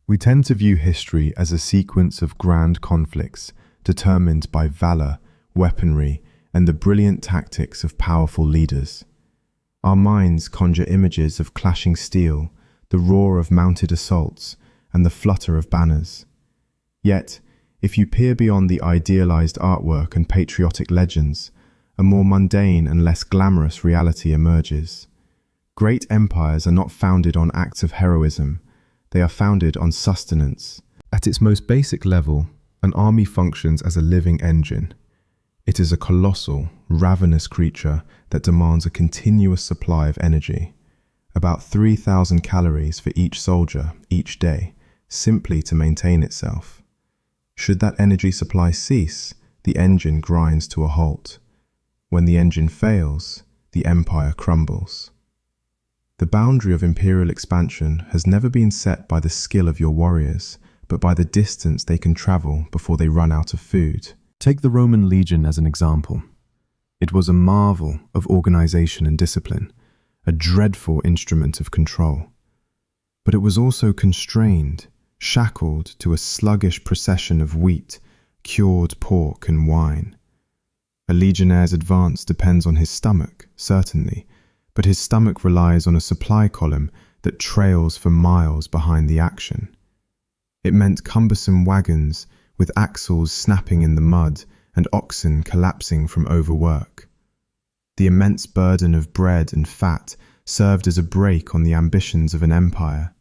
We tend to view history as a sequence of grand conflicts determined by valor, weaponry, and the brilliant tactics of powerful leaders. Our minds conjure images of clashing steel, the roar of mounted assaults, and the flutter of banners. Yet, if you peer beyond the idealized artwork and patriotic legends, a more mundane and less glamorous reality emerges. Great empires are not founded on acts of heroism, they are founded on sustenance. At its most basic level, an army functions as a living engine. It is a colossal, ravenous creature that demands a continuous supply of energy, about 3,000 calories for each soldier each day, simply to maintain itself. Should that energy supply cease, the engine grinds to a halt. When the engine fails, the empire crumbles. The boundary of imperial expansion has never been set by the skill of your warriors, but by the distance they can travel before they run out of food. Take the Roman legion as an example. It was a marvel of organization and discipline, a dreadful instrument of control. But it was also constrained, shackled to a sluggish procession of wheat, cured pork and wine. A legionnaire's advance depends on his stomach, certainly, but his stomach relies on a supply column that trails for miles behind the action. It meant cumbersome wagons with axles snapping in the mud and oxen collapsing from overwork. The immense burden of bread and fat served as a brake on the ambitions of an empire.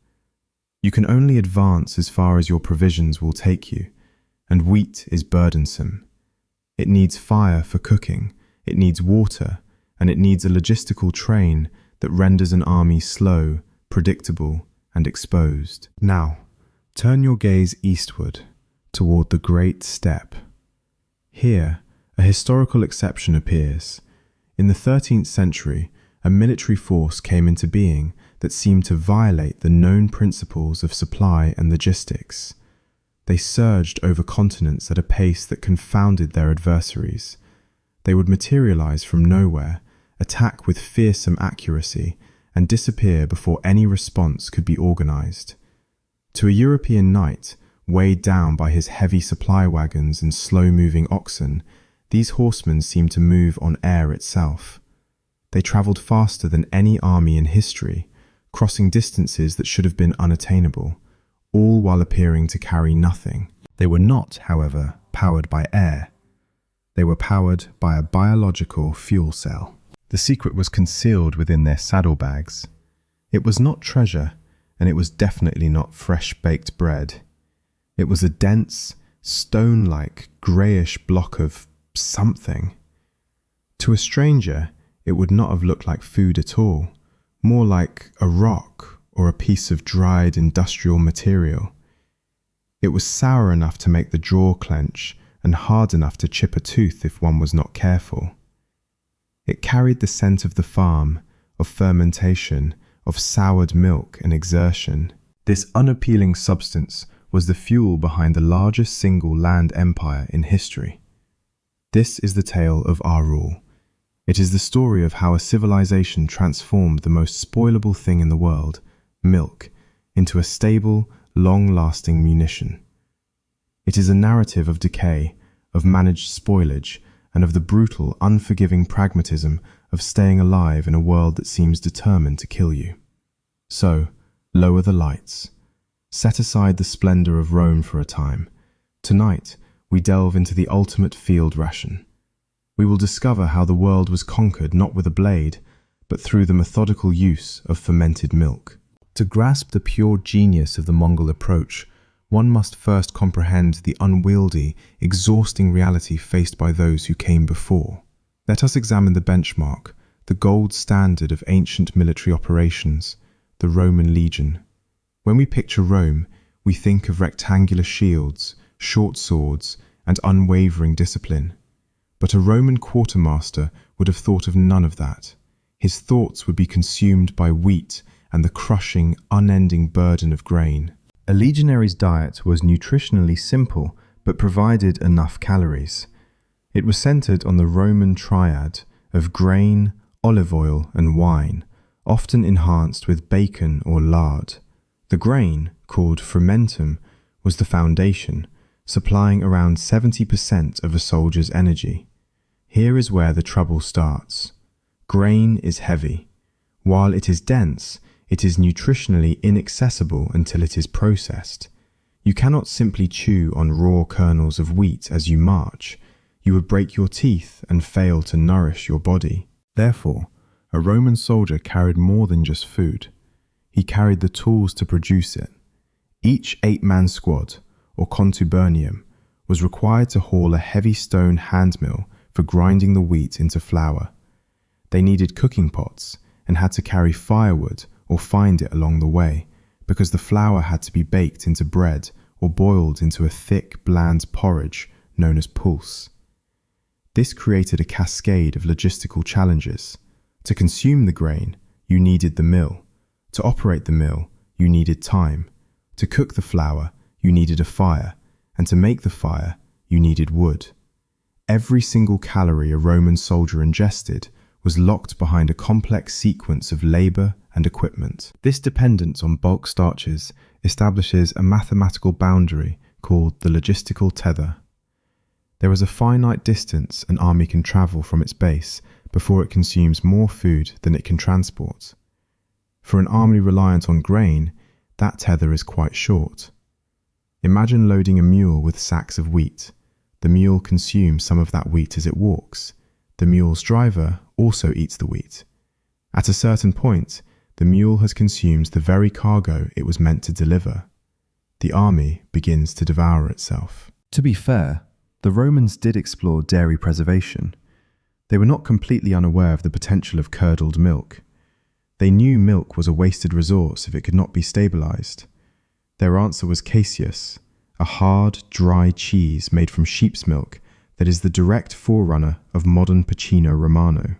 You can only advance as far as your provisions will take you, and wheat is burdensome. It needs fire for cooking, it needs water, and it needs a logistical train that renders an army slow, predictable, and exposed. Now, turn your gaze eastward, toward the Great Steppe. Here, a historical exception appears. In the 13th century, a military force came into being that seemed to violate the known principles of supply and logistics. They surged over continents at a pace that confounded their adversaries. They would materialize from nowhere, attack with fearsome accuracy, and disappear before any response could be organized. To a European knight, weighed down by his heavy supply wagons and slow-moving oxen, these horsemen seemed to move on air itself. They traveled faster than any army in history, crossing distances that should have been unattainable, all while appearing to carry nothing. They were not, however, powered by air. They were powered by a biological fuel cell. The secret was concealed within their saddlebags. It was not treasure, and it was definitely not fresh-baked bread. It was a dense, stone-like, greyish block of something. To a stranger, it would not have looked like food at all, more like a rock or a piece of dried industrial material. It was sour enough to make the jaw clench and hard enough to chip a tooth if one was not careful. It carried the scent of the farm, of fermentation, of soured milk and exertion. This unappealing substance was the fuel behind the largest single land empire in history. This is the tale of Aaruul. It is the story of how a civilization transformed the most spoilable thing in the world, milk, into a stable, long-lasting munition. It is a narrative of decay, of managed spoilage, and of the brutal, unforgiving pragmatism of staying alive in a world that seems determined to kill you. So, lower the lights. Set aside the splendor of Rome for a time. Tonight, we delve into the ultimate field ration. We will discover how the world was conquered not with a blade, but through the methodical use of fermented milk. To grasp the pure genius of the Mongol approach, one must first comprehend the unwieldy, exhausting reality faced by those who came before. Let us examine the benchmark, the gold standard of ancient military operations, the Roman legion. When we picture Rome, we think of rectangular shields, short swords, and unwavering discipline. But a Roman quartermaster would have thought of none of that. His thoughts would be consumed by wheat and the crushing, unending burden of grain. A legionary's diet was nutritionally simple, but provided enough calories. It was centered on the Roman triad of grain, olive oil, and wine, often enhanced with bacon or lard. The grain, called fermentum, was the foundation, supplying around 70% of a soldier's energy. Here is where the trouble starts. Grain is heavy. While it is dense, it is nutritionally inaccessible until it is processed. You cannot simply chew on raw kernels of wheat as you march. You would break your teeth and fail to nourish your body. Therefore, a Roman soldier carried more than just food. He carried the tools to produce it. Each 8-man squad, or contubernium, was required to haul a heavy stone hand mill for grinding the wheat into flour. They needed cooking pots and had to carry firewood or find it along the way, because the flour had to be baked into bread or boiled into a thick, bland porridge known as pulse. This created a cascade of logistical challenges. To consume the grain, you needed the mill. To operate the mill, you needed time. To cook the flour, you needed a fire, and to make the fire, you needed wood. Every single calorie a Roman soldier ingested was locked behind a complex sequence of labor and equipment. This dependence on bulk starches establishes a mathematical boundary called the logistical tether. There is a finite distance an army can travel from its base before it consumes more food than it can transport. For an army reliant on grain, that tether is quite short. Imagine loading a mule with sacks of wheat. The mule consumes some of that wheat as it walks. The mule's driver also eats the wheat. At a certain point, the mule has consumed the very cargo it was meant to deliver. The army begins to devour itself. To be fair, the Romans did explore dairy preservation. They were not completely unaware of the potential of curdled milk. They knew milk was a wasted resource if it could not be stabilized. Their answer was caseus, a hard, dry cheese made from sheep's milk that is the direct forerunner of modern Pacino Romano.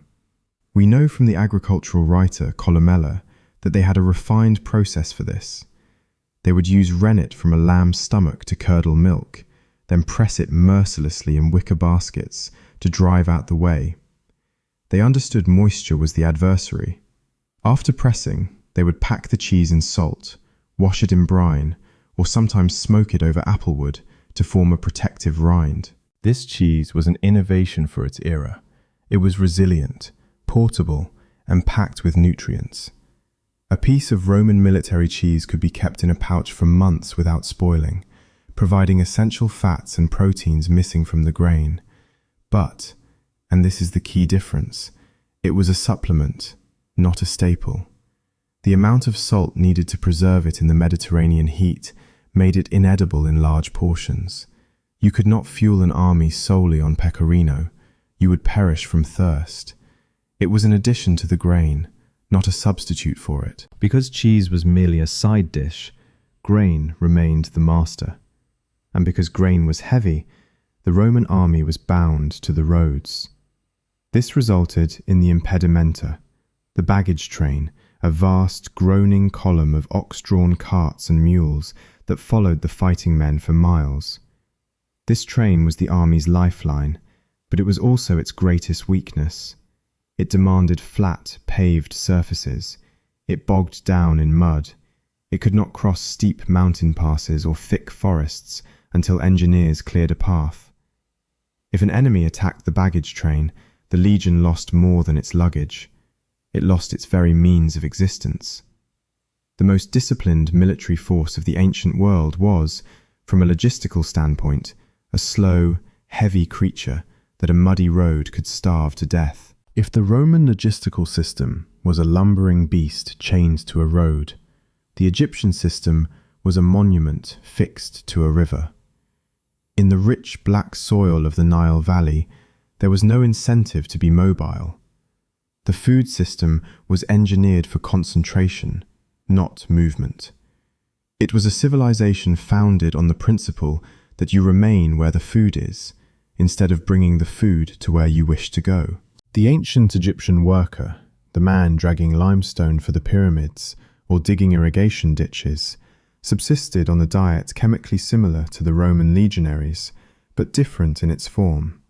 We know from the agricultural writer Columella that they had a refined process for this. They would use rennet from a lamb's stomach to curdle milk, then press it mercilessly in wicker baskets to drive out the whey. They understood moisture was the adversary. After pressing, they would pack the cheese in salt, wash it in brine, or sometimes smoke it over applewood to form a protective rind. This cheese was an innovation for its era. It was resilient, portable, and packed with nutrients. A piece of Roman military cheese could be kept in a pouch for months without spoiling, providing essential fats and proteins missing from the grain. But, and this is the key difference, it was a supplement, not a staple. The amount of salt needed to preserve it in the Mediterranean heat made it inedible in large portions. You could not fuel an army solely on pecorino. You would perish from thirst. It was an addition to the grain, not a substitute for it. Because cheese was merely a side dish, grain remained the master. And because grain was heavy, the Roman army was bound to the roads. This resulted in the impedimenta, the baggage train, a vast, groaning column of ox-drawn carts and mules that followed the fighting men for miles. This train was the army's lifeline, but it was also its greatest weakness. It demanded flat, paved surfaces. It bogged down in mud. It could not cross steep mountain passes or thick forests until engineers cleared a path. If an enemy attacked the baggage train, the legion lost more than its luggage. It lost its very means of existence. The most disciplined military force of the ancient world was, from a logistical standpoint, a slow, heavy creature that a muddy road could starve to death. If the Roman logistical system was a lumbering beast chained to a road, the Egyptian system was a monument fixed to a river. In the rich black soil of the Nile Valley, there was no incentive to be mobile. The food system was engineered for concentration, not movement. It was a civilization founded on the principle that you remain where the food is, instead of bringing the food to where you wish to go. The ancient Egyptian worker, the man dragging limestone for the pyramids or digging irrigation ditches, subsisted on a diet chemically similar to the Roman legionaries, but different in its form.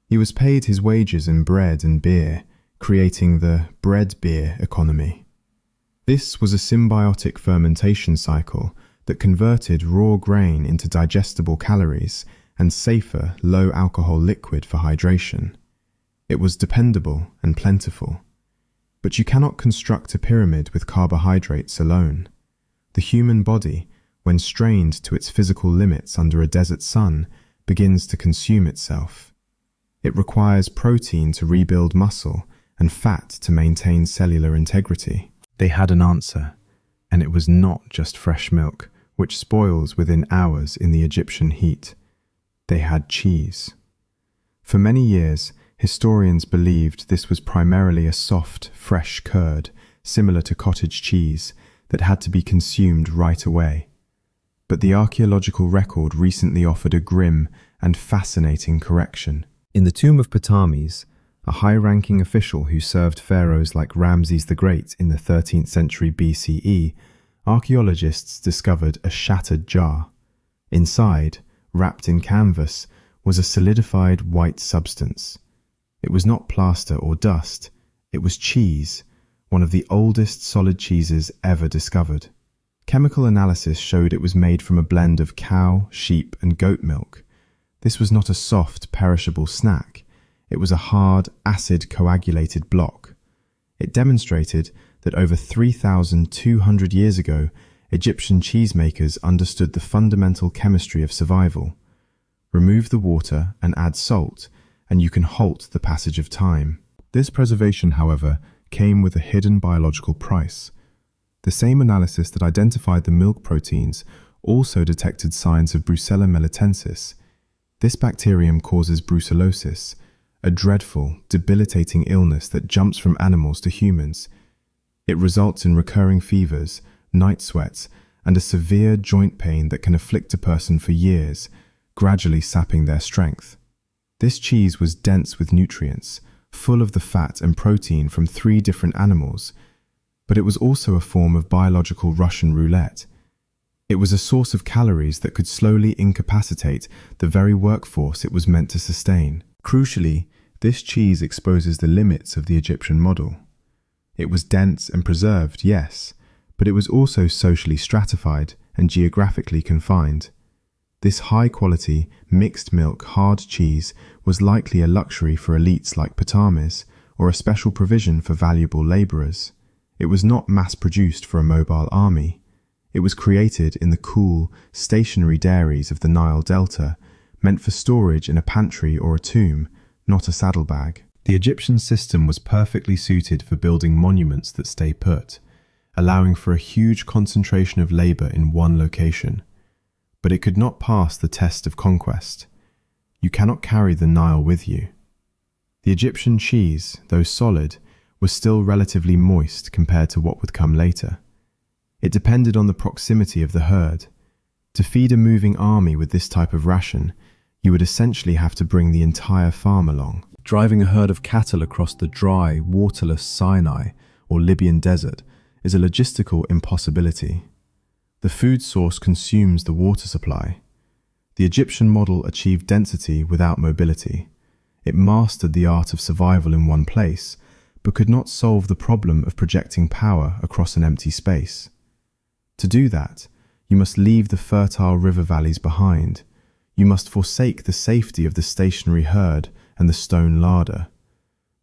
He was paid his wages in bread and beer, creating the bread-beer economy. This was a symbiotic fermentation cycle that converted raw grain into digestible calories and safer, low-alcohol liquid for hydration. It was dependable and plentiful. But you cannot construct a pyramid with carbohydrates alone. The human body, when strained to its physical limits under a desert sun, begins to consume itself. It requires protein to rebuild muscle and fat to maintain cellular integrity. They had an answer, and it was not just fresh milk, which spoils within hours in the Egyptian heat. They had cheese. For many years, historians believed this was primarily a soft, fresh curd, similar to cottage cheese, that had to be consumed right away. But the archaeological record recently offered a grim and fascinating correction. In the tomb of Ptolemy's, a high-ranking official who served pharaohs like Ramses the Great in the 13th century BCE, archaeologists discovered a shattered jar. Inside, wrapped in canvas, was a solidified white substance. It was not plaster or dust, it was cheese, one of the oldest solid cheeses ever discovered. Chemical analysis showed it was made from a blend of cow, sheep, and goat milk. This was not a soft, perishable snack. It was a hard, acid-coagulated block. It demonstrated that over 3,200 years ago, Egyptian cheesemakers understood the fundamental chemistry of survival. Remove the water and add salt, and you can halt the passage of time. This preservation, however, came with a hidden biological price. The same analysis that identified the milk proteins also detected signs of Brucella melitensis. This bacterium causes brucellosis, a dreadful, debilitating illness that jumps from animals to humans. It results in recurring fevers, night sweats, and a severe joint pain that can afflict a person for years, gradually sapping their strength. This cheese was dense with nutrients, full of the fat and protein from 3 different animals, but it was also a form of biological Russian roulette. It was a source of calories that could slowly incapacitate the very workforce it was meant to sustain. Crucially, this cheese exposes the limits of the Egyptian model. It was dense and preserved, yes, but it was also socially stratified and geographically confined. This high-quality, mixed-milk hard cheese was likely a luxury for elites like Ptolemy's, or a special provision for valuable laborers. It was not mass-produced for a mobile army. It was created in the cool, stationary dairies of the Nile Delta, meant for storage in a pantry or a tomb, not a saddlebag. The Egyptian system was perfectly suited for building monuments that stay put, allowing for a huge concentration of labor in one location. But it could not pass the test of conquest. You cannot carry the Nile with you. The Egyptian cheese, though solid, was still relatively moist compared to what would come later. It depended on the proximity of the herd. To feed a moving army with this type of ration, you would essentially have to bring the entire farm along. Driving a herd of cattle across the dry, waterless Sinai or Libyan desert is a logistical impossibility. The food source consumes the water supply. The Egyptian model achieved density without mobility. It mastered the art of survival in one place, but could not solve the problem of projecting power across an empty space. To do that, you must leave the fertile river valleys behind. You must forsake the safety of the stationary herd and the stone larder.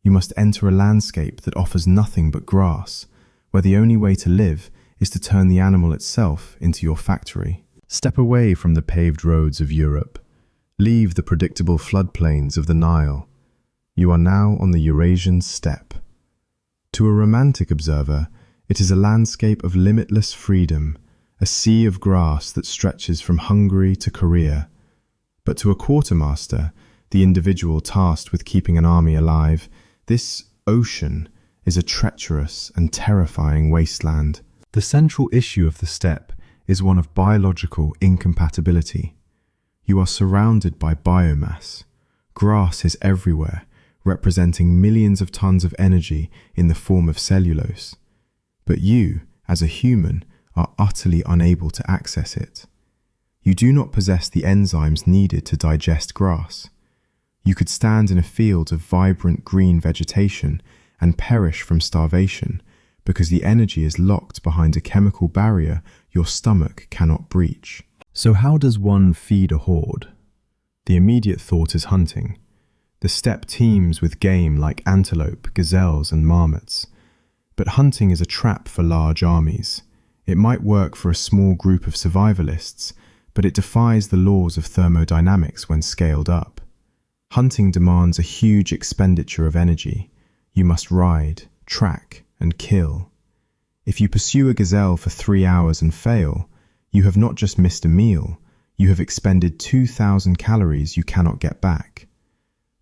You must enter a landscape that offers nothing but grass, where the only way to live is to turn the animal itself into your factory. Step away from the paved roads of Europe. Leave the predictable floodplains of the Nile. You are now on the Eurasian steppe. To a romantic observer, it is a landscape of limitless freedom, a sea of grass that stretches from Hungary to Korea. But to a quartermaster, the individual tasked with keeping an army alive, this ocean is a treacherous and terrifying wasteland. The central issue of the steppe is one of biological incompatibility. You are surrounded by biomass. Grass is everywhere, representing millions of tons of energy in the form of cellulose. But you, as a human, are utterly unable to access it. You do not possess the enzymes needed to digest grass. You could stand in a field of vibrant green vegetation and perish from starvation, because the energy is locked behind a chemical barrier your stomach cannot breach. So how does one feed a horde? The immediate thought is hunting. The steppe teems with game like antelope, gazelles, and marmots. But hunting is a trap for large armies. It might work for a small group of survivalists, but it defies the laws of thermodynamics when scaled up. Hunting demands a huge expenditure of energy. You must ride, track, and kill. If you pursue a gazelle for 3 hours and fail, you have not just missed a meal, you have expended 2,000 calories you cannot get back.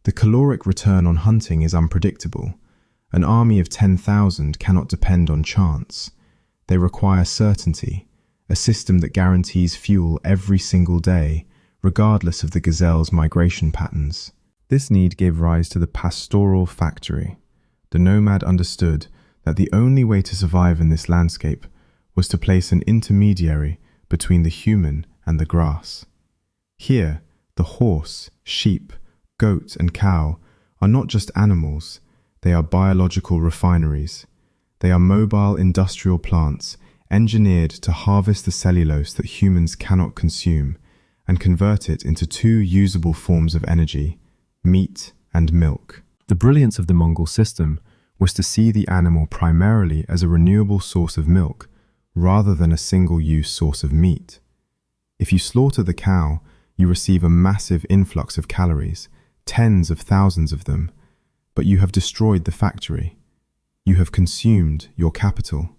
The caloric return on hunting is unpredictable. An army of 10,000 cannot depend on chance. They require certainty, a system that guarantees fuel every single day, regardless of the gazelle's migration patterns. This need gave rise to the pastoral factory. The nomad understood that the only way to survive in this landscape was to place an intermediary between the human and the grass. Here, the horse, sheep, goat, and cow are not just animals, they are biological refineries. They are mobile industrial plants engineered to harvest the cellulose that humans cannot consume and convert it into 2 usable forms of energy, meat and milk. The brilliance of the Mongol system was to see the animal primarily as a renewable source of milk rather than a single-use source of meat. If you slaughter the cow, you receive a massive influx of calories, tens of thousands of them, but you have destroyed the factory. You have consumed your capital.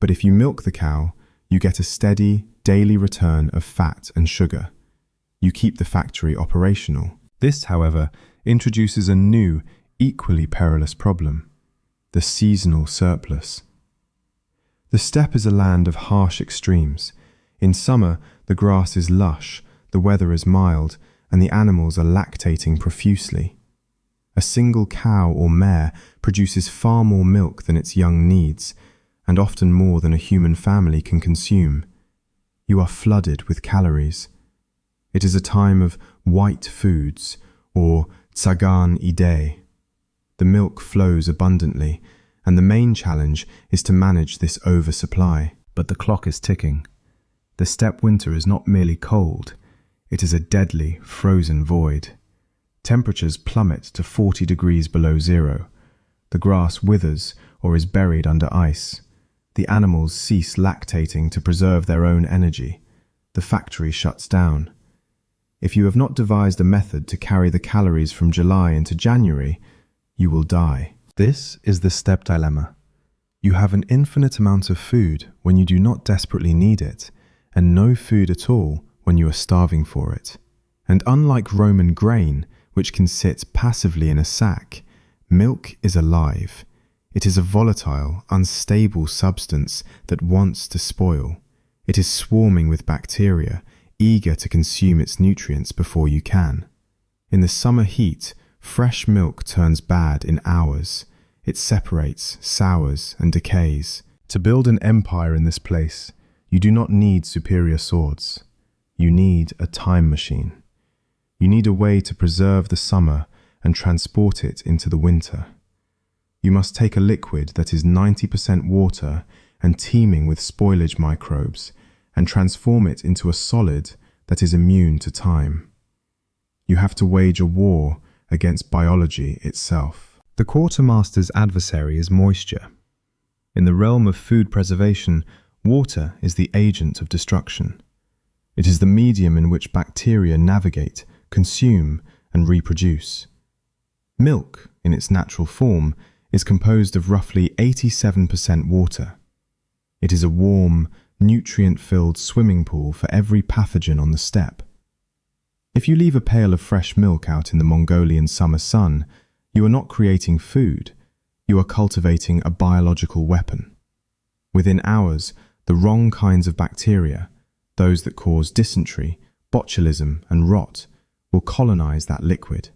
But if you milk the cow, you get a steady, daily return of fat and sugar. You keep the factory operational. This, however, introduces a new, equally perilous problem: the seasonal surplus. The steppe is a land of harsh extremes. In summer, the grass is lush, the weather is mild, and the animals are lactating profusely. A single cow or mare produces far more milk than its young needs, and often more than a human family can consume. You are flooded with calories. It is a time of white foods, or tsagan ide. The milk flows abundantly, and the main challenge is to manage this oversupply. But the clock is ticking. The steppe winter is not merely cold, it is a deadly, frozen void. Temperatures plummet to 40 degrees below zero. The grass withers or is buried under ice. The animals cease lactating to preserve their own energy. The factory shuts down. If you have not devised a method to carry the calories from July into January, you will die. This is the steppe dilemma. You have an infinite amount of food when you do not desperately need it, and no food at all when you are starving for it. And unlike Roman grain, which can sit passively in a sack, milk is alive. It is a volatile, unstable substance that wants to spoil. It is swarming with bacteria, eager to consume its nutrients before you can. In the summer heat, fresh milk turns bad in hours. It separates, sours, and decays. To build an empire in this place, you do not need superior swords. You need a time machine. You need a way to preserve the summer and transport it into the winter. You must take a liquid that is 90% water and teeming with spoilage microbes and transform it into a solid that is immune to time. You have to wage a war against biology itself. The quartermaster's adversary is moisture. In the realm of food preservation, water is the agent of destruction. It is the medium in which bacteria navigate, consume, and reproduce. Milk, in its natural form, is composed of roughly 87% water. It is a warm, nutrient-filled swimming pool for every pathogen on the steppe. If you leave a pail of fresh milk out in the Mongolian summer sun, you are not creating food, you are cultivating a biological weapon. Within hours, the wrong kinds of bacteria, those that cause dysentery, botulism, and rot, will colonize that liquid.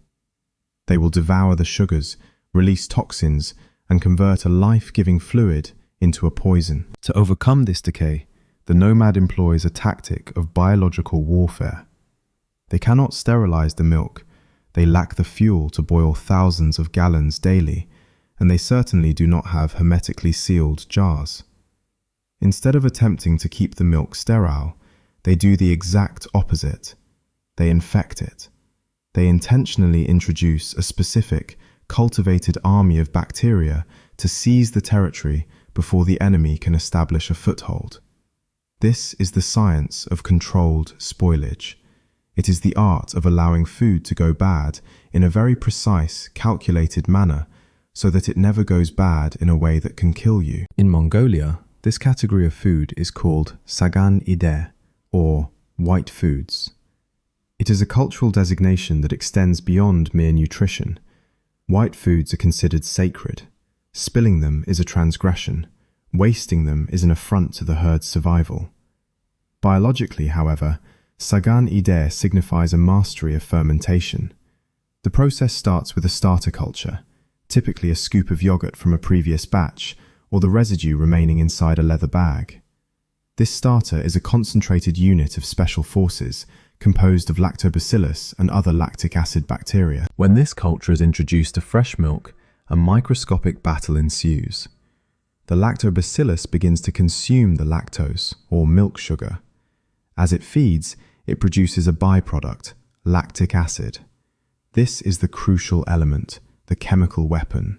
They will devour the sugars, release toxins, and convert a life-giving fluid into a poison. To overcome this decay, the nomad employs a tactic of biological warfare. They cannot sterilize the milk, they lack the fuel to boil thousands of gallons daily, and they certainly do not have hermetically sealed jars. Instead of attempting to keep the milk sterile, they do the exact opposite. They infect it. They intentionally introduce a specific, cultivated army of bacteria to seize the territory before the enemy can establish a foothold. This is the science of controlled spoilage. It is the art of allowing food to go bad in a very precise, calculated manner so that it never goes bad in a way that can kill you. In Mongolia, this category of food is called sagan ide, or white foods. It is a cultural designation that extends beyond mere nutrition. White foods are considered sacred. Spilling them is a transgression. Wasting them is an affront to the herd's survival. Biologically, however, sagan ide signifies a mastery of fermentation. The process starts with a starter culture, typically a scoop of yogurt from a previous batch, or the residue remaining inside a leather bag. This starter is a concentrated unit of special forces composed of lactobacillus and other lactic acid bacteria. When this culture is introduced to fresh milk, a microscopic battle ensues. The lactobacillus begins to consume the lactose, or milk sugar. As it feeds, it produces a byproduct, lactic acid. This is the crucial element, the chemical weapon.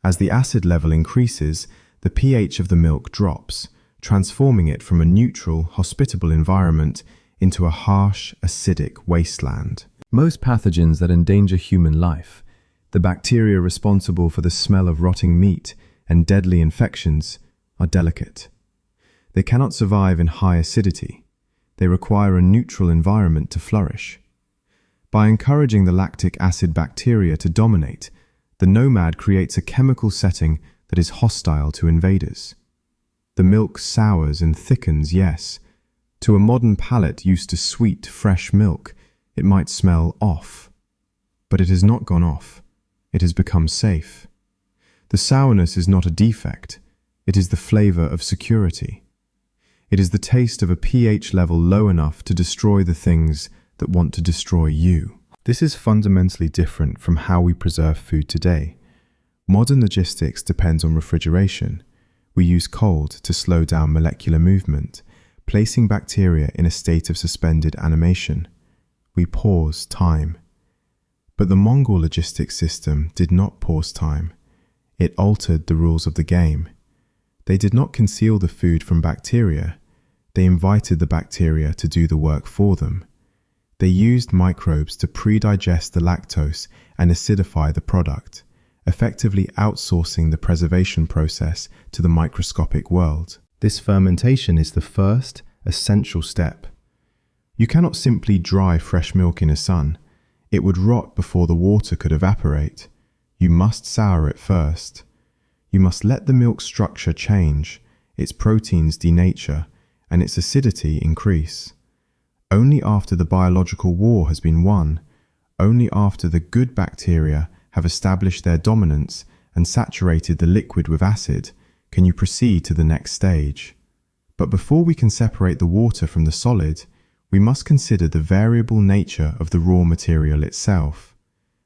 As the acid level increases, the pH of the milk drops, transforming it from a neutral, hospitable environment into a harsh, acidic wasteland. Most pathogens that endanger human life, the bacteria responsible for the smell of rotting meat and deadly infections, are delicate. They cannot survive in high acidity. They require a neutral environment to flourish. By encouraging the lactic acid bacteria to dominate, the nomad creates a chemical setting that is hostile to invaders. The milk sours and thickens, yes. To a modern palate used to sweet, fresh milk, it might smell off. But it has not gone off. It has become safe. The sourness is not a defect. It is the flavor of security. It is the taste of a pH level low enough to destroy the things that want to destroy you. This is fundamentally different from how we preserve food today. Modern logistics depends on refrigeration. We use cold to slow down molecular movement, placing bacteria in a state of suspended animation. We pause time. But the Mongol logistics system did not pause time. It altered the rules of the game. They did not conceal the food from bacteria. They invited the bacteria to do the work for them. They used microbes to pre-digest the lactose and acidify the product, effectively outsourcing the preservation process to the microscopic world. This fermentation is the first, essential step. You cannot simply dry fresh milk in a sun. It would rot before the water could evaporate. You must sour it first. You must let the milk structure change, its proteins denature, and its acidity increase. Only after the biological war has been won, only after the good bacteria have established their dominance and saturated the liquid with acid, can you proceed to the next stage. But before we can separate the water from the solid, we must consider the variable nature of the raw material itself.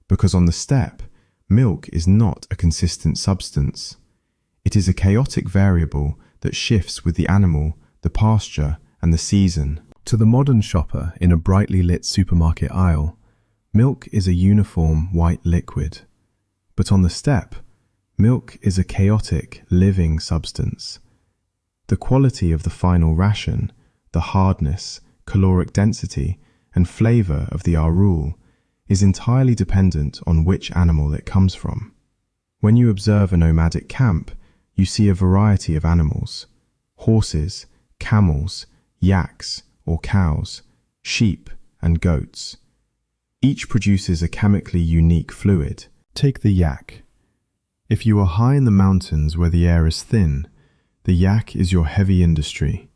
Because on the step, milk is not a consistent substance. It is a chaotic variable that shifts with the animal, the pasture, and the season. To the modern shopper in a brightly lit supermarket aisle, milk is a uniform white liquid. But on the steppe, milk is a chaotic, living substance. The quality of the final ration, the hardness, caloric density, and flavor of the aaruul is entirely dependent on which animal it comes from. When you observe a nomadic camp, you see a variety of animals: horses, camels, yaks or cows, sheep and goats. Each produces a chemically unique fluid. Take the yak. If you are high in the mountains where the air is thin, the yak is your heavy industry.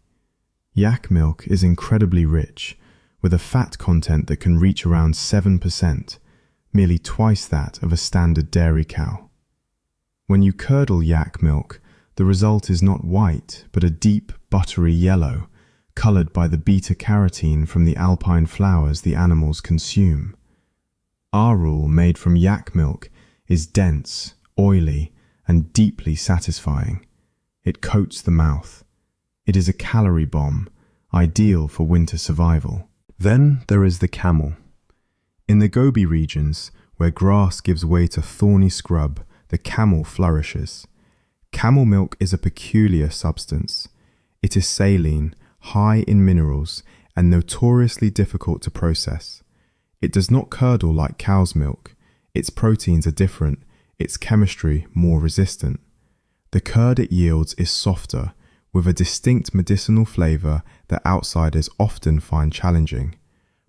Yak milk is incredibly rich, with a fat content that can reach around 7%, merely twice that of a standard dairy cow. When you curdle yak milk, the result is not white, but a deep, buttery yellow, colored by the beta-carotene from the alpine flowers the animals consume. Aaruul made from yak milk is dense, oily, and deeply satisfying. It coats the mouth. It is a calorie bomb, ideal for winter survival. Then there is the camel. In the Gobi regions, where grass gives way to thorny scrub, the camel flourishes. Camel milk is a peculiar substance. It is saline, high in minerals, and notoriously difficult to process. It does not curdle like cow's milk. Its proteins are different, its chemistry more resistant. The curd it yields is softer, with a distinct medicinal flavour that outsiders often find challenging.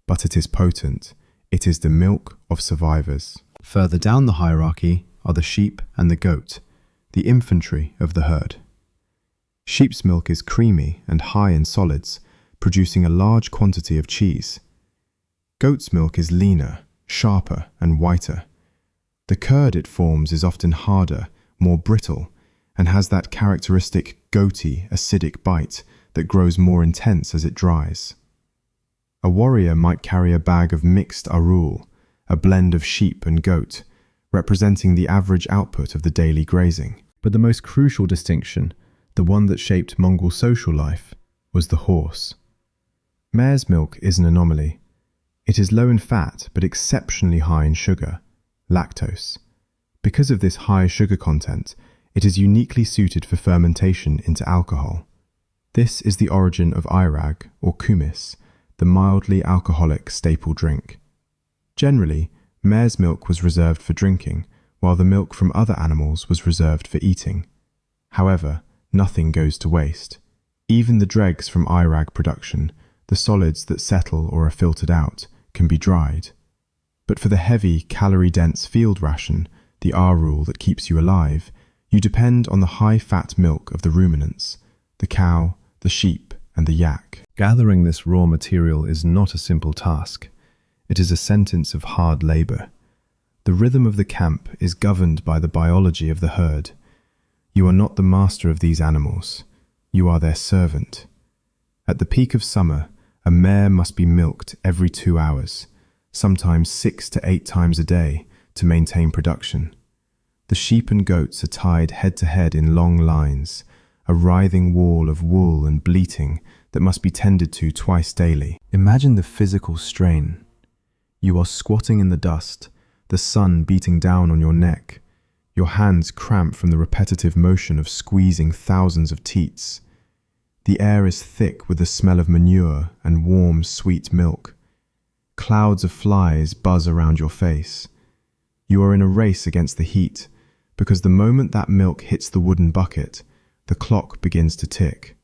But it is potent. It is the milk of survivors. Further down the hierarchy are the sheep and the goat, the infantry of the herd. Sheep's milk is creamy and high in solids, producing a large quantity of cheese. Goat's milk is leaner, sharper, and whiter. The curd it forms is often harder, more brittle, and has that characteristic goaty, acidic bite that grows more intense as it dries. A warrior might carry a bag of mixed aaruul, a blend of sheep and goat, representing the average output of the daily grazing. But the most crucial distinction, the one that shaped Mongol social life, was the horse. Mare's milk is an anomaly. It is low in fat but exceptionally high in sugar, lactose. Because of this high sugar content, it is uniquely suited for fermentation into alcohol. This is the origin of aarag, or kumis, the mildly alcoholic staple drink. Generally, mare's milk was reserved for drinking, while the milk from other animals was reserved for eating. However, nothing goes to waste. Even the dregs from aarag production, the solids that settle or are filtered out, can be dried. But for the heavy, calorie-dense field ration, the aaruul that keeps you alive, you depend on the high-fat milk of the ruminants, the cow, the sheep, and the yak. Gathering this raw material is not a simple task. It is a sentence of hard labor. The rhythm of the camp is governed by the biology of the herd. You are not the master of these animals. You are their servant. At the peak of summer, a mare must be milked every 2 hours, sometimes 6 to 8 times a day, to maintain production. The sheep and goats are tied head-to-head in long lines, a writhing wall of wool and bleating that must be tended to twice daily. Imagine the physical strain. You are squatting in the dust, the sun beating down on your neck, your hands cramp from the repetitive motion of squeezing thousands of teats. The air is thick with the smell of manure and warm, sweet milk. Clouds of flies buzz around your face. You are in a race against the heat, because the moment that milk hits the wooden bucket, the clock begins to tick.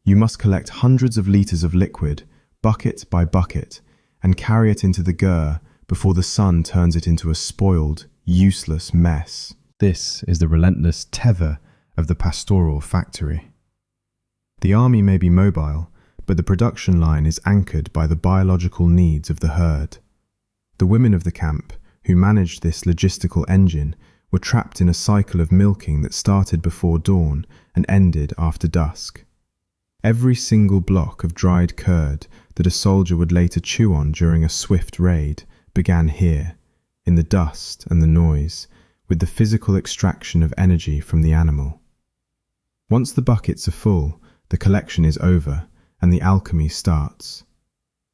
You must collect hundreds of liters of liquid, bucket by bucket, and carry it into the gur before the sun turns it into a spoiled, useless mess. This is the relentless tether of the pastoral factory. The army may be mobile, but the production line is anchored by the biological needs of the herd. The women of the camp, who managed this logistical engine, were trapped in a cycle of milking that started before dawn and ended after dusk. Every single block of dried curd that a soldier would later chew on during a swift raid began here, in the dust and the noise, with the physical extraction of energy from the animal. Once the buckets are full, the collection is over and the alchemy starts.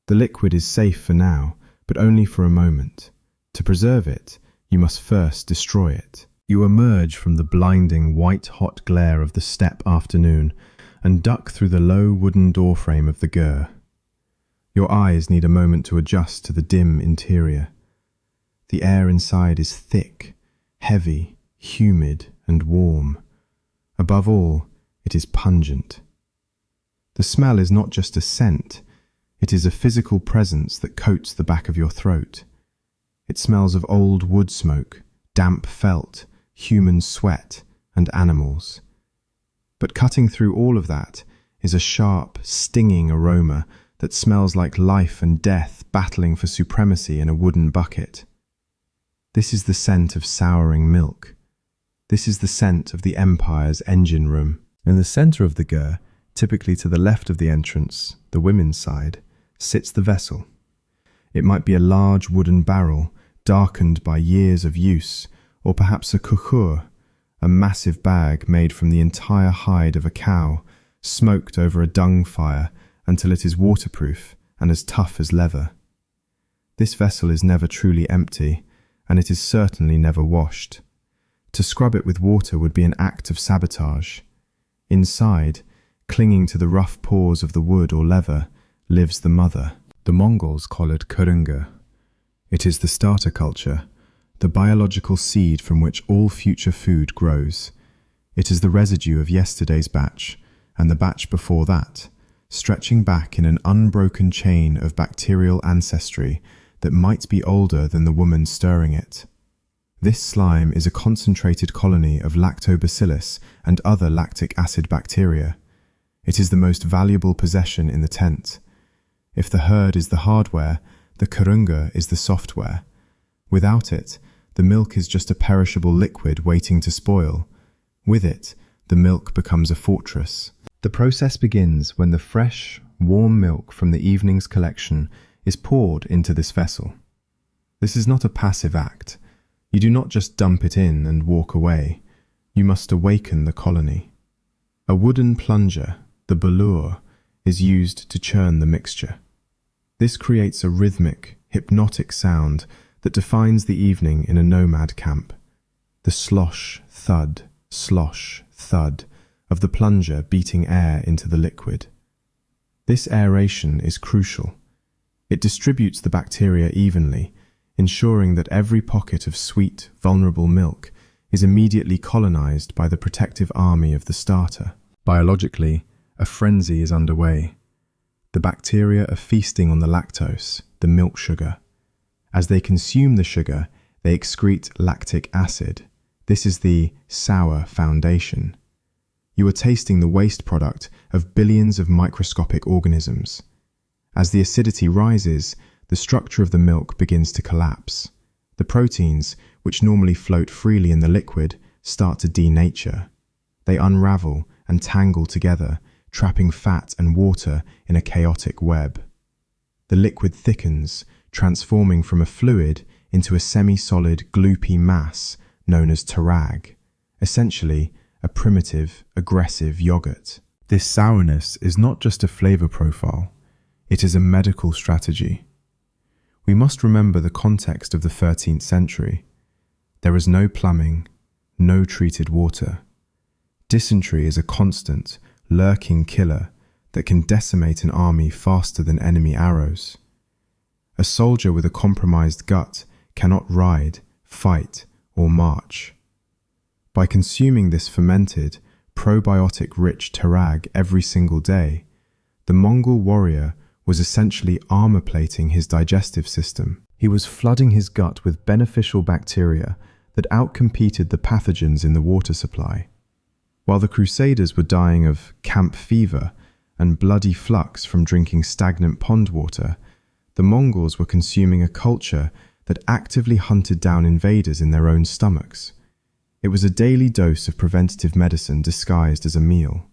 The liquid is safe for now, but only for a moment. To preserve it, you must first destroy it. You emerge from the blinding white-hot glare of the steppe afternoon and duck through the low wooden doorframe of the gur. Your eyes need a moment to adjust to the dim interior. The air inside is thick, heavy, humid, and warm. Above all, it is pungent. The smell is not just a scent, it is a physical presence that coats the back of your throat. It smells of old wood smoke, damp felt, human sweat, and animals. But cutting through all of that is a sharp, stinging aroma that smells like life and death battling for supremacy in a wooden bucket. This is the scent of souring milk. This is the scent of the Empire's engine room. In the center of the gur, typically to the left of the entrance, the women's side, sits the vessel. It might be a large wooden barrel, darkened by years of use, or perhaps a kukur, a massive bag made from the entire hide of a cow, smoked over a dung fire until it is waterproof and as tough as leather. This vessel is never truly empty, and it is certainly never washed. To scrub it with water would be an act of sabotage. Inside, clinging to the rough pores of the wood or leather, lives the mother. The Mongols call it kurunga. It is the starter culture, the biological seed from which all future food grows. It is the residue of yesterday's batch, and the batch before that, stretching back in an unbroken chain of bacterial ancestry that might be older than the woman stirring it. This slime is a concentrated colony of lactobacillus and other lactic acid bacteria. It is the most valuable possession in the tent. If the herd is the hardware, the kurunga is the software. Without it, the milk is just a perishable liquid waiting to spoil. With it, the milk becomes a fortress. The process begins when the fresh, warm milk from the evening's collection is poured into this vessel. This is not a passive act. You do not just dump it in and walk away. You must awaken the colony. A wooden plunger, the balur, is used to churn the mixture. This creates a rhythmic, hypnotic sound that defines the evening in a nomad camp. The slosh, thud of the plunger beating air into the liquid. This aeration is crucial. It distributes the bacteria evenly, ensuring that every pocket of sweet, vulnerable milk is immediately colonized by the protective army of the starter. Biologically, a frenzy is underway. The bacteria are feasting on the lactose, the milk sugar. As they consume the sugar, they excrete lactic acid. This is the sour foundation. You are tasting the waste product of billions of microscopic organisms. As the acidity rises, the structure of the milk begins to collapse. The proteins, which normally float freely in the liquid, start to denature. They unravel and tangle together, trapping fat and water in a chaotic web. The liquid thickens, transforming from a fluid into a semi-solid, gloopy mass known as tarag, essentially a primitive, aggressive yogurt. This sourness is not just a flavor profile, it is a medical strategy. We must remember the context of the 13th century. There is no plumbing, no treated water. Dysentery is a constant, lurking killer that can decimate an army faster than enemy arrows. A soldier with a compromised gut cannot ride, fight, or march. By consuming this fermented, probiotic-rich tarag every single day, the Mongol warrior was essentially armor-plating his digestive system. He was flooding his gut with beneficial bacteria that outcompeted the pathogens in the water supply. While the Crusaders were dying of camp fever and bloody flux from drinking stagnant pond water, the Mongols were consuming a culture that actively hunted down invaders in their own stomachs. It was a daily dose of preventative medicine disguised as a meal.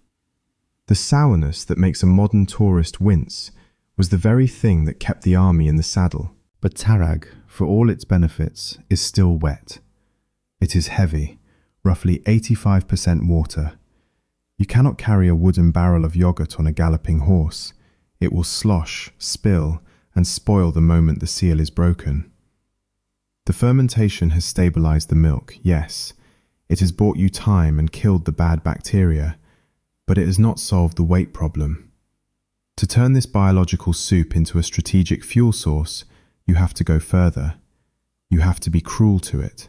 The sourness that makes a modern tourist wince was the very thing that kept the army in the saddle. But tarag, for all its benefits, is still wet. It is heavy, roughly 85% water. You cannot carry a wooden barrel of yogurt on a galloping horse. It will slosh, spill, and spoil the moment the seal is broken. The fermentation has stabilized the milk, yes. It has bought you time and killed the bad bacteria, but it has not solved the weight problem. To turn this biological soup into a strategic fuel source, you have to go further. You have to be cruel to it.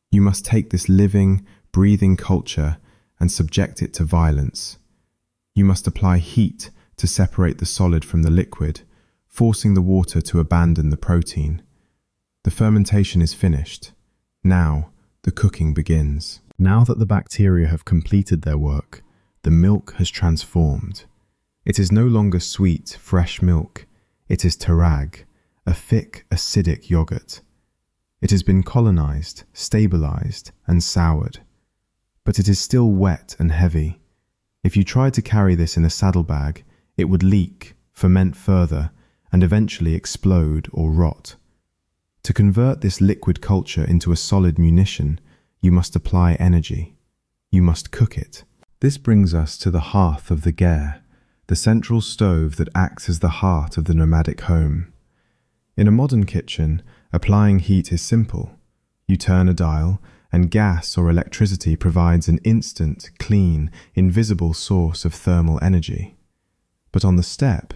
You must take this living, breathing culture and subject it to violence. You must apply heat to separate the solid from the liquid, forcing the water to abandon the protein. The fermentation is finished. Now, the cooking begins. Now that the bacteria have completed their work, the milk has transformed. It is no longer sweet, fresh milk. It is tarag, a thick, acidic yogurt. It has been colonized, stabilized, and soured. But it is still wet and heavy. If you tried to carry this in a saddlebag, it would leak, ferment further, and eventually explode or rot. To convert this liquid culture into a solid munition, you must apply energy. You must cook it. This brings us to the hearth of the ger, the central stove that acts as the heart of the nomadic home. In a modern kitchen, applying heat is simple. You turn a dial, and gas or electricity provides an instant, clean, invisible source of thermal energy. But on the steppe,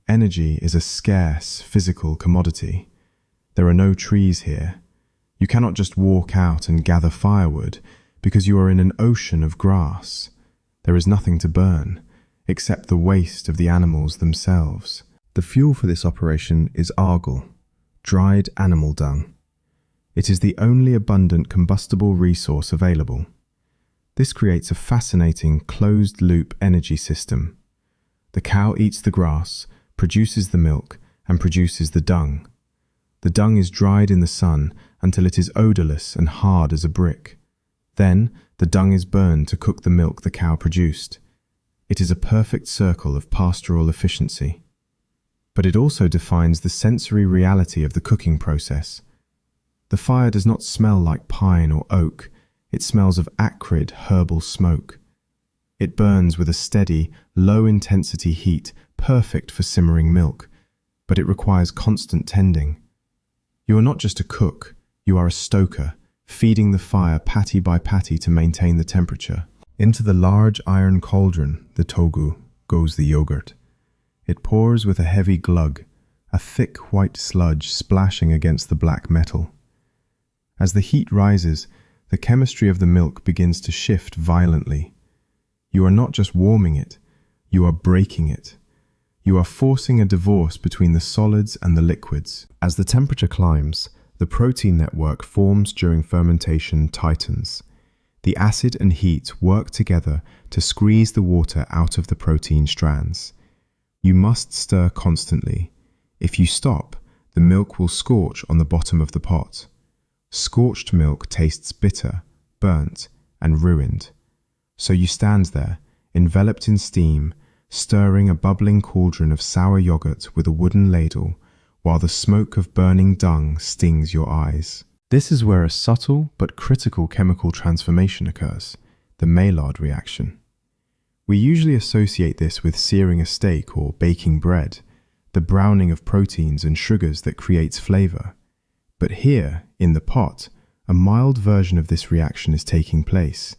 energy is a scarce, physical commodity. There are no trees here. You cannot just walk out and gather firewood because you are in an ocean of grass. There is nothing to burn, except the waste of the animals themselves. The fuel for this operation is aaruul, dried animal dung. It is the only abundant combustible resource available. This creates a fascinating closed-loop energy system. The cow eats the grass, produces the milk, and produces the dung. The dung is dried in the sun until it is odorless and hard as a brick. Then, the dung is burned to cook the milk the cow produced. It is a perfect circle of pastoral efficiency. But it also defines the sensory reality of the cooking process. The fire does not smell like pine or oak. It smells of acrid herbal smoke. It burns with a steady, low-intensity heat, perfect for simmering milk, but it requires constant tending. You are not just a cook, you are a stoker, feeding the fire patty by patty to maintain the temperature. Into the large iron cauldron, the togu, goes the yogurt. It pours with a heavy glug, a thick white sludge splashing against the black metal. As the heat rises, the chemistry of the milk begins to shift violently. You are not just warming it, you are breaking it. You are forcing a divorce between the solids and the liquids. As the temperature climbs, the protein network forms during fermentation tightens. The acid and heat work together to squeeze the water out of the protein strands. You must stir constantly. If you stop, the milk will scorch on the bottom of the pot. Scorched milk tastes bitter, burnt, and ruined. So you stand there, enveloped in steam, stirring a bubbling cauldron of sour yogurt with a wooden ladle, while the smoke of burning dung stings your eyes. This is where a subtle but critical chemical transformation occurs, the Maillard reaction. We usually associate this with searing a steak or baking bread, the browning of proteins and sugars that creates flavor. But here, in the pot, a mild version of this reaction is taking place.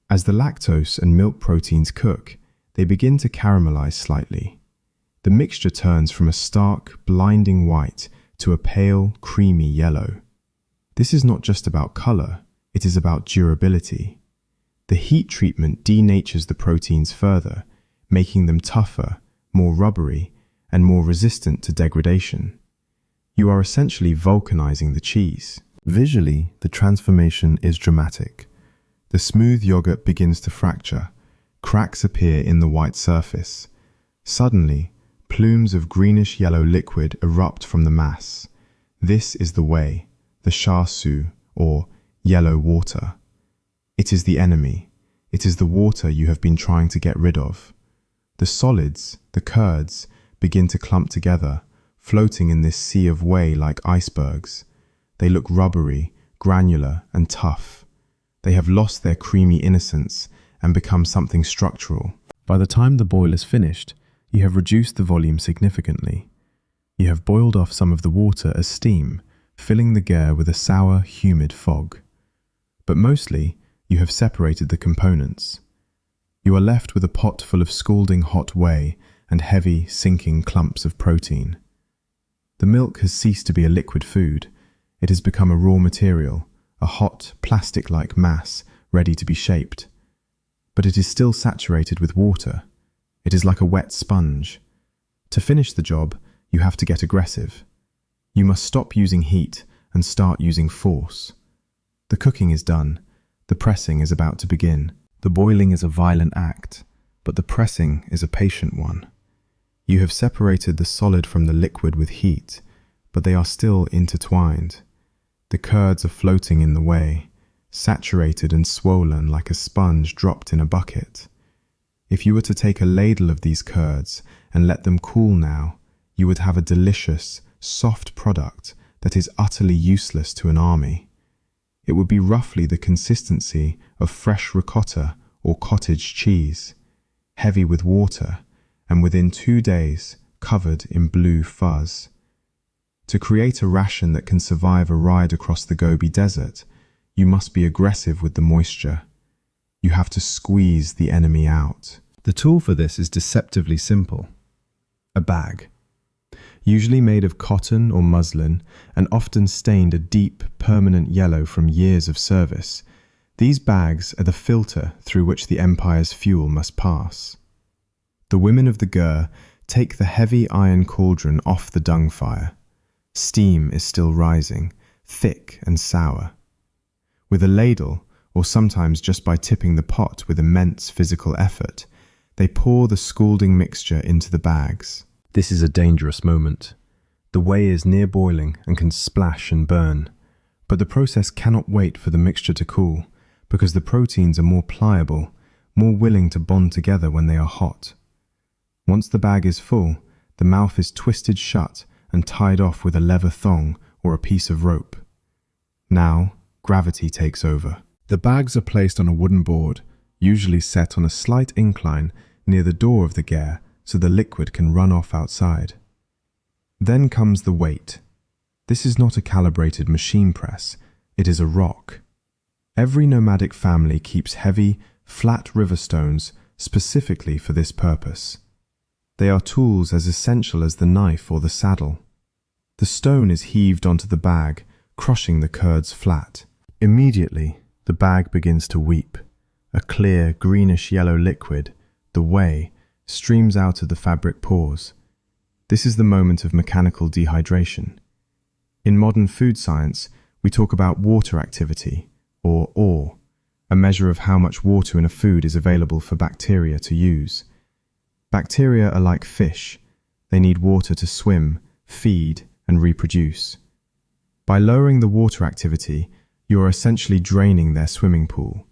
As the lactose and milk proteins cook, they begin to caramelize slightly. The mixture turns from a stark, blinding white to a pale, creamy yellow. This is not just about color, it is about durability. The heat treatment denatures the proteins further, making them tougher, more rubbery, and more resistant to degradation. You are essentially vulcanizing the cheese. Visually, the transformation is dramatic. The smooth yogurt begins to fracture. Cracks appear in the white surface. Suddenly, plumes of greenish-yellow liquid erupt from the mass. This is the whey, the char siu, or yellow water. It is the enemy. It is the water you have been trying to get rid of. The solids, the curds, begin to clump together, floating in this sea of whey like icebergs. They look rubbery, granular, and tough. They have lost their creamy innocence and become something structural. By the time the boil is finished, you have reduced the volume significantly. You have boiled off some of the water as steam, filling the ger with a sour, humid fog. But mostly, you have separated the components. You are left with a pot full of scalding hot whey and heavy, sinking clumps of protein. The milk has ceased to be a liquid food. It has become a raw material, a hot, plastic-like mass ready to be shaped. But it is still saturated with water. It is like a wet sponge. To finish the job, you have to get aggressive. You must stop using heat and start using force. The cooking is done. The pressing is about to begin. The boiling is a violent act, but the pressing is a patient one. You have separated the solid from the liquid with heat, but they are still intertwined. The curds are floating in the whey, saturated and swollen like a sponge dropped in a bucket. If you were to take a ladle of these curds and let them cool now, you would have a delicious, soft product that is utterly useless to an army. It would be roughly the consistency of fresh ricotta or cottage cheese, heavy with water, and within 2 days covered in blue fuzz. To create a ration that can survive a ride across the Gobi Desert, you must be aggressive with the moisture. You have to squeeze the enemy out. The tool for this is deceptively simple. A bag. Usually made of cotton or muslin and often stained a deep, permanent yellow from years of service, these bags are the filter through which the empire's fuel must pass. The women of the Gur take the heavy iron cauldron off the dung fire. Steam is still rising, thick and sour. With a ladle, or sometimes just by tipping the pot with immense physical effort, they pour the scalding mixture into the bags. This is a dangerous moment. The whey is near boiling and can splash and burn, but the process cannot wait for the mixture to cool, because the proteins are more pliable, more willing to bond together when they are hot. Once the bag is full, the mouth is twisted shut and tied off with a leather thong or a piece of rope. Now, gravity takes over. The bags are placed on a wooden board, usually set on a slight incline near the door of the ger so the liquid can run off outside. Then comes the weight. This is not a calibrated machine press, it is a rock. Every nomadic family keeps heavy, flat river stones specifically for this purpose. They are tools as essential as the knife or the saddle. The stone is heaved onto the bag, crushing the curds flat. Immediately, the bag begins to weep. A clear, greenish-yellow liquid, the whey, streams out of the fabric pores. This is the moment of mechanical dehydration. In modern food science, we talk about water activity, or ore, a measure of how much water in a food is available for bacteria to use. Bacteria are like fish. They need water to swim, feed, and reproduce. By lowering the water activity, you are essentially draining their swimming pool.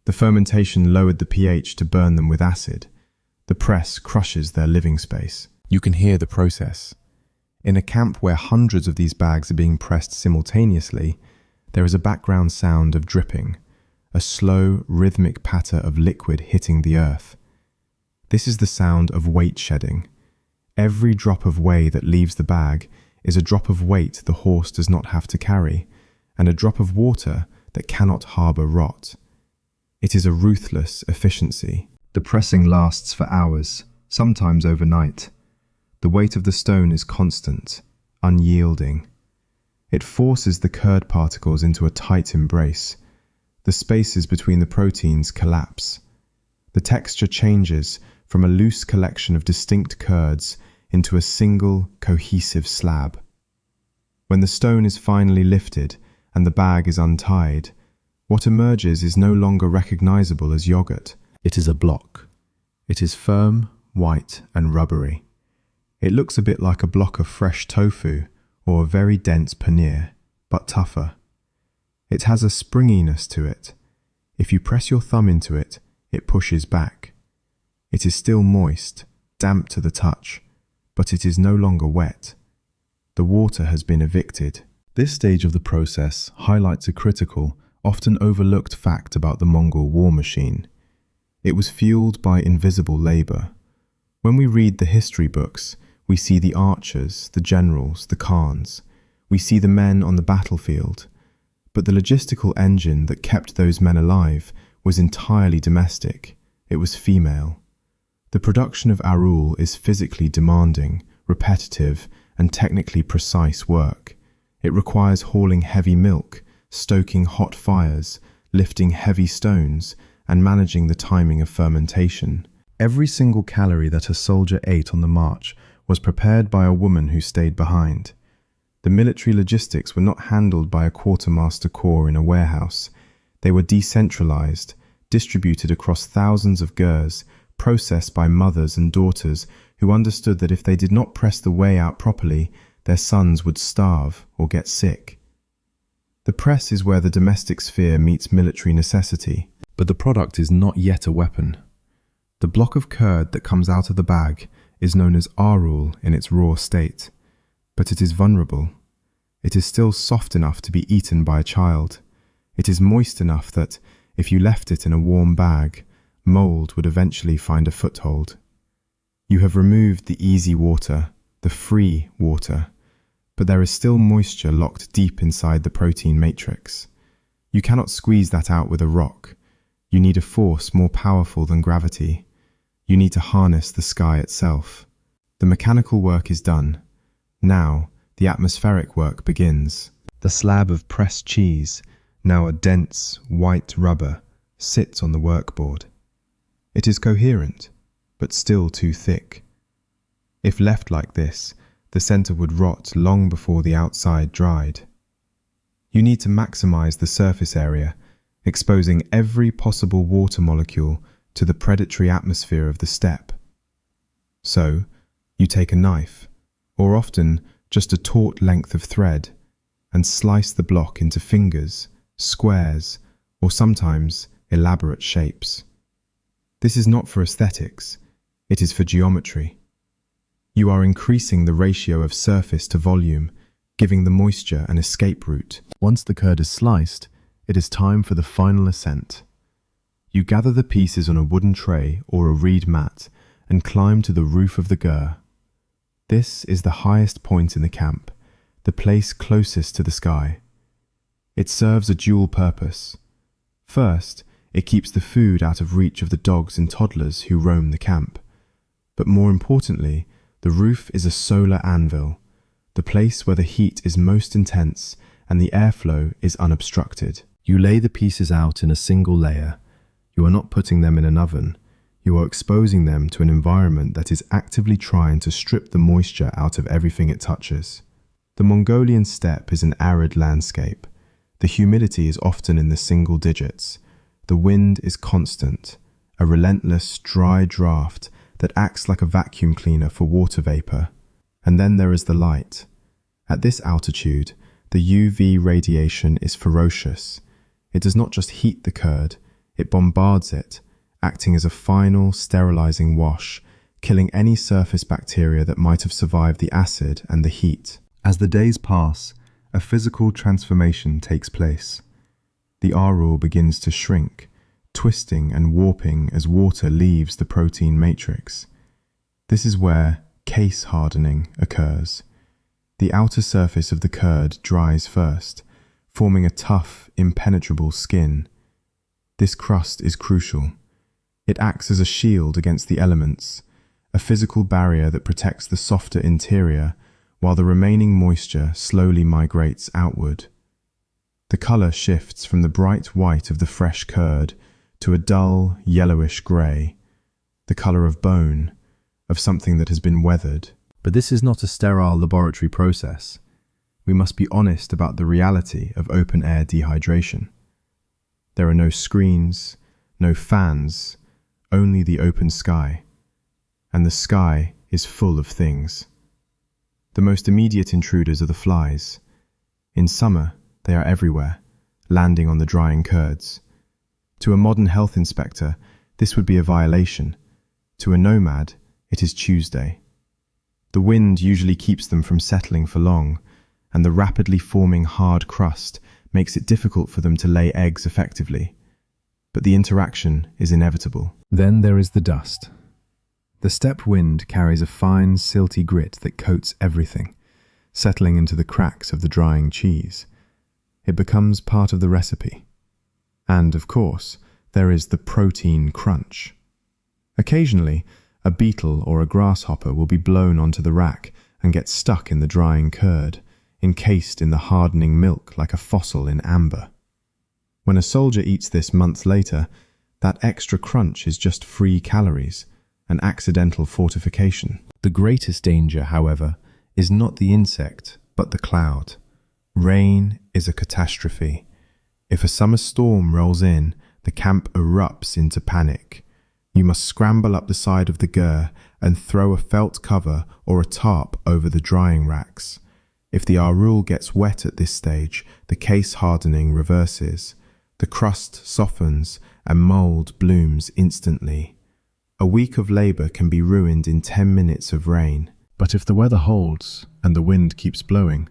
The fermentation lowered the pH to burn them with acid. The press crushes their living space. You can hear the process. In a camp where hundreds of these bags are being pressed simultaneously, there is a background sound of dripping, a slow, rhythmic patter of liquid hitting the earth. This is the sound of weight shedding. Every drop of whey that leaves the bag is a drop of weight the horse does not have to carry, and a drop of water that cannot harbour rot. It is a ruthless efficiency. The pressing lasts for hours, sometimes overnight. The weight of the stone is constant, unyielding. It forces the curd particles into a tight embrace. The spaces between the proteins collapse. The texture changes from a loose collection of distinct curds into a single, cohesive slab. When the stone is finally lifted and the bag is untied, what emerges is no longer recognizable as yogurt. It is a block. It is firm, white, and rubbery. It looks a bit like a block of fresh tofu or a very dense paneer, but tougher. It has a springiness to it. If you press your thumb into it, it pushes back. It is still moist, damp to the touch, but it is no longer wet. The water has been evicted. This stage of the process highlights a critical, often overlooked fact about the Mongol war machine. It was fueled by invisible labour. When we read the history books, we see the archers, the generals, the khans. We see the men on the battlefield. But the logistical engine that kept those men alive was entirely domestic. It was female. The production of aaruul is physically demanding, repetitive, and technically precise work. It requires hauling heavy milk, stoking hot fires, lifting heavy stones, and managing the timing of fermentation. Every single calorie that a soldier ate on the march was prepared by a woman who stayed behind. The military logistics were not handled by a quartermaster corps in a warehouse. They were decentralized, distributed across thousands of gers, processed by mothers and daughters who understood that if they did not press the whey out properly, their sons would starve or get sick. The press is where the domestic sphere meets military necessity, but the product is not yet a weapon. The block of curd that comes out of the bag is known as aaruul in its raw state, but it is vulnerable. It is still soft enough to be eaten by a child. It is moist enough that, if you left it in a warm bag, mold would eventually find a foothold. You have removed the easy water, the free water, but there is still moisture locked deep inside the protein matrix. You cannot squeeze that out with a rock. You need a force more powerful than gravity. You need to harness the sky itself. The mechanical work is done. Now, the atmospheric work begins. The slab of pressed cheese, now a dense, white rubber, sits on the workboard. It is coherent, but still too thick. If left like this, the center would rot long before the outside dried. You need to maximize the surface area, exposing every possible water molecule to the predatory atmosphere of the steppe. So, you take a knife, or often just a taut length of thread, and slice the block into fingers, squares, or sometimes elaborate shapes. This is not for aesthetics, it is for geometry. You are increasing the ratio of surface to volume, giving the moisture an escape route. Once the curd is sliced, it is time for the final ascent. You gather the pieces on a wooden tray or a reed mat and climb to the roof of the gur. This is the highest point in the camp, the place closest to the sky. It serves a dual purpose. First, it keeps the food out of reach of the dogs and toddlers who roam the camp. But more importantly, the roof is a solar anvil, the place where the heat is most intense and the airflow is unobstructed. You lay the pieces out in a single layer. You are not putting them in an oven. You are exposing them to an environment that is actively trying to strip the moisture out of everything it touches. The Mongolian steppe is an arid landscape. The humidity is often in the single digits. The wind is constant, a relentless, dry draft that acts like a vacuum cleaner for water vapor. And then there is the light. At this altitude, the UV radiation is ferocious. It does not just heat the curd, it bombards it, acting as a final, sterilizing wash, killing any surface bacteria that might have survived the acid and the heat. As the days pass, a physical transformation takes place. The aaruul begins to shrink, twisting and warping as water leaves the protein matrix. This is where case hardening occurs. The outer surface of the curd dries first, forming a tough, impenetrable skin. This crust is crucial. It acts as a shield against the elements, a physical barrier that protects the softer interior, while the remaining moisture slowly migrates outward. The color shifts from the bright white of the fresh curd to a dull, yellowish grey, the color of bone, of something that has been weathered. But this is not a sterile laboratory process. We must be honest about the reality of open-air dehydration. There are no screens, no fans, only the open sky. And the sky is full of things. The most immediate intruders are the flies. In summer, they are everywhere, landing on the drying curds. To a modern health inspector, this would be a violation. To a nomad, it is Tuesday. The wind usually keeps them from settling for long, and the rapidly forming hard crust makes it difficult for them to lay eggs effectively. But the interaction is inevitable. Then there is the dust. The steppe wind carries a fine, silty grit that coats everything, settling into the cracks of the drying cheese. It becomes part of the recipe. And, of course, there is the protein crunch. Occasionally, a beetle or a grasshopper will be blown onto the rack and get stuck in the drying curd, encased in the hardening milk like a fossil in amber. When a soldier eats this months later, that extra crunch is just free calories, an accidental fortification. The greatest danger, however, is not the insect, but the cloud. Rain is a catastrophe. If a summer storm rolls in, the camp erupts into panic. You must scramble up the side of the gur and throw a felt cover or a tarp over the drying racks. If the aaruul gets wet at this stage, the case hardening reverses. The crust softens and mold blooms instantly. A week of labor can be ruined in 10 minutes of rain. But if the weather holds and the wind keeps blowing,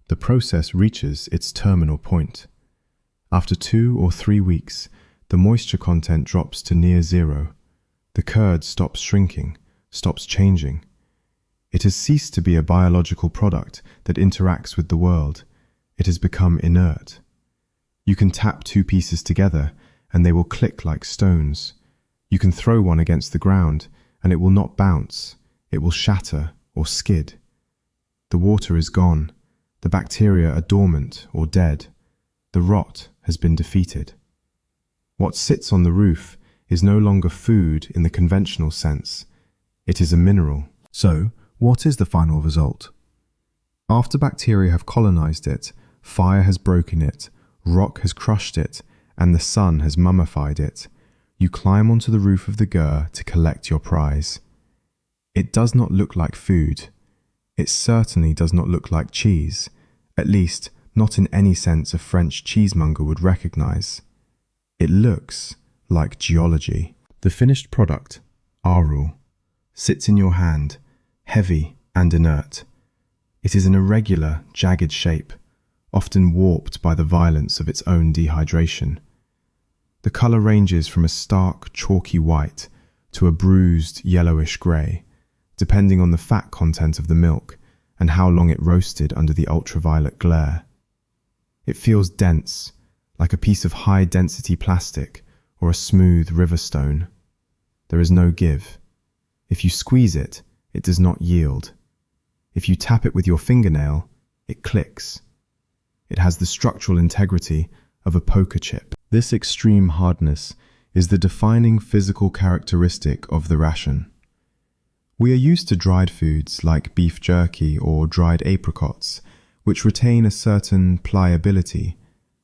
The process reaches its terminal point. After 2 or 3 weeks, the moisture content drops to near zero. The curd stops shrinking, stops changing. It has ceased to be a biological product that interacts with the world. It has become inert. You can tap 2 pieces together and they will click like stones. You can throw one against the ground and it will not bounce. It will shatter or skid. The water is gone. The bacteria are dormant or dead. The rot has been defeated. What sits on the roof is no longer food in the conventional sense. It is a mineral. So, what is the final result? After bacteria have colonized it, fire has broken it, rock has crushed it, and the sun has mummified it, you climb onto the roof of the gur to collect your prize. It does not look like food. It certainly does not look like cheese, at least not in any sense a French cheesemonger would recognize. It looks like geology. The finished product, aaruul, sits in your hand, heavy and inert. It is an irregular, jagged shape, often warped by the violence of its own dehydration. The color ranges from a stark, chalky white to a bruised, yellowish grey, depending on the fat content of the milk and how long it roasted under the ultraviolet glare. It feels dense, like a piece of high-density plastic or a smooth river stone. There is no give. If you squeeze it, it does not yield. If you tap it with your fingernail, it clicks. It has the structural integrity of a poker chip. This extreme hardness is the defining physical characteristic of the ration. We are used to dried foods like beef jerky or dried apricots, which retain a certain pliability,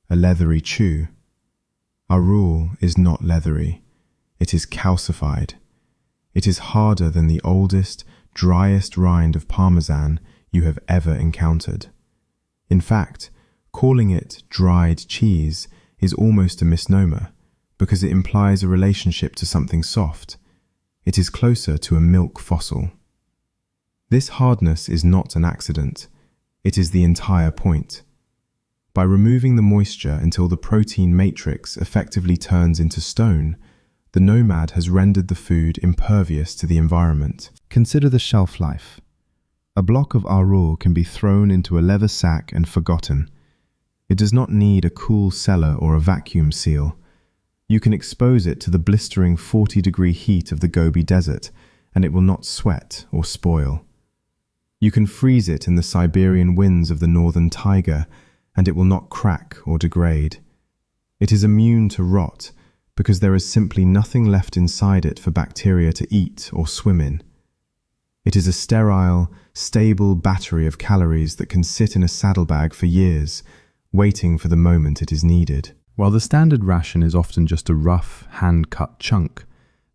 a leathery chew. Aaruul is not leathery. It is calcified. It is harder than the oldest, driest rind of parmesan you have ever encountered. In fact, calling it dried cheese is almost a misnomer, because it implies a relationship to something soft. It is closer to a milk fossil. This hardness is not an accident. It is the entire point. By removing the moisture until the protein matrix effectively turns into stone, the nomad has rendered the food impervious to the environment. Consider the shelf life. A block of aaruul can be thrown into a leather sack and forgotten. It does not need a cool cellar or a vacuum seal. You can expose it to the blistering 40-degree heat of the Gobi Desert, and it will not sweat or spoil. You can freeze it in the Siberian winds of the northern taiga, and it will not crack or degrade. It is immune to rot because there is simply nothing left inside it for bacteria to eat or swim in. It is a sterile, stable battery of calories that can sit in a saddlebag for years, waiting for the moment it is needed. While the standard ration is often just a rough, hand-cut chunk,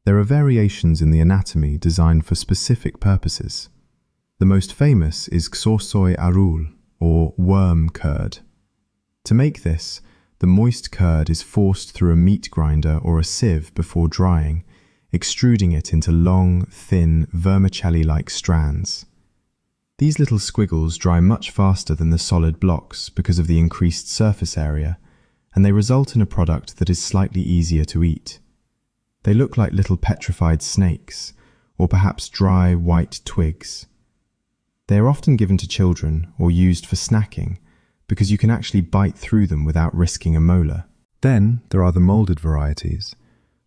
there are variations in the anatomy designed for specific purposes. The most famous is xorsoy aaruul, or worm curd. To make this, the moist curd is forced through a meat grinder or a sieve before drying, extruding it into long, thin, vermicelli-like strands. These little squiggles dry much faster than the solid blocks because of the increased surface area, and they result in a product that is slightly easier to eat. They look like little petrified snakes, or perhaps dry, white twigs. They are often given to children or used for snacking because you can actually bite through them without risking a molar. Then there are the molded varieties.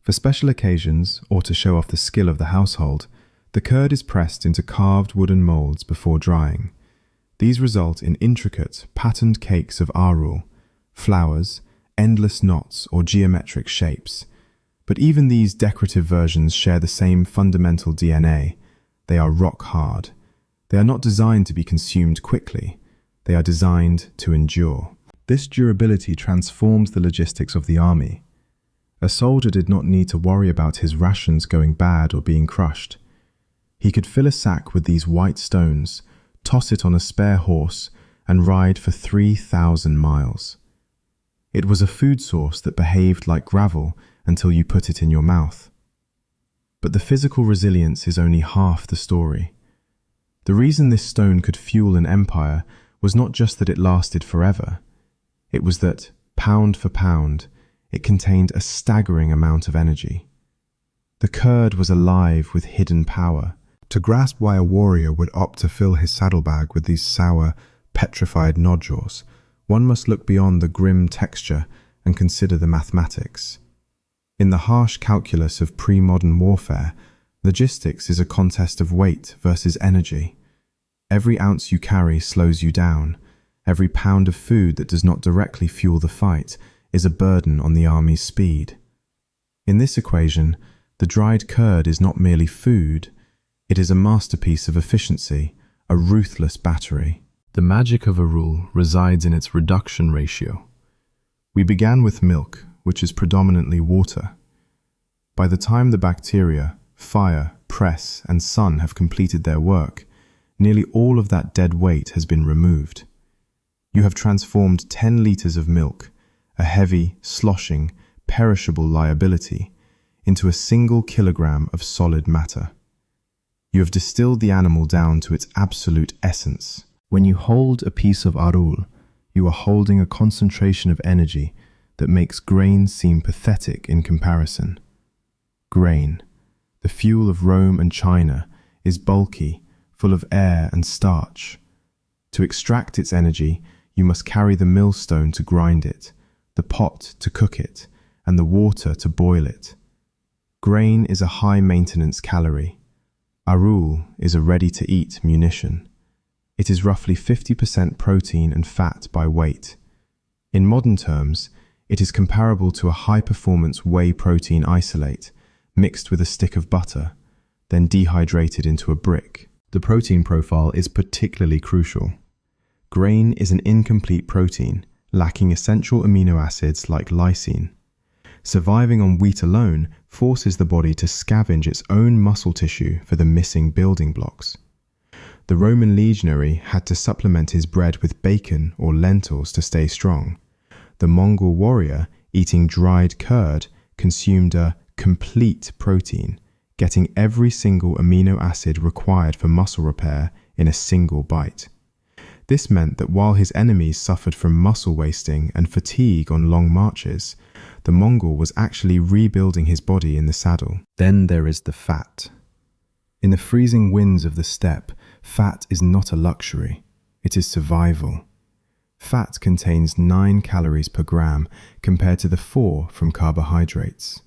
For special occasions or to show off the skill of the household, the curd is pressed into carved wooden molds before drying. These result in intricate, patterned cakes of aaruul, flowers, endless knots or geometric shapes. But even these decorative versions share the same fundamental DNA. They are rock hard. They are not designed to be consumed quickly. They are designed to endure. This durability transforms the logistics of the army. A soldier did not need to worry about his rations going bad or being crushed. He could fill a sack with these white stones, toss it on a spare horse, and ride for 3,000 miles. It was a food source that behaved like gravel until you put it in your mouth. But the physical resilience is only half the story. The reason this stone could fuel an empire was not just that it lasted forever. It was that, pound for pound, it contained a staggering amount of energy. The curd was alive with hidden power. To grasp why a warrior would opt to fill his saddlebag with these sour, petrified nodules, one must look beyond the grim texture and consider the mathematics. In the harsh calculus of pre-modern warfare, logistics is a contest of weight versus energy. Every ounce you carry slows you down. Every pound of food that does not directly fuel the fight is a burden on the army's speed. In this equation, the dried curd is not merely food, it is a masterpiece of efficiency, a ruthless battery. The magic of aaruul resides in its reduction ratio. We began with milk, which is predominantly water. By the time the bacteria, fire, press, and sun have completed their work, nearly all of that dead weight has been removed. You have transformed 10 liters of milk, a heavy, sloshing, perishable liability, into a single kilogram of solid matter. You have distilled the animal down to its absolute essence. When you hold a piece of aaruul, you are holding a concentration of energy that makes grain seem pathetic in comparison. Grain, the fuel of Rome and China, is bulky, full of air and starch. To extract its energy, you must carry the millstone to grind it, the pot to cook it, and the water to boil it. Grain is a high-maintenance calorie. Aaruul is a ready-to-eat munition. It is roughly 50% protein and fat by weight. In modern terms, it is comparable to a high-performance whey protein isolate, mixed with a stick of butter, then dehydrated into a brick. The protein profile is particularly crucial. Grain is an incomplete protein, lacking essential amino acids like lysine. Surviving on wheat alone forces the body to scavenge its own muscle tissue for the missing building blocks. The Roman legionary had to supplement his bread with bacon or lentils to stay strong. The Mongol warrior, eating dried curd, consumed a complete protein, getting every single amino acid required for muscle repair in a single bite. This meant that while his enemies suffered from muscle wasting and fatigue on long marches, the Mongol was actually rebuilding his body in the saddle. Then there is the fat. In the freezing winds of the steppe, fat is not a luxury, it is survival. Fat contains 9 calories per gram compared to the 4 from carbohydrates.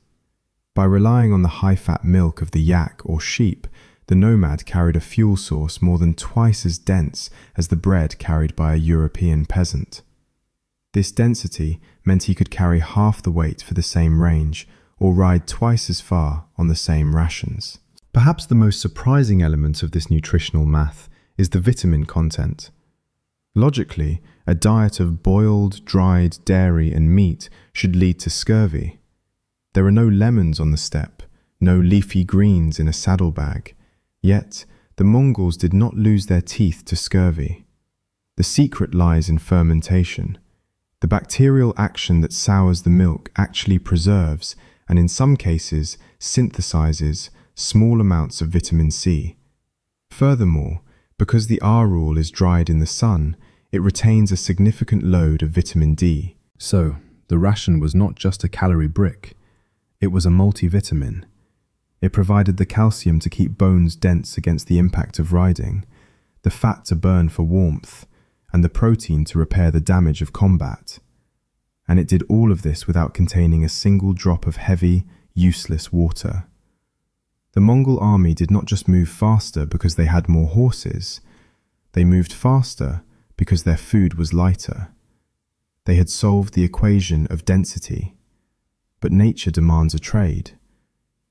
By relying on the high-fat milk of the yak or sheep, the nomad carried a fuel source more than twice as dense as the bread carried by a European peasant. This density meant he could carry half the weight for the same range or ride twice as far on the same rations. Perhaps the most surprising element of this nutritional math is the vitamin content. Logically, a diet of boiled, dried dairy and meat should lead to scurvy. There are no lemons on the steppe, no leafy greens in a saddlebag, yet the Mongols did not lose their teeth to scurvy. The secret lies in fermentation. The bacterial action that sours the milk actually preserves, and in some cases synthesizes, small amounts of vitamin C. Furthermore, because the aaruul is dried in the sun, it retains a significant load of vitamin D. So, the ration was not just a calorie brick, it was a multivitamin. It provided the calcium to keep bones dense against the impact of riding, the fat to burn for warmth, and the protein to repair the damage of combat. And it did all of this without containing a single drop of heavy, useless water. The Mongol army did not just move faster because they had more horses. They moved faster because their food was lighter. They had solved the equation of density. But nature demands a trade.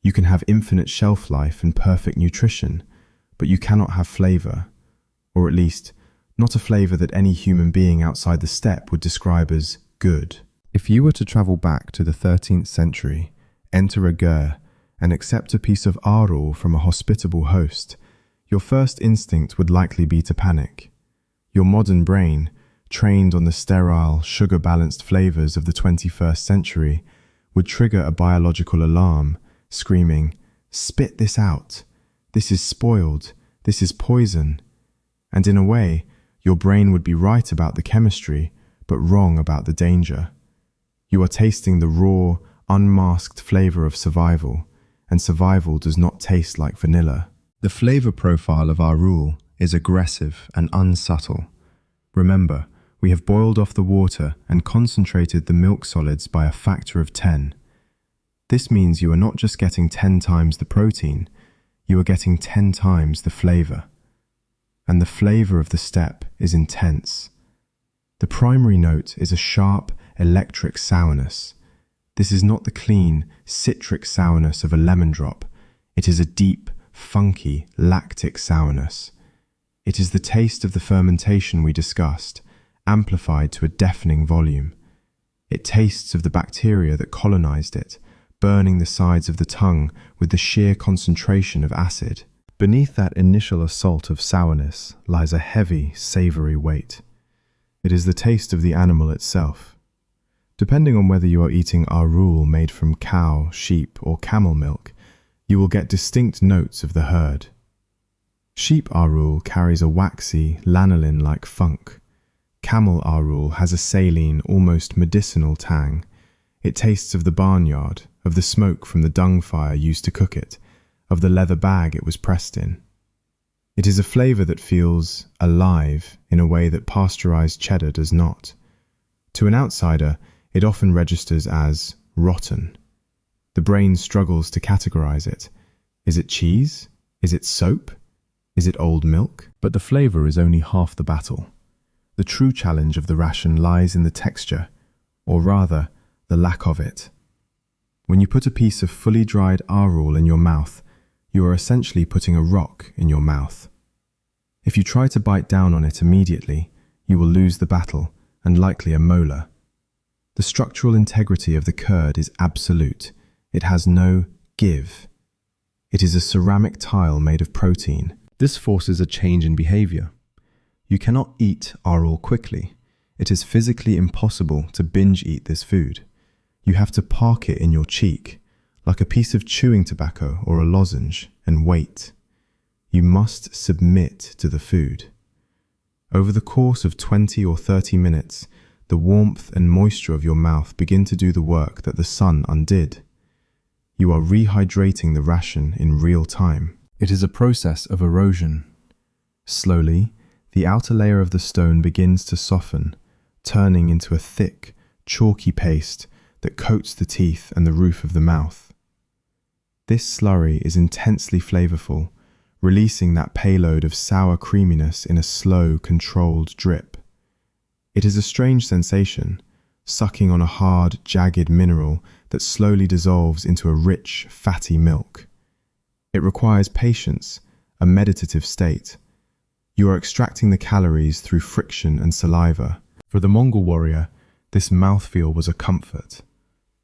You can have infinite shelf life and perfect nutrition, but you cannot have flavor, or at least, not a flavor that any human being outside the steppe would describe as good. If you were to travel back to the 13th century, enter a ger, and accept a piece of aaruul from a hospitable host, your first instinct would likely be to panic. Your modern brain, trained on the sterile, sugar-balanced flavors of the 21st century, would trigger a biological alarm, screaming, "Spit this out! This is spoiled! This is poison!" And in a way, Your brain would be right about the chemistry, but wrong about the danger. You are tasting the raw, unmasked flavor of survival, and survival does not taste like vanilla. The flavor profile of aaruul is aggressive and unsubtle. Remember, we have boiled off the water and concentrated the milk solids by a factor of 10. This means you are not just getting 10 times the protein, you are getting 10 times the flavor. And the flavor of the steppe is intense. The primary note is a sharp, electric sourness. This is not the clean, citric sourness of a lemon drop. It is a deep, funky, lactic sourness. It is the taste of the fermentation we discussed, amplified to a deafening volume. It tastes of the bacteria that colonized it, burning the sides of the tongue with the sheer concentration of acid. Beneath that initial assault of sourness lies a heavy, savory weight. It is the taste of the animal itself. Depending on whether you are eating aaruul made from cow, sheep, or camel milk, you will get distinct notes of the herd. Sheep aaruul carries a waxy, lanolin-like funk. Camel aaruul has a saline, almost medicinal tang. It tastes of the barnyard, of the smoke from the dung fire used to cook it, of the leather bag it was pressed in. It is a flavor that feels alive in a way that pasteurized cheddar does not. To an outsider, it often registers as rotten. The brain struggles to categorize it. Is it cheese? Is it soap? Is it old milk? But the flavor is only half the battle. The true challenge of the ration lies in the texture, or rather, the lack of it. When you put a piece of fully dried aaruul in your mouth, you are essentially putting a rock in your mouth. If you try to bite down on it immediately, you will lose the battle, and likely a molar. The structural integrity of the curd is absolute. It has no give. It is a ceramic tile made of protein. This forces a change in behavior. You cannot eat aaruul quickly. It is physically impossible to binge eat this food. You have to park it in your cheek, like a piece of chewing tobacco or a lozenge, and wait. You must submit to the food. Over the course of 20 or 30 minutes, the warmth and moisture of your mouth begin to do the work that the sun undid. You are rehydrating the ration in real time. It is a process of erosion. Slowly, the outer layer of the stone begins to soften, turning into a thick, chalky paste that coats the teeth and the roof of the mouth. This slurry is intensely flavorful, releasing that payload of sour creaminess in a slow, controlled drip. It is a strange sensation, sucking on a hard, jagged mineral that slowly dissolves into a rich, fatty milk. It requires patience, a meditative state. You are extracting the calories through friction and saliva. For the Mongol warrior, this mouthfeel was a comfort.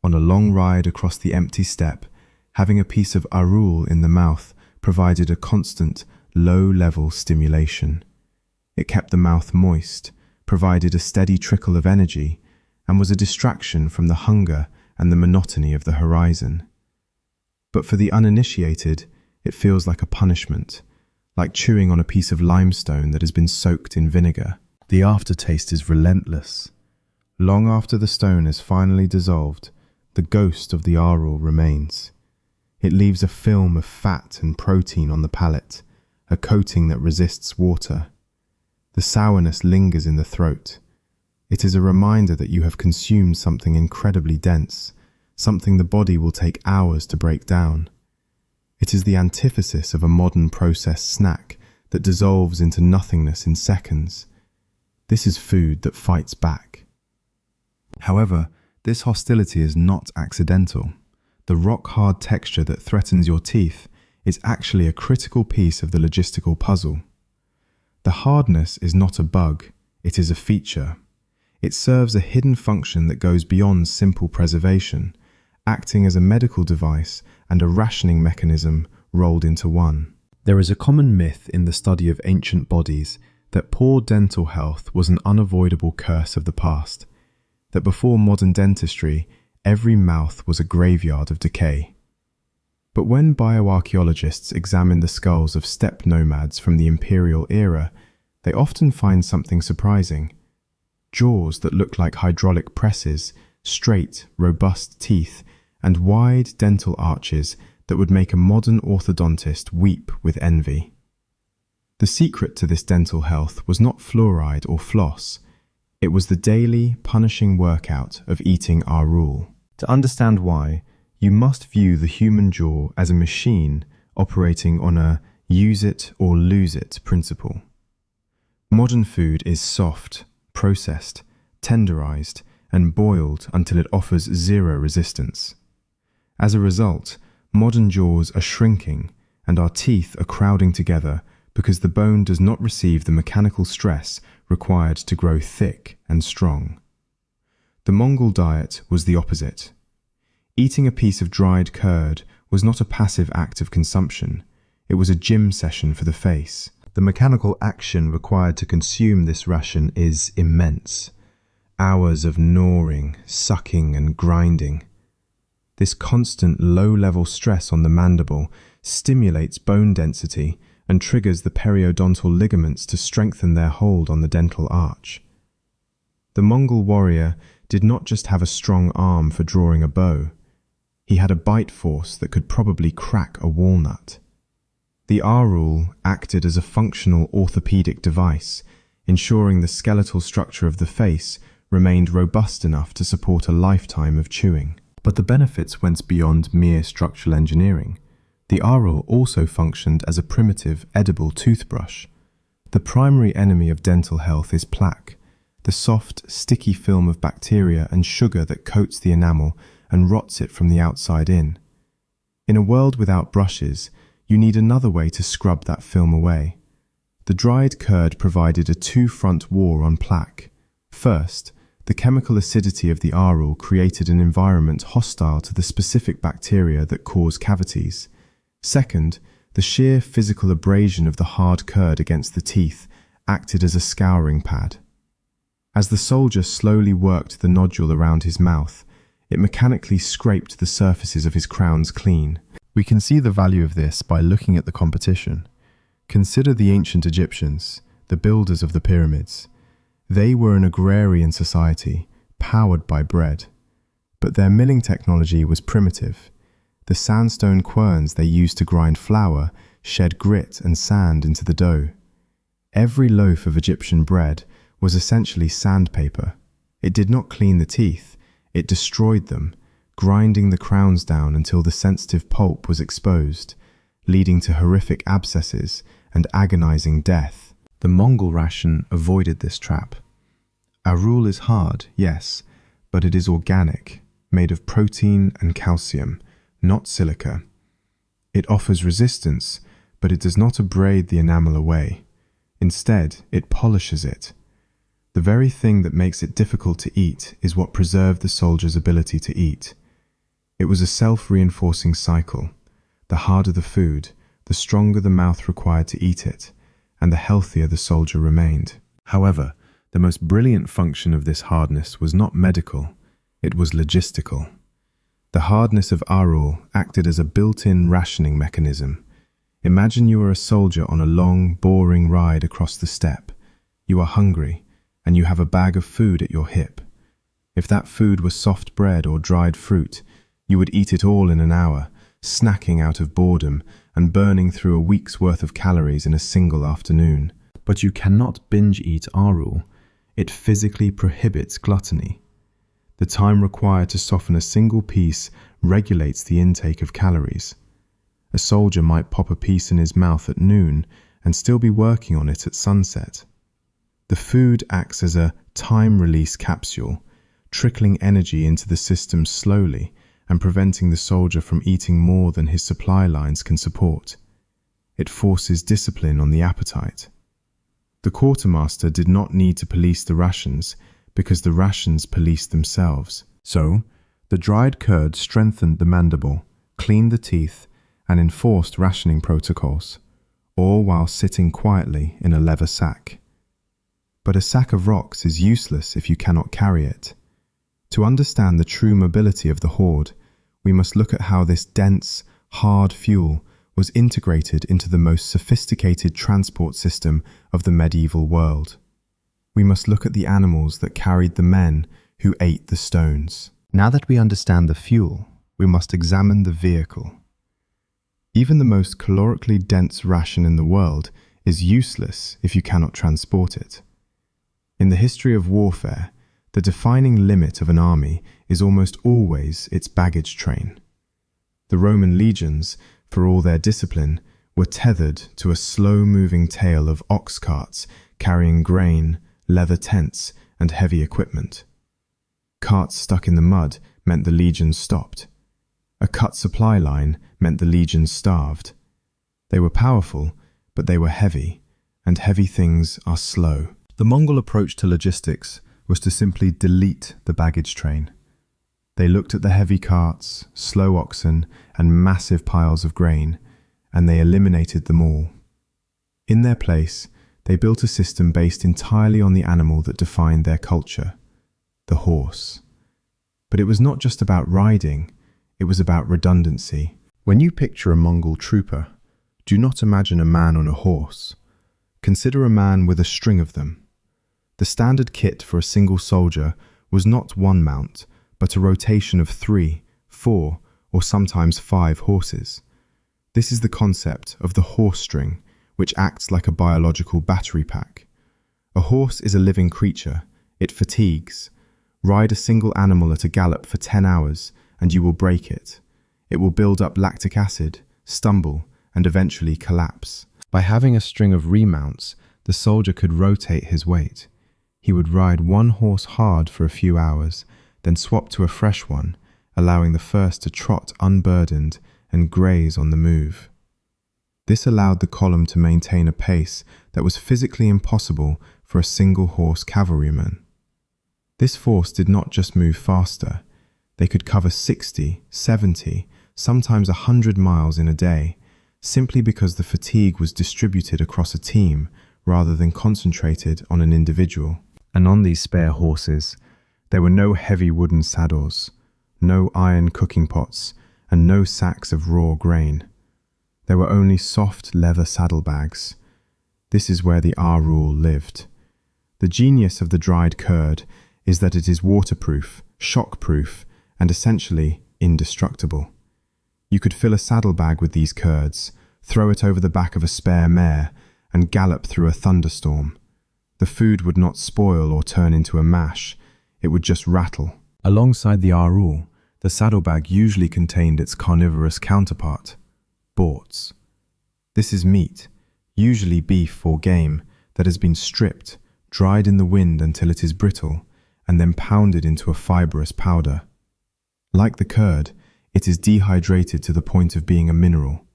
On a long ride across the empty steppe, having a piece of aaruul in the mouth provided a constant, low-level stimulation. It kept the mouth moist, provided a steady trickle of energy, and was a distraction from the hunger and the monotony of the horizon. But for the uninitiated, it feels like a punishment, like chewing on a piece of limestone that has been soaked in vinegar. The aftertaste is relentless. Long after the stone is finally dissolved, the ghost of the aaruul remains. It leaves a film of fat and protein on the palate, a coating that resists water. The sourness lingers in the throat. It is a reminder that you have consumed something incredibly dense, something the body will take hours to break down. It is the antithesis of a modern processed snack that dissolves into nothingness in seconds. This is food that fights back. However, this hostility is not accidental. The rock-hard texture that threatens your teeth is actually a critical piece of the logistical puzzle. The hardness is not a bug, it is a feature. It serves a hidden function that goes beyond simple preservation, acting as a medical device and a rationing mechanism rolled into one. There is a common myth in the study of ancient bodies that poor dental health was an unavoidable curse of the past, that before modern dentistry, every mouth was a graveyard of decay. But when bioarchaeologists examined the skulls of steppe nomads from the imperial era, they often find something surprising: jaws that look like hydraulic presses, straight, robust teeth, and wide dental arches that would make a modern orthodontist weep with envy. The secret to this dental health was not fluoride or floss. It was the daily, punishing workout of eating aaruul. To understand why, you must view the human jaw as a machine operating on a use it or lose it principle. Modern food is soft, processed, tenderized, and boiled until it offers zero resistance. As a result, modern jaws are shrinking and our teeth are crowding together because the bone does not receive the mechanical stress required to grow thick and strong. The Mongol diet was the opposite. Eating a piece of dried curd was not a passive act of consumption, it was a gym session for the face. The mechanical action required to consume this ration is immense. Hours of gnawing, sucking, and grinding. This constant low-level stress on the mandible stimulates bone density and triggers the periodontal ligaments to strengthen their hold on the dental arch. The Mongol warrior did not just have a strong arm for drawing a bow. He had a bite force that could probably crack a walnut. The aaruul acted as a functional orthopedic device, ensuring the skeletal structure of the face remained robust enough to support a lifetime of chewing. But the benefits went beyond mere structural engineering. The aaruul also functioned as a primitive, edible toothbrush. The primary enemy of dental health is plaque, the soft, sticky film of bacteria and sugar that coats the enamel and rots it from the outside in. In a world without brushes, you need another way to scrub that film away. The dried curd provided a two-front war on plaque. First, the chemical acidity of the aaruul created an environment hostile to the specific bacteria that cause cavities. Second, the sheer physical abrasion of the hard curd against the teeth acted as a scouring pad. As the soldier slowly worked the nodule around his mouth, it mechanically scraped the surfaces of his crowns clean. We can see the value of this by looking at the competition. Consider the ancient Egyptians, the builders of the pyramids. They were an agrarian society, powered by bread. But their milling technology was primitive. The sandstone querns they used to grind flour shed grit and sand into the dough. Every loaf of Egyptian bread was essentially sandpaper. It did not clean the teeth, it destroyed them, grinding the crowns down until the sensitive pulp was exposed, leading to horrific abscesses and agonizing death. The Mongol ration avoided this trap. Aaruul is hard, yes, but it is organic, made of protein and calcium, not silica. It offers resistance, but it does not abrade the enamel away. Instead, it polishes it. The very thing that makes it difficult to eat is what preserved the soldier's ability to eat. It was a self-reinforcing cycle. The harder the food, the stronger the mouth required to eat it, and the healthier the soldier remained. However, the most brilliant function of this hardness was not medical, it was logistical. The hardness of aaruul acted as a built-in rationing mechanism. Imagine you are a soldier on a long, boring ride across the steppe. You are hungry, and you have a bag of food at your hip. If that food was soft bread or dried fruit, you would eat it all in an hour, snacking out of boredom and burning through a week's worth of calories in a single afternoon. But you cannot binge eat aaruul. It physically prohibits gluttony. The time required to soften a single piece regulates the intake of calories. A soldier might pop a piece in his mouth at noon and still be working on it at sunset. The food acts as a time-release capsule, trickling energy into the system slowly and preventing the soldier from eating more than his supply lines can support. It forces discipline on the appetite. The quartermaster did not need to police the rations because the rations policed themselves. So, the dried curd strengthened the mandible, cleaned the teeth, and enforced rationing protocols, all while sitting quietly in a leather sack. But a sack of rocks is useless if you cannot carry it. To understand the true mobility of the horde, we must look at how this dense, hard fuel was integrated into the most sophisticated transport system of the medieval world. We must look at the animals that carried the men who ate the stones. Now that we understand the fuel, we must examine the vehicle. Even the most calorically dense ration in the world is useless if you cannot transport it. In the history of warfare, the defining limit of an army is almost always its baggage train. The Roman legions, for all their discipline, were tethered to a slow-moving tail of ox carts carrying grain, leather tents, and heavy equipment. Carts stuck in the mud meant the legions stopped. A cut supply line meant the legions starved. They were powerful, but they were heavy, and heavy things are slow. The Mongol approach to logistics was to simply delete the baggage train. They looked at the heavy carts, slow oxen, and massive piles of grain, and they eliminated them all. In their place, they built a system based entirely on the animal that defined their culture, the horse. But it was not just about riding, it was about redundancy. When you picture a Mongol trooper, do not imagine a man on a horse. Consider a man with a string of them. The standard kit for a single soldier was not one mount, but a rotation of 3, 4, or sometimes 5 horses. This is the concept of the horse string, which acts like a biological battery pack. A horse is a living creature. It fatigues. Ride a single animal at a gallop for 10 hours, and you will break it. It will build up lactic acid, stumble, and eventually collapse. By having a string of remounts, the soldier could rotate his weight. He would ride one horse hard for a few hours, then swap to a fresh one, allowing the first to trot unburdened and graze on the move. This allowed the column to maintain a pace that was physically impossible for a single horse cavalryman. This force did not just move faster. They could cover 60, 70, sometimes 100 miles in a day, simply because the fatigue was distributed across a team rather than concentrated on an individual. And on these spare horses, there were no heavy wooden saddles, no iron cooking pots, and no sacks of raw grain. There were only soft leather saddlebags. This is where the aaruul lived. The genius of the dried curd is that it is waterproof, shockproof, and essentially indestructible. You could fill a saddlebag with these curds, throw it over the back of a spare mare, and gallop through a thunderstorm. The food would not spoil or turn into a mash, it would just rattle. Alongside the aaruul, the saddlebag usually contained its carnivorous counterpart, borts. This is meat, usually beef or game, that has been stripped, dried in the wind until it is brittle, and then pounded into a fibrous powder. Like the curd, it is dehydrated to the point of being a mineral.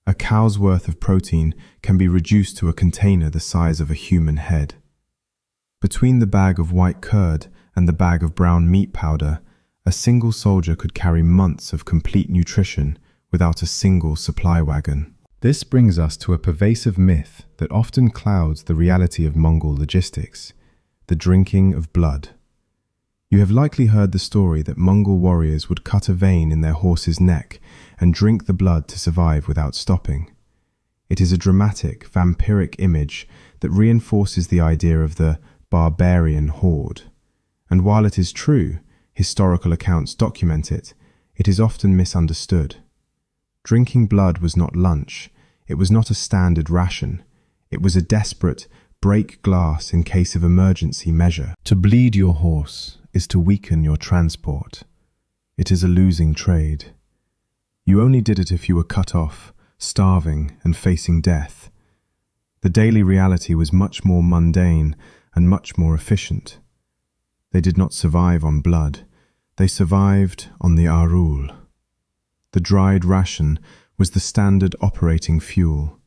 A cow's worth of protein can be reduced to a container the size of a human head. Between the bag of white curd and the bag of brown meat powder, a single soldier could carry months of complete nutrition without a single supply wagon. This brings us to a pervasive myth that often clouds the reality of Mongol logistics: the drinking of blood. You have likely heard the story that Mongol warriors would cut a vein in their horse's neck and drink the blood to survive without stopping. It is a dramatic, vampiric image that reinforces the idea of the barbarian horde. And while it is true, historical accounts document it, it is often misunderstood. Drinking blood was not lunch, it was not a standard ration, it was a desperate, break glass in case of emergency measure. To bleed your horse is to weaken your transport. It is a losing trade. You only did it if you were cut off, starving, and facing death. The daily reality was much more mundane and much more efficient. They did not survive on blood, they survived on the aaruul. The dried ration was the standard operating fuel.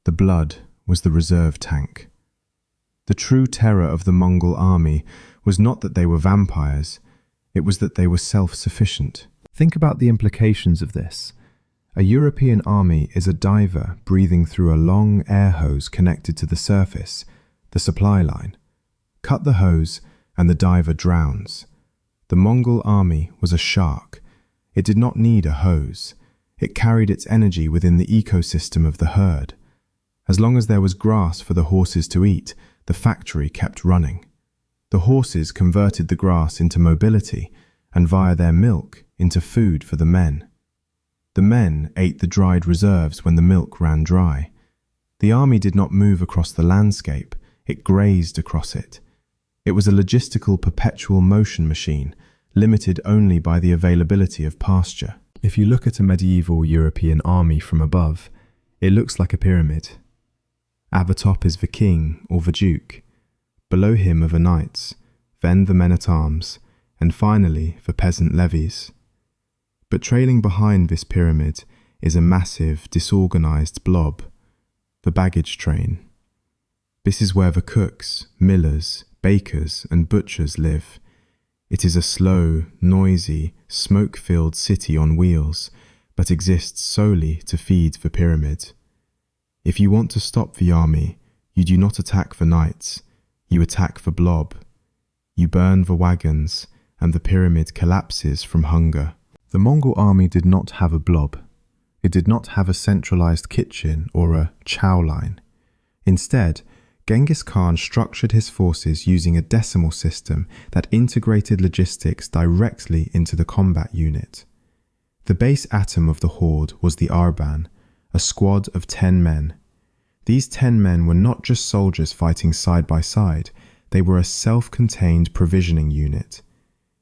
The blood was the reserve tank. The true terror of the Mongol army was not that they were vampires, it was that they were self-sufficient. Think about the implications of this. A European army is a diver breathing through a long air hose connected to the surface, the supply line. Cut the hose and the diver drowns. The Mongol army was a shark. It did not need a hose. It carried its energy within the ecosystem of the herd. As long as there was grass for the horses to eat, the factory kept running. The horses converted the grass into mobility, and via their milk, into food for the men. The men ate the dried reserves when the milk ran dry. The army did not move across the landscape, it grazed across it. It was a logistical perpetual motion machine, limited only by the availability of pasture. If you look at a medieval European army from above, it looks like a pyramid. At the top is the king or the duke. Below him are the knights, then the men-at-arms, and finally the peasant levies. But trailing behind this pyramid is a massive, disorganized blob, the baggage train. This is where the cooks, millers, bakers, and butchers live. It is a slow, noisy, smoke-filled city on wheels, but exists solely to feed the pyramid. If you want to stop the army, you do not attack the knights, you attack the blob. You burn the wagons, and the pyramid collapses from hunger. The Mongol army did not have a blob. It did not have a centralized kitchen or a chow line. Instead, Genghis Khan structured his forces using a decimal system that integrated logistics directly into the combat unit. The base atom of the horde was the arban, a squad of 10 men. These 10 men were not just soldiers fighting side by side, they were a self-contained provisioning unit.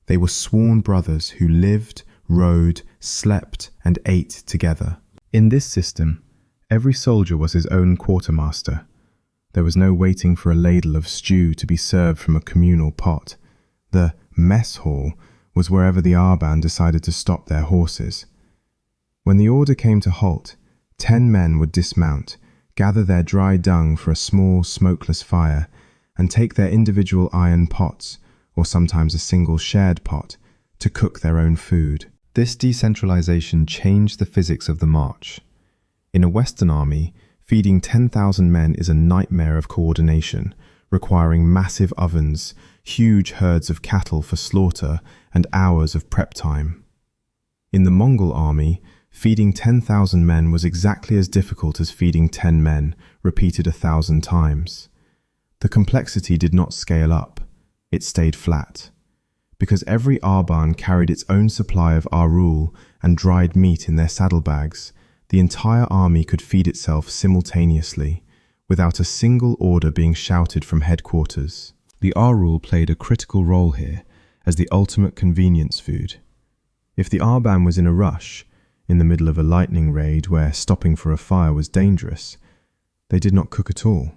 They were sworn brothers who lived, rode, slept, and ate together. In this system, every soldier was his own quartermaster. There was no waiting for a ladle of stew to be served from a communal pot. The mess hall was wherever the arban decided to stop their horses. When the order came to halt, 10 men would dismount, gather their dry dung for a small, smokeless fire, and take their individual iron pots, or sometimes a single shared pot, to cook their own food. This decentralization changed the physics of the march. In a Western army, feeding 10,000 men is a nightmare of coordination, requiring massive ovens, huge herds of cattle for slaughter, and hours of prep time. In the Mongol army, feeding 10,000 men was exactly as difficult as feeding 10 men, repeated 1,000 times. The complexity did not scale up, it stayed flat. Because every arban carried its own supply of aaruul and dried meat in their saddlebags, the entire army could feed itself simultaneously, without a single order being shouted from headquarters. The aaruul played a critical role here as the ultimate convenience food. If the arban was in a rush, in the middle of a lightning raid where stopping for a fire was dangerous, they did not cook at all.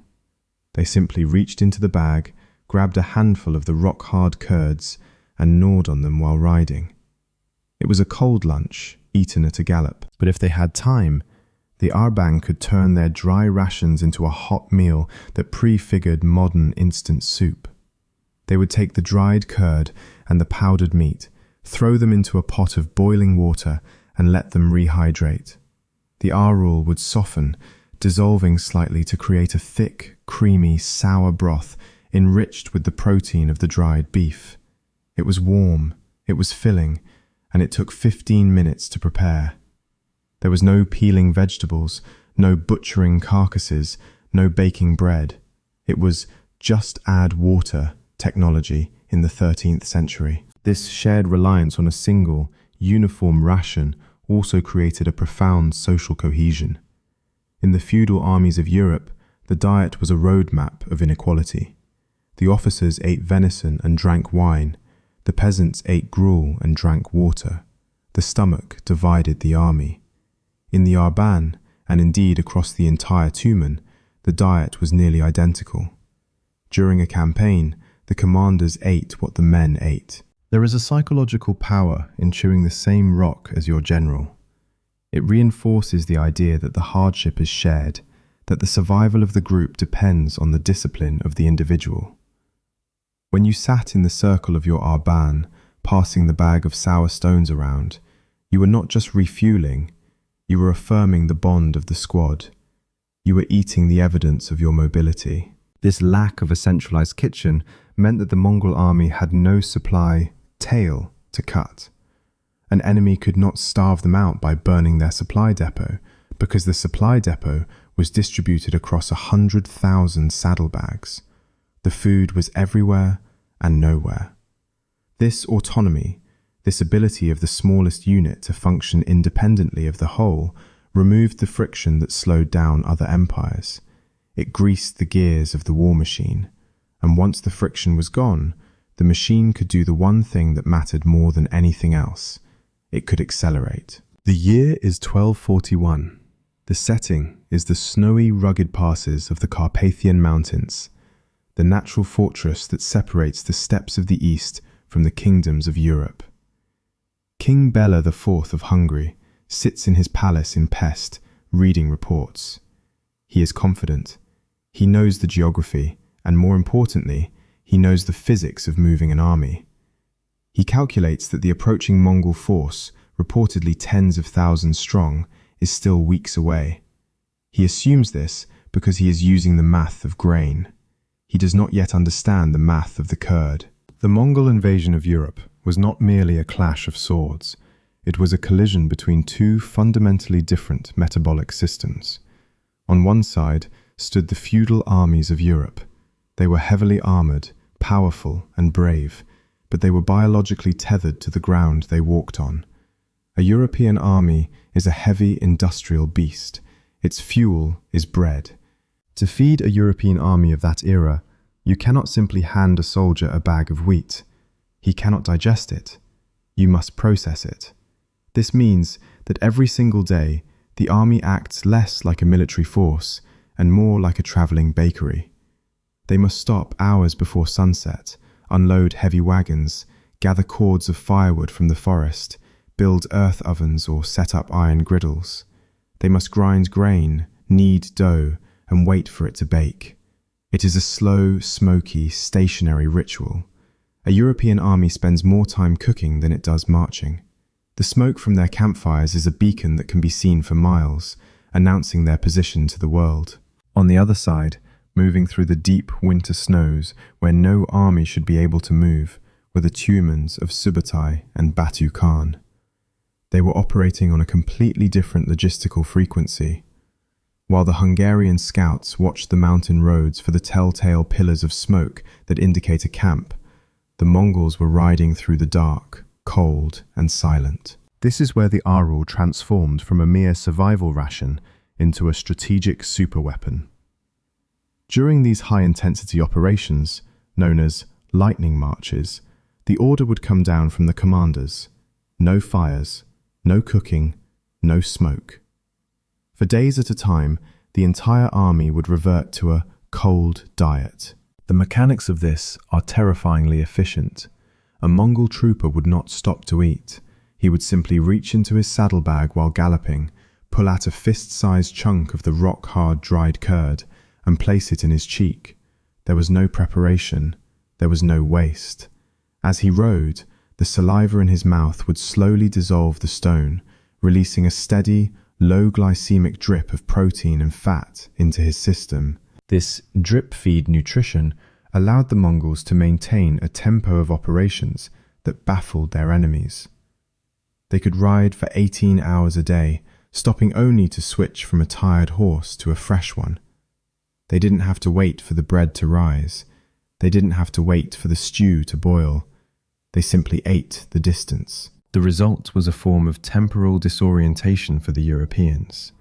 They simply reached into the bag, grabbed a handful of the rock-hard curds, and gnawed on them while riding. It was a cold lunch, eaten at a gallop. But if they had time, the arban could turn their dry rations into a hot meal that prefigured modern instant soup. They would take the dried curd and the powdered meat, throw them into a pot of boiling water, and let them rehydrate. The aaruul would soften, dissolving slightly to create a thick, creamy, sour broth enriched with the protein of the dried beef. It was warm, it was filling, and it took 15 minutes to prepare. There was no peeling vegetables, no butchering carcasses, no baking bread. It was just add water technology in the 13th century. This shared reliance on a single, uniform ration also created a profound social cohesion. In the feudal armies of Europe, the diet was a roadmap of inequality. The officers ate venison and drank wine. The peasants ate gruel and drank water. The stomach divided the army. In the arban, and indeed across the entire Tumen, the diet was nearly identical. During a campaign, the commanders ate what the men ate. There is a psychological power in chewing the same rock as your general. It reinforces the idea that the hardship is shared, that the survival of the group depends on the discipline of the individual. When you sat in the circle of your arban, passing the bag of sour stones around, you were not just refueling, you were affirming the bond of the squad. You were eating the evidence of your mobility. This lack of a centralized kitchen meant that the Mongol army had no supply tail to cut. An enemy could not starve them out by burning their supply depot, because the supply depot was distributed across 100,000 saddlebags. The food was everywhere and nowhere. This autonomy, this ability of the smallest unit to function independently of the whole, removed the friction that slowed down other empires. It greased the gears of the war machine, and once the friction was gone, the machine could do the one thing that mattered more than anything else. It could accelerate. The year is 1241. The setting is the snowy, rugged passes of the Carpathian Mountains, the natural fortress that separates the steppes of the East from the kingdoms of Europe. King Bela IV of Hungary sits in his palace in Pest, reading reports. He is confident. He knows the geography, and more importantly, he knows the physics of moving an army. He calculates that the approaching Mongol force, reportedly tens of thousands strong, is still weeks away. He assumes this because he is using the math of grain. He does not yet understand the math of the curd. The Mongol invasion of Europe was not merely a clash of swords. It was a collision between two fundamentally different metabolic systems. On one side stood the feudal armies of Europe. They were heavily armored, powerful, and brave, but they were biologically tethered to the ground they walked on. A European army is a heavy industrial beast. Its fuel is bread. To feed a European army of that era, you cannot simply hand a soldier a bag of wheat. He cannot digest it. You must process it. This means that every single day, the army acts less like a military force and more like a traveling bakery. They must stop hours before sunset, unload heavy wagons, gather cords of firewood from the forest, build earth ovens or set up iron griddles. They must grind grain, knead dough, and wait for it to bake. It is a slow, smoky, stationary ritual. A European army spends more time cooking than it does marching. The smoke from their campfires is a beacon that can be seen for miles, announcing their position to the world. On the other side, moving through the deep winter snows where no army should be able to move, were the Tumans of Subutai and Batu Khan. They were operating on a completely different logistical frequency. While the Hungarian scouts watched the mountain roads for the telltale pillars of smoke that indicate a camp, the Mongols were riding through the dark, cold, and silent. This is where the aaruul transformed from a mere survival ration into a strategic superweapon. During these high-intensity operations, known as lightning marches, the order would come down from the commanders: no fires, no cooking, no smoke. For days at a time, the entire army would revert to a cold diet. The mechanics of this are terrifyingly efficient. A Mongol trooper would not stop to eat. He would simply reach into his saddlebag while galloping, pull out a fist-sized chunk of the rock-hard dried curd, and place it in his cheek. There was no preparation. There was no waste. As he rode, the saliva in his mouth would slowly dissolve the stone, releasing a steady, low glycemic drip of protein and fat into his system. This drip-feed nutrition allowed the Mongols to maintain a tempo of operations that baffled their enemies. They could ride for 18 hours a day, stopping only to switch from a tired horse to a fresh one. They didn't have to wait for the bread to rise. They didn't have to wait for the stew to boil. They simply ate the distance. The result was a form of temporal disorientation for the Europeans.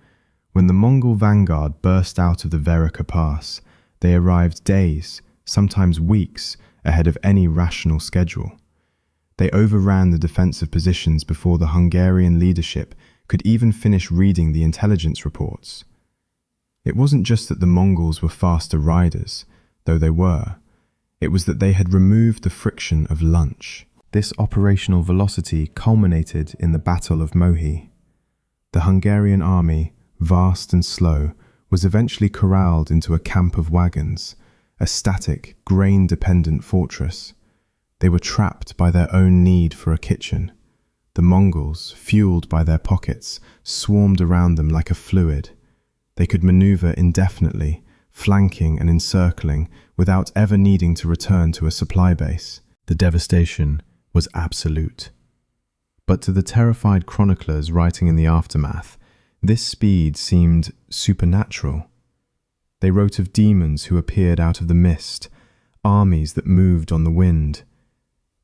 When the Mongol vanguard burst out of the Verika Pass, they arrived days, sometimes weeks, ahead of any rational schedule. They overran the defensive positions before the Hungarian leadership could even finish reading the intelligence reports. It wasn't just that the Mongols were faster riders, though they were. It was that they had removed the friction of lunch. This operational velocity culminated in the Battle of Mohi. The Hungarian army, vast and slow, was eventually corralled into a camp of wagons, a static, grain-dependent fortress. They were trapped by their own need for a kitchen. The Mongols, fueled by their pockets, swarmed around them like a fluid. They could maneuver indefinitely, flanking and encircling, without ever needing to return to a supply base. The devastation was absolute. But to the terrified chroniclers writing in the aftermath, this speed seemed supernatural. They wrote of demons who appeared out of the mist, armies that moved on the wind.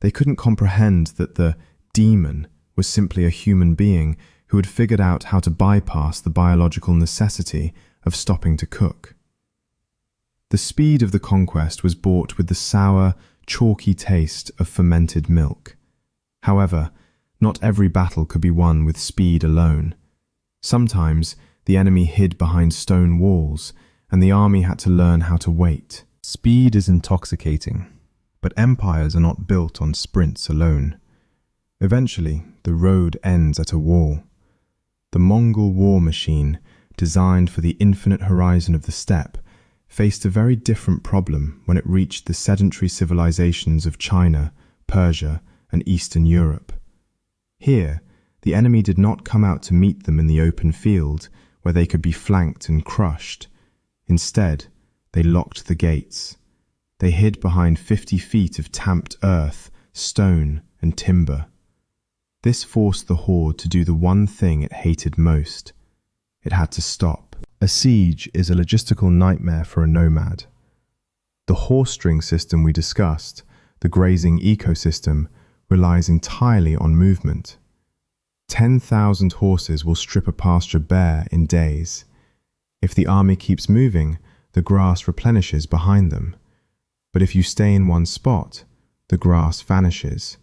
They couldn't comprehend that the demon was simply a human being who had figured out how to bypass the biological necessity of stopping to cook. The speed of the conquest was bought with the sour, chalky taste of fermented milk. However, not every battle could be won with speed alone. Sometimes the enemy hid behind stone walls, and the army had to learn how to wait. Speed is intoxicating, but empires are not built on sprints alone. Eventually, the road ends at a wall. The Mongol war machine, designed for the infinite horizon of the steppe, faced a very different problem when it reached the sedentary civilizations of China, Persia, and Eastern Europe. Here, the enemy did not come out to meet them in the open field, where they could be flanked and crushed. Instead, they locked the gates. They hid behind 50 feet of tamped earth, stone, and timber. This forced the horde to do the one thing it hated most. It had to stop. A siege is a logistical nightmare for a nomad. The horse-string system we discussed, the grazing ecosystem, relies entirely on movement. 10,000 horses will strip a pasture bare in days. If the army keeps moving, the grass replenishes behind them. But if you stay in one spot, the grass vanishes.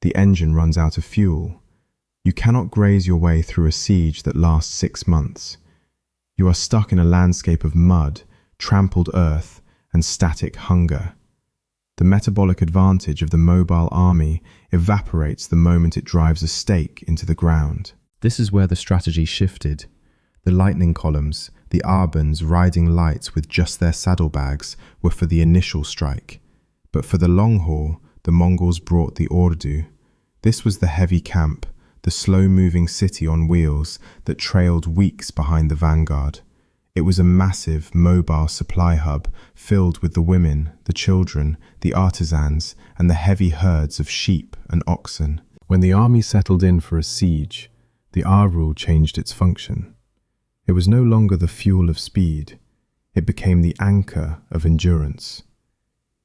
The engine runs out of fuel. You cannot graze your way through a siege that lasts 6 months. You are stuck in a landscape of mud, trampled earth, and static hunger. The metabolic advantage of the mobile army evaporates the moment it drives a stake into the ground. This is where the strategy shifted. The lightning columns, the Arbans riding lights with just their saddlebags, were for the initial strike. But for the long haul, the Mongols brought the Ordu. This was the heavy camp, the slow-moving city on wheels that trailed weeks behind the vanguard. It was a massive, mobile supply hub filled with the women, the children, the artisans, and the heavy herds of sheep and oxen. When the army settled in for a siege, the aaruul changed its function. It was no longer the fuel of speed. It became the anchor of endurance.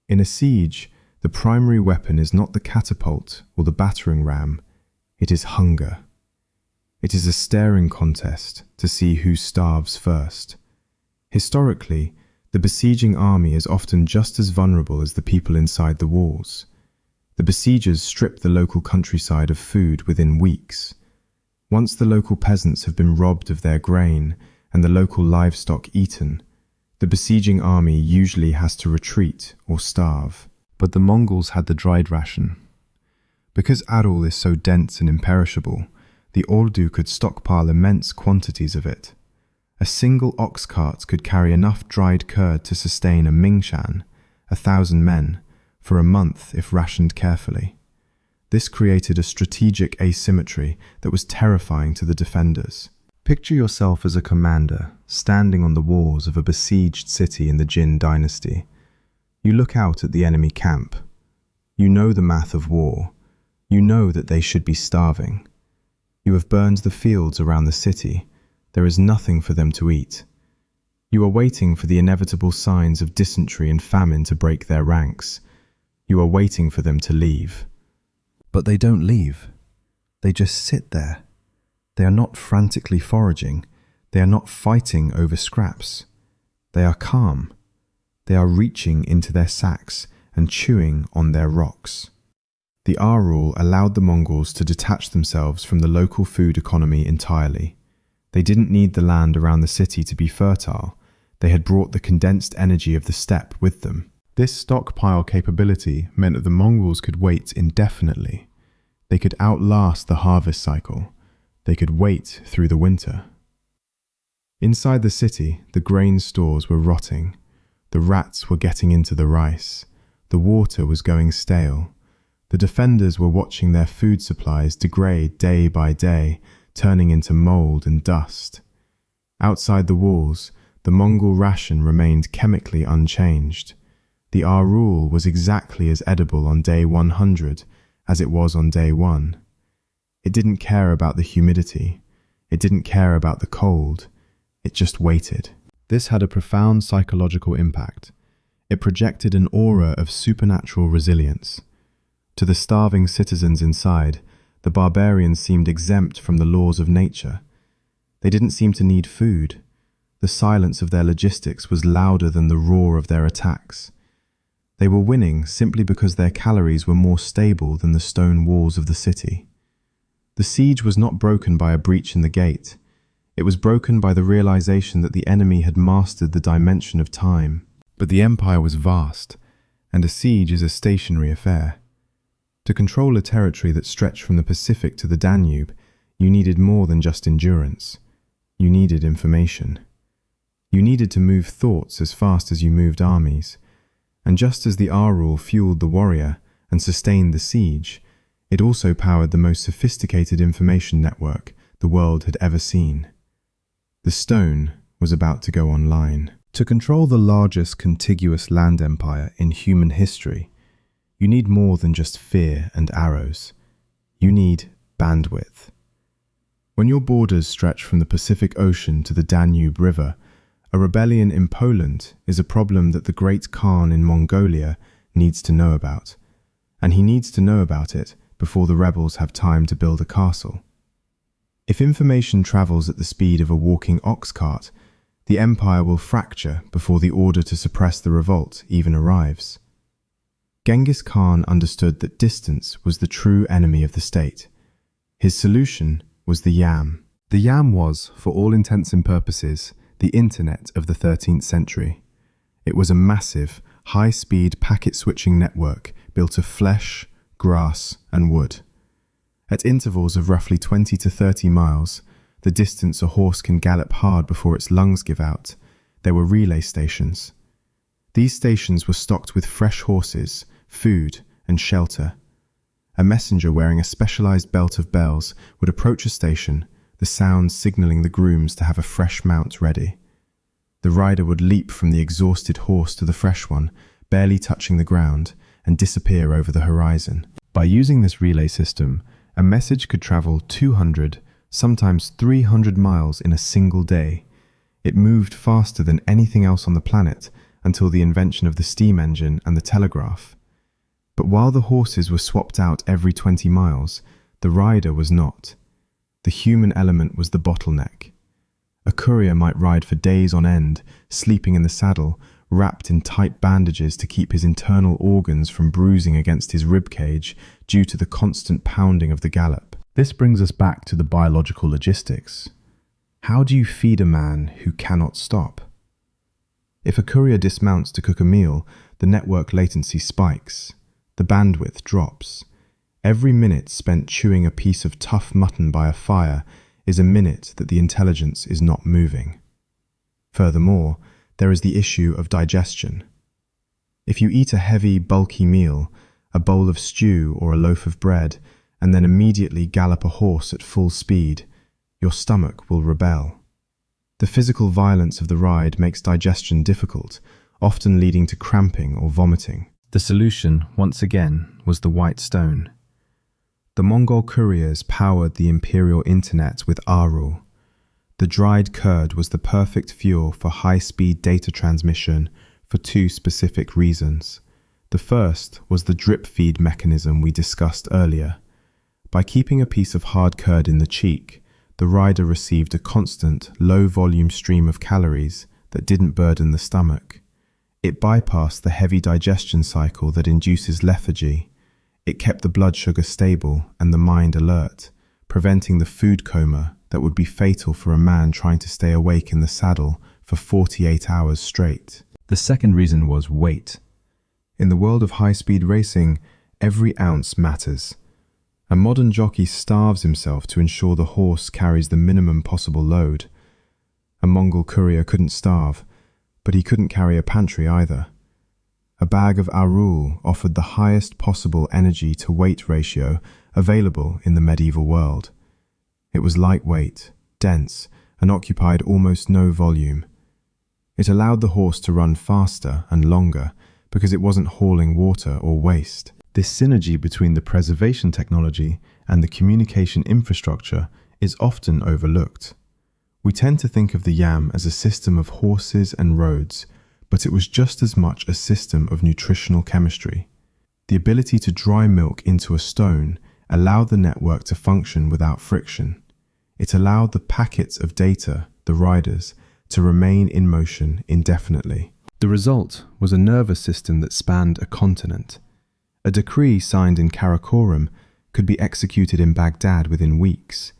In a siege, the primary weapon is not the catapult or the battering ram. It is hunger. It is a staring contest to see who starves first. Historically, the besieging army is often just as vulnerable as the people inside the walls. The besiegers strip the local countryside of food within weeks. Once the local peasants have been robbed of their grain and the local livestock eaten, the besieging army usually has to retreat or starve. But the Mongols had the dried ration. Because aaruul is so dense and imperishable, the Ordu could stockpile immense quantities of it. A single ox cart could carry enough dried curd to sustain a Mingshan, 1,000 men, for a month if rationed carefully. This created a strategic asymmetry that was terrifying to the defenders. Picture yourself as a commander, standing on the walls of a besieged city in the Jin dynasty. You look out at the enemy camp. You know the math of war. You know that they should be starving. You have burned the fields around the city. There is nothing for them to eat. You are waiting for the inevitable signs of dysentery and famine to break their ranks. You are waiting for them to leave. But they don't leave. They just sit there. They are not frantically foraging. They are not fighting over scraps. They are calm. They are reaching into their sacks and chewing on their rocks. The aaruul allowed the Mongols to detach themselves from the local food economy entirely. They didn't need the land around the city to be fertile. They had brought the condensed energy of the steppe with them. This stockpile capability meant that the Mongols could wait indefinitely. They could outlast the harvest cycle. They could wait through the winter. Inside the city, the grain stores were rotting. The rats were getting into the rice. The water was going stale. The defenders were watching their food supplies degrade day by day, turning into mold and dust. Outside the walls, the Mongol ration remained chemically unchanged. The aaruul was exactly as edible on day 100 as it was on day 1. It didn't care about the humidity. It didn't care about the cold. It just waited. This had a profound psychological impact. It projected an aura of supernatural resilience. To the starving citizens inside, the barbarians seemed exempt from the laws of nature. They didn't seem to need food. The silence of their logistics was louder than the roar of their attacks. They were winning simply because their calories were more stable than the stone walls of the city. The siege was not broken by a breach in the gate. It was broken by the realization that the enemy had mastered the dimension of time. But the empire was vast, and a siege is a stationary affair. To control a territory that stretched from the Pacific to the Danube, you needed more than just endurance. You needed information. You needed to move thoughts as fast as you moved armies. And just as the aaruul fueled the warrior and sustained the siege, it also powered the most sophisticated information network the world had ever seen. The stone was about to go online. To control the largest contiguous land empire in human history, you need more than just fear and arrows. You need bandwidth. When your borders stretch from the Pacific Ocean to the Danube River, a rebellion in Poland is a problem that the great Khan in Mongolia needs to know about, and he needs to know about it before the rebels have time to build a castle. If information travels at the speed of a walking ox cart, the empire will fracture before the order to suppress the revolt even arrives. Genghis Khan understood that distance was the true enemy of the state. His solution was the yam. The yam was, for all intents and purposes, the internet of the 13th century. It was a massive, high-speed packet-switching network built of flesh, grass, and wood. At intervals of roughly 20 to 30 miles, the distance a horse can gallop hard before its lungs give out, there were relay stations. These stations were stocked with fresh horses, food, and shelter. A messenger wearing a specialized belt of bells would approach a station, the sounds signaling the grooms to have a fresh mount ready. The rider would leap from the exhausted horse to the fresh one, barely touching the ground, and disappear over the horizon. By using this relay system, a message could travel 200, sometimes 300 miles in a single day. It moved faster than anything else on the planet until the invention of the steam engine and the telegraph. But while the horses were swapped out every 20 miles, the rider was not. The human element was the bottleneck. A courier might ride for days on end, sleeping in the saddle, wrapped in tight bandages to keep his internal organs from bruising against his ribcage due to the constant pounding of the gallop. This brings us back to the biological logistics. How do you feed a man who cannot stop? If a courier dismounts to cook a meal, the network latency spikes. The bandwidth drops. Every minute spent chewing a piece of tough mutton by a fire is a minute that the intelligence is not moving. Furthermore, there is the issue of digestion. If you eat a heavy, bulky meal, a bowl of stew or a loaf of bread, and then immediately gallop a horse at full speed, your stomach will rebel. The physical violence of the ride makes digestion difficult, often leading to cramping or vomiting. The solution, once again, was the white stone. The Mongol couriers powered the imperial internet with aaruul. The dried curd was the perfect fuel for high-speed data transmission for two specific reasons. The first was the drip feed mechanism we discussed earlier. By keeping a piece of hard curd in the cheek, the rider received a constant, low-volume stream of calories that didn't burden the stomach. It bypassed the heavy digestion cycle that induces lethargy. It kept the blood sugar stable and the mind alert, preventing the food coma that would be fatal for a man trying to stay awake in the saddle for 48 hours straight. The second reason was weight. In the world of high-speed racing, every ounce matters. A modern jockey starves himself to ensure the horse carries the minimum possible load. A Mongol courier couldn't starve, but he couldn't carry a pantry either. A bag of aaruul offered the highest possible energy to weight ratio available in the medieval world. It was lightweight, dense, and occupied almost no volume. It allowed the horse to run faster and longer because it wasn't hauling water or waste. This synergy between the preservation technology and the communication infrastructure is often overlooked. We tend to think of the yam as a system of horses and roads, but it was just as much a system of nutritional chemistry. The ability to dry milk into a stone allowed the network to function without friction. It allowed the packets of data, the riders, to remain in motion indefinitely. The result was a nervous system that spanned a continent. A decree signed in Karakorum could be executed in Baghdad within weeks.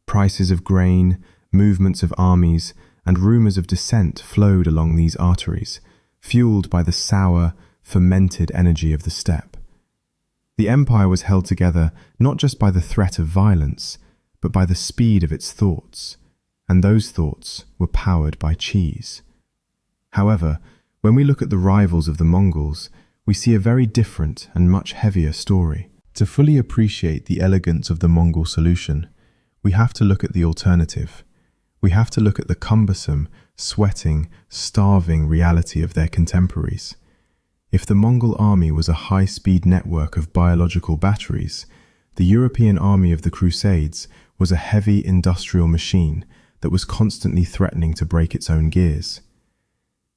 Prices of grain, movements of armies, and rumors of dissent flowed along these arteries, fueled by the sour, fermented energy of the steppe. The empire was held together not just by the threat of violence, but by the speed of its thoughts, and those thoughts were powered by cheese. However, when we look at the rivals of the Mongols, we see a very different and much heavier story. To fully appreciate the elegance of the Mongol solution, we have to look at the alternative. We have to look at the cumbersome, sweating, starving reality of their contemporaries. If the Mongol army was a high-speed network of biological batteries, the European army of the Crusades was a heavy industrial machine that was constantly threatening to break its own gears.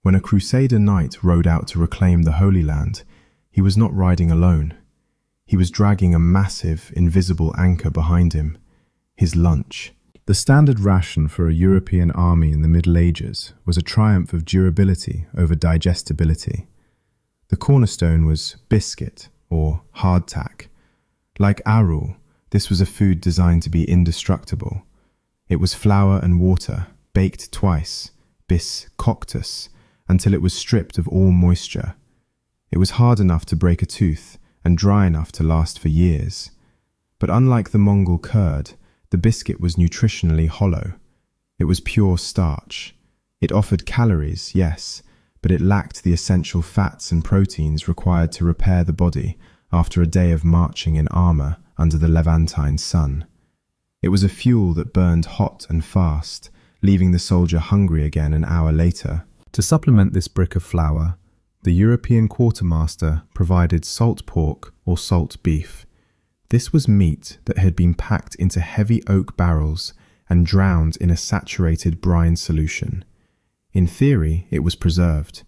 When a Crusader knight rode out to reclaim the Holy Land, he was not riding alone. He was dragging a massive, invisible anchor behind him, his lunch. The standard ration for a European army in the Middle Ages was a triumph of durability over digestibility. The cornerstone was biscuit, or hardtack. Like aaruul, this was a food designed to be indestructible. It was flour and water, baked twice, bis coctus, until it was stripped of all moisture. It was hard enough to break a tooth and dry enough to last for years. But unlike the Mongol curd, the biscuit was nutritionally hollow. It was pure starch. It offered calories, yes, but it lacked the essential fats and proteins required to repair the body after a day of marching in armor under the Levantine sun. It was a fuel that burned hot and fast, leaving the soldier hungry again an hour later. To supplement this brick of flour, the European quartermaster provided salt pork or salt beef. This was meat that had been packed into heavy oak barrels and drowned in a saturated brine solution. In theory, it was preserved.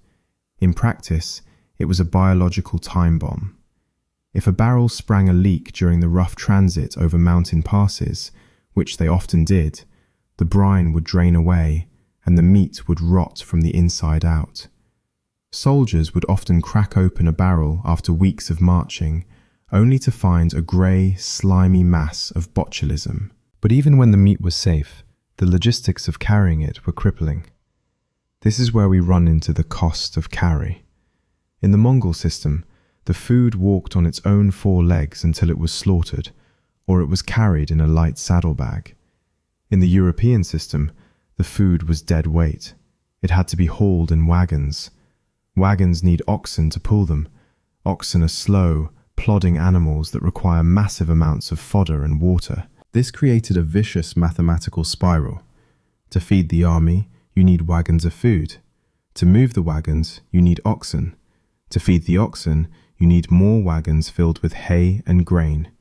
In practice, it was a biological time bomb. If a barrel sprang a leak during the rough transit over mountain passes, which they often did, the brine would drain away and the meat would rot from the inside out. Soldiers would often crack open a barrel after weeks of marching, only to find a grey, slimy mass of botulism. But even when the meat was safe, the logistics of carrying it were crippling. This is where we run into the cost of carry. In the Mongol system, the food walked on its own four legs until it was slaughtered, or it was carried in a light saddlebag. In the European system, the food was dead weight. It had to be hauled in wagons. Wagons need oxen to pull them. Oxen are slow, plodding animals that require massive amounts of fodder and water. This created a vicious mathematical spiral. To feed the army, you need wagons of food. To move the wagons, you need oxen. To feed the oxen, you need more wagons filled with hay and grain.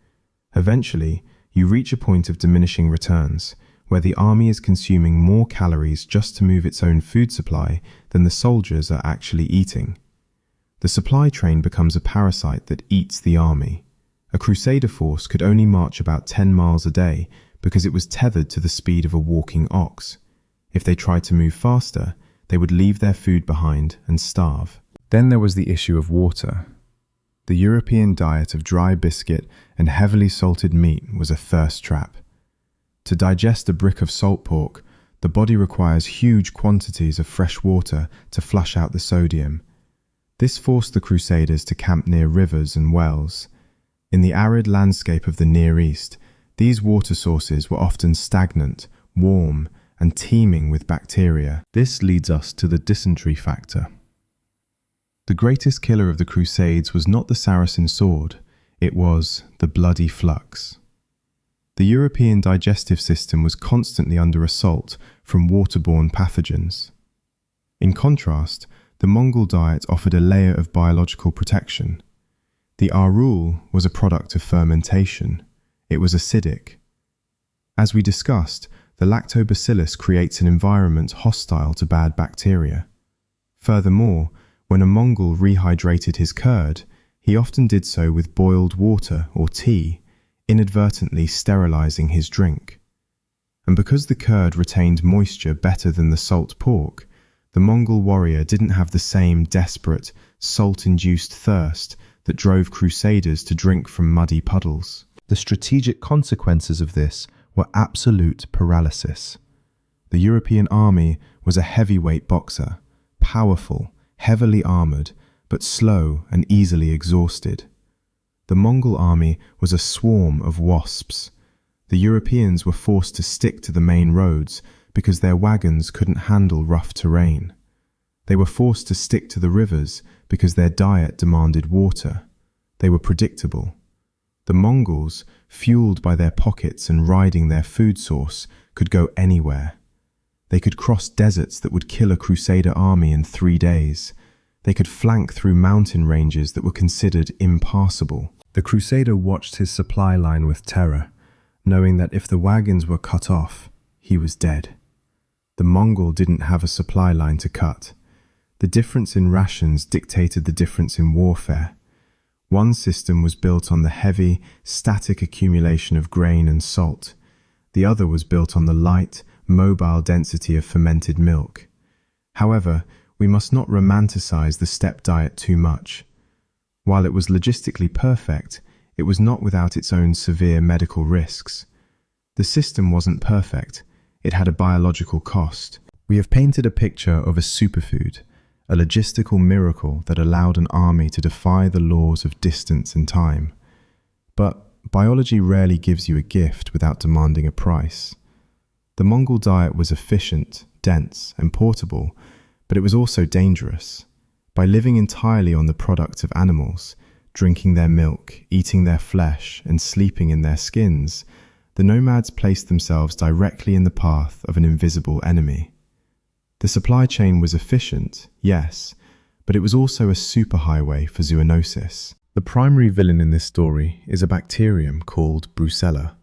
Eventually, you reach a point of diminishing returns, where the army is consuming more calories just to move its own food supply than the soldiers are actually eating. The supply train becomes a parasite that eats the army. A Crusader force could only march about 10 miles a day because it was tethered to the speed of a walking ox. If they tried to move faster, they would leave their food behind and starve. Then there was the issue of water. The European diet of dry biscuit and heavily salted meat was a thirst trap. To digest a brick of salt pork, the body requires huge quantities of fresh water to flush out the sodium. This forced the Crusaders to camp near rivers and wells. In the arid landscape of the Near East, these water sources were often stagnant, warm, and teeming with bacteria. This leads us to the dysentery factor. The greatest killer of the Crusades was not the Saracen sword, it was the bloody flux. The European digestive system was constantly under assault from waterborne pathogens. In contrast, the Mongol diet offered a layer of biological protection. The aaruul was a product of fermentation. It was acidic. As we discussed, the lactobacillus creates an environment hostile to bad bacteria. Furthermore, when a Mongol rehydrated his curd, he often did so with boiled water or tea, inadvertently sterilizing his drink. And because the curd retained moisture better than the salt pork, the Mongol warrior didn't have the same desperate, salt-induced thirst that drove crusaders to drink from muddy puddles. The strategic consequences of this were absolute paralysis. The European army was a heavyweight boxer, powerful, heavily armored, but slow and easily exhausted. The Mongol army was a swarm of wasps. The Europeans were forced to stick to the main roads because their wagons couldn't handle rough terrain. They were forced to stick to the rivers because their diet demanded water. They were predictable. The Mongols, fueled by their pockets and riding their food source, could go anywhere. They could cross deserts that would kill a crusader army in 3 days. They could flank through mountain ranges that were considered impassable. The crusader watched his supply line with terror, knowing that if the wagons were cut off, he was dead. The Mongol didn't have a supply line to cut. The difference in rations dictated the difference in warfare. One system was built on the heavy, static accumulation of grain and salt. The other was built on the light, mobile density of fermented milk. However, we must not romanticize the steppe diet too much. While it was logistically perfect, it was not without its own severe medical risks. The system wasn't perfect. It had a biological cost. We have painted a picture of a superfood, a logistical miracle that allowed an army to defy the laws of distance and time. But biology rarely gives you a gift without demanding a price. The Mongol diet was efficient, dense, and portable, but it was also dangerous. By living entirely on the products of animals, drinking their milk, eating their flesh, and sleeping in their skins, the nomads placed themselves directly in the path of an invisible enemy. The supply chain was efficient, yes, but it was also a superhighway for zoonosis. The primary villain in this story is a bacterium called Brucella.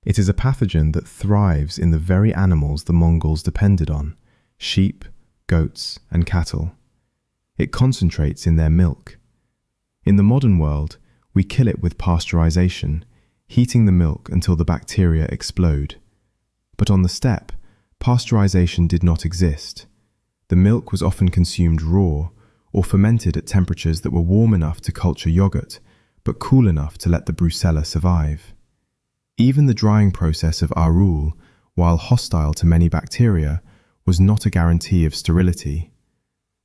It is a pathogen that thrives in the very animals the Mongols depended on: sheep, goats, and cattle. It concentrates in their milk. In the modern world, we kill it with pasteurization, heating the milk until the bacteria explode. But on the steppe, pasteurization did not exist. The milk was often consumed raw or fermented at temperatures that were warm enough to culture yogurt, but cool enough to let the brucella survive. Even the drying process of aaruul, while hostile to many bacteria, was not a guarantee of sterility.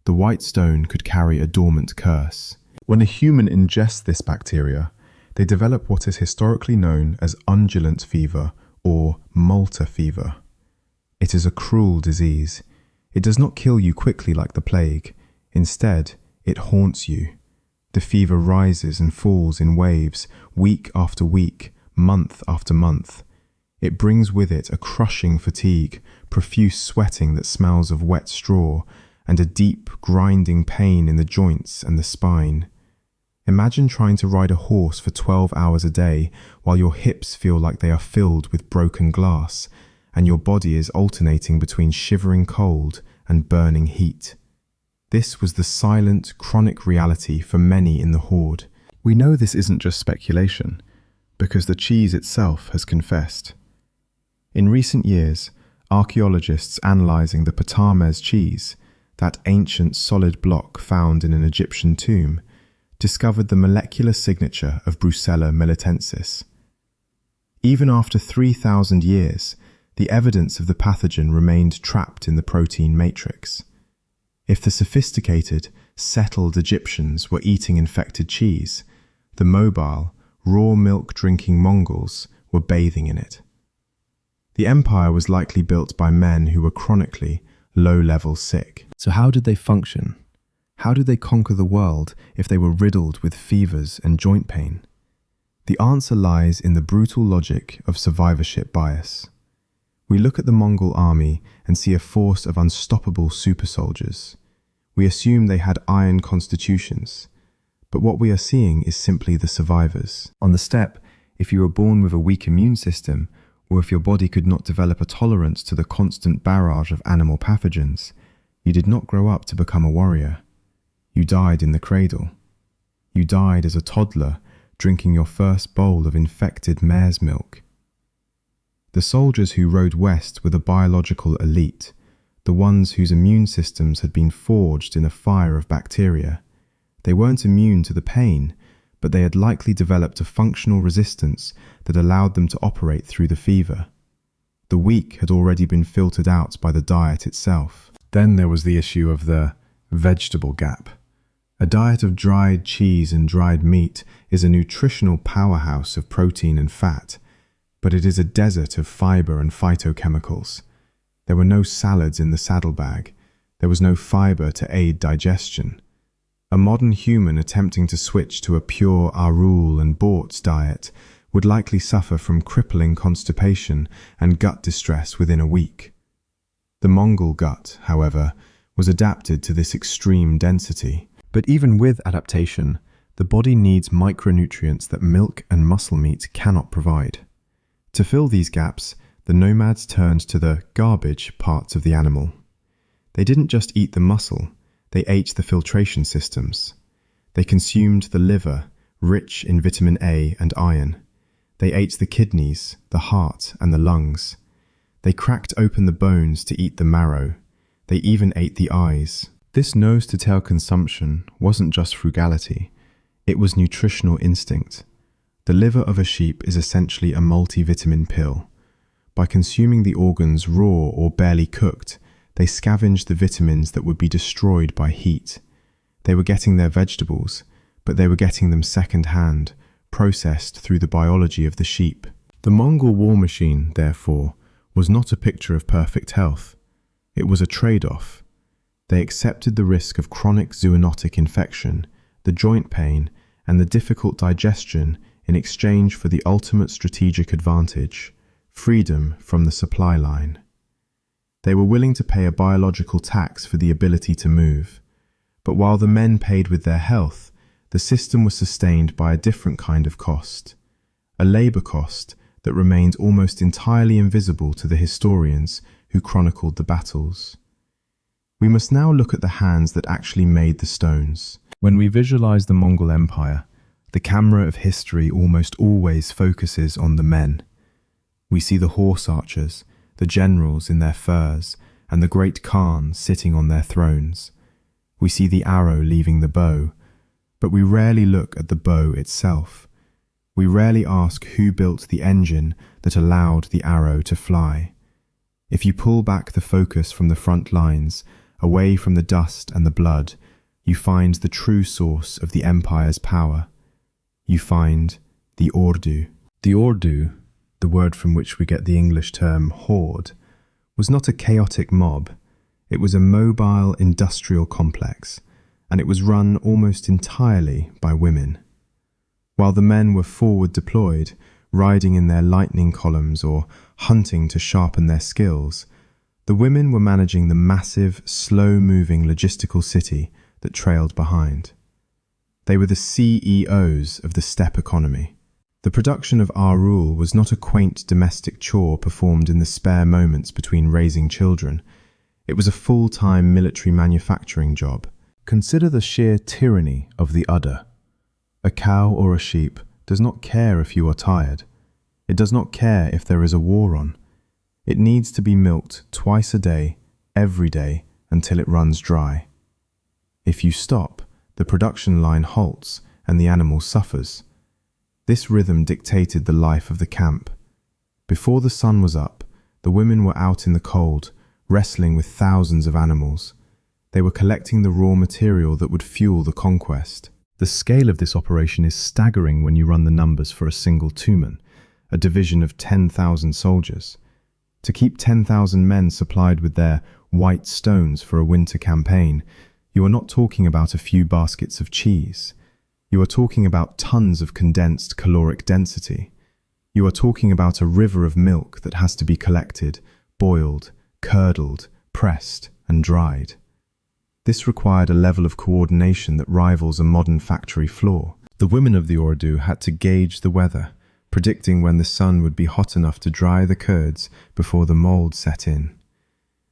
The white stone could carry a dormant curse. When a human ingests this bacteria, they develop what is historically known as undulant fever or Malta fever. It is a cruel disease. It does not kill you quickly like the plague. Instead, it haunts you. The fever rises and falls in waves, week after week, month after month. It brings with it a crushing fatigue, profuse sweating that smells of wet straw, and a deep, grinding pain in the joints and the spine. Imagine trying to ride a horse for 12 hours a day while your hips feel like they are filled with broken glass, and your body is alternating between shivering cold and burning heat. This was the silent, chronic reality for many in the horde. We know this isn't just speculation, because the cheese itself has confessed. In recent years, archaeologists analyzing the Ptolemais cheese, that ancient solid block found in an Egyptian tomb, discovered the molecular signature of Brucella militensis. Even after 3,000 years, the evidence of the pathogen remained trapped in the protein matrix. If the sophisticated, settled Egyptians were eating infected cheese, the mobile, raw milk-drinking Mongols were bathing in it. The empire was likely built by men who were chronically, low-level sick. So how did they function? How did they conquer the world if they were riddled with fevers and joint pain? The answer lies in the brutal logic of survivorship bias. We look at the Mongol army and see a force of unstoppable super soldiers. We assume they had iron constitutions. But what we are seeing is simply the survivors. On the steppe, if you were born with a weak immune system, or if your body could not develop a tolerance to the constant barrage of animal pathogens, you did not grow up to become a warrior. You died in the cradle. You died as a toddler, drinking your first bowl of infected mare's milk. The soldiers who rode west were the biological elite, the ones whose immune systems had been forged in a fire of bacteria. They weren't immune to the pain, but they had likely developed a functional resistance that allowed them to operate through the fever. The weak had already been filtered out by the diet itself. Then there was the issue of the vegetable gap. A diet of dried cheese and dried meat is a nutritional powerhouse of protein and fat, but it is a desert of fiber and phytochemicals. There were no salads in the saddlebag. There was no fiber to aid digestion. A modern human attempting to switch to a pure aaruul and bortz diet would likely suffer from crippling constipation and gut distress within a week. The Mongol gut, however, was adapted to this extreme density. But even with adaptation, the body needs micronutrients that milk and muscle meat cannot provide. To fill these gaps, the nomads turned to the garbage parts of the animal. They didn't just eat the muscle, they ate the filtration systems. They consumed the liver, rich in vitamin A and iron. They ate the kidneys, the heart, and the lungs. They cracked open the bones to eat the marrow. They even ate the eyes. This nose-to-tail consumption wasn't just frugality, it was nutritional instinct. The liver of a sheep is essentially a multivitamin pill. By consuming the organs raw or barely cooked, they scavenged the vitamins that would be destroyed by heat. They were getting their vegetables, but they were getting them second-hand, processed through the biology of the sheep. The Mongol war machine, therefore, was not a picture of perfect health. It was a trade-off. They accepted the risk of chronic zoonotic infection, the joint pain, and the difficult digestion in exchange for the ultimate strategic advantage, freedom from the supply line. They were willing to pay a biological tax for the ability to move. But while the men paid with their health, the system was sustained by a different kind of cost, a labor cost that remained almost entirely invisible to the historians who chronicled the battles. We must now look at the hands that actually made the stones. When we visualize the Mongol Empire, the camera of history almost always focuses on the men. We see the horse archers, the generals in their furs, and the great Khans sitting on their thrones. We see the arrow leaving the bow, but we rarely look at the bow itself. We rarely ask who built the engine that allowed the arrow to fly. If you pull back the focus from the front lines, away from the dust and the blood, you find the true source of the empire's power. You find the ordu. The ordu, the word from which we get the English term horde, was not a chaotic mob. It was a mobile industrial complex, and it was run almost entirely by women. While the men were forward deployed, riding in their lightning columns or hunting to sharpen their skills, the women were managing the massive, slow-moving logistical city that trailed behind. They were the CEOs of the steppe economy. The production of aaruul was not a quaint domestic chore performed in the spare moments between raising children. It was a full-time military manufacturing job. Consider the sheer tyranny of the udder. A cow or a sheep does not care if you are tired. It does not care if there is a war on. It needs to be milked twice a day, every day, until it runs dry. If you stop, the production line halts and the animal suffers. This rhythm dictated the life of the camp. Before the sun was up, the women were out in the cold, wrestling with thousands of animals. They were collecting the raw material that would fuel the conquest. The scale of this operation is staggering when you run the numbers for a single tumen, a division of 10,000 soldiers. To keep 10,000 men supplied with their white stones for a winter campaign, you are not talking about a few baskets of cheese. You are talking about tons of condensed caloric density. You are talking about a river of milk that has to be collected, boiled, curdled, pressed, and dried. This required a level of coordination that rivals a modern factory floor. The women of the Ooredoo had to gauge the weather, predicting when the sun would be hot enough to dry the curds before the mold set in.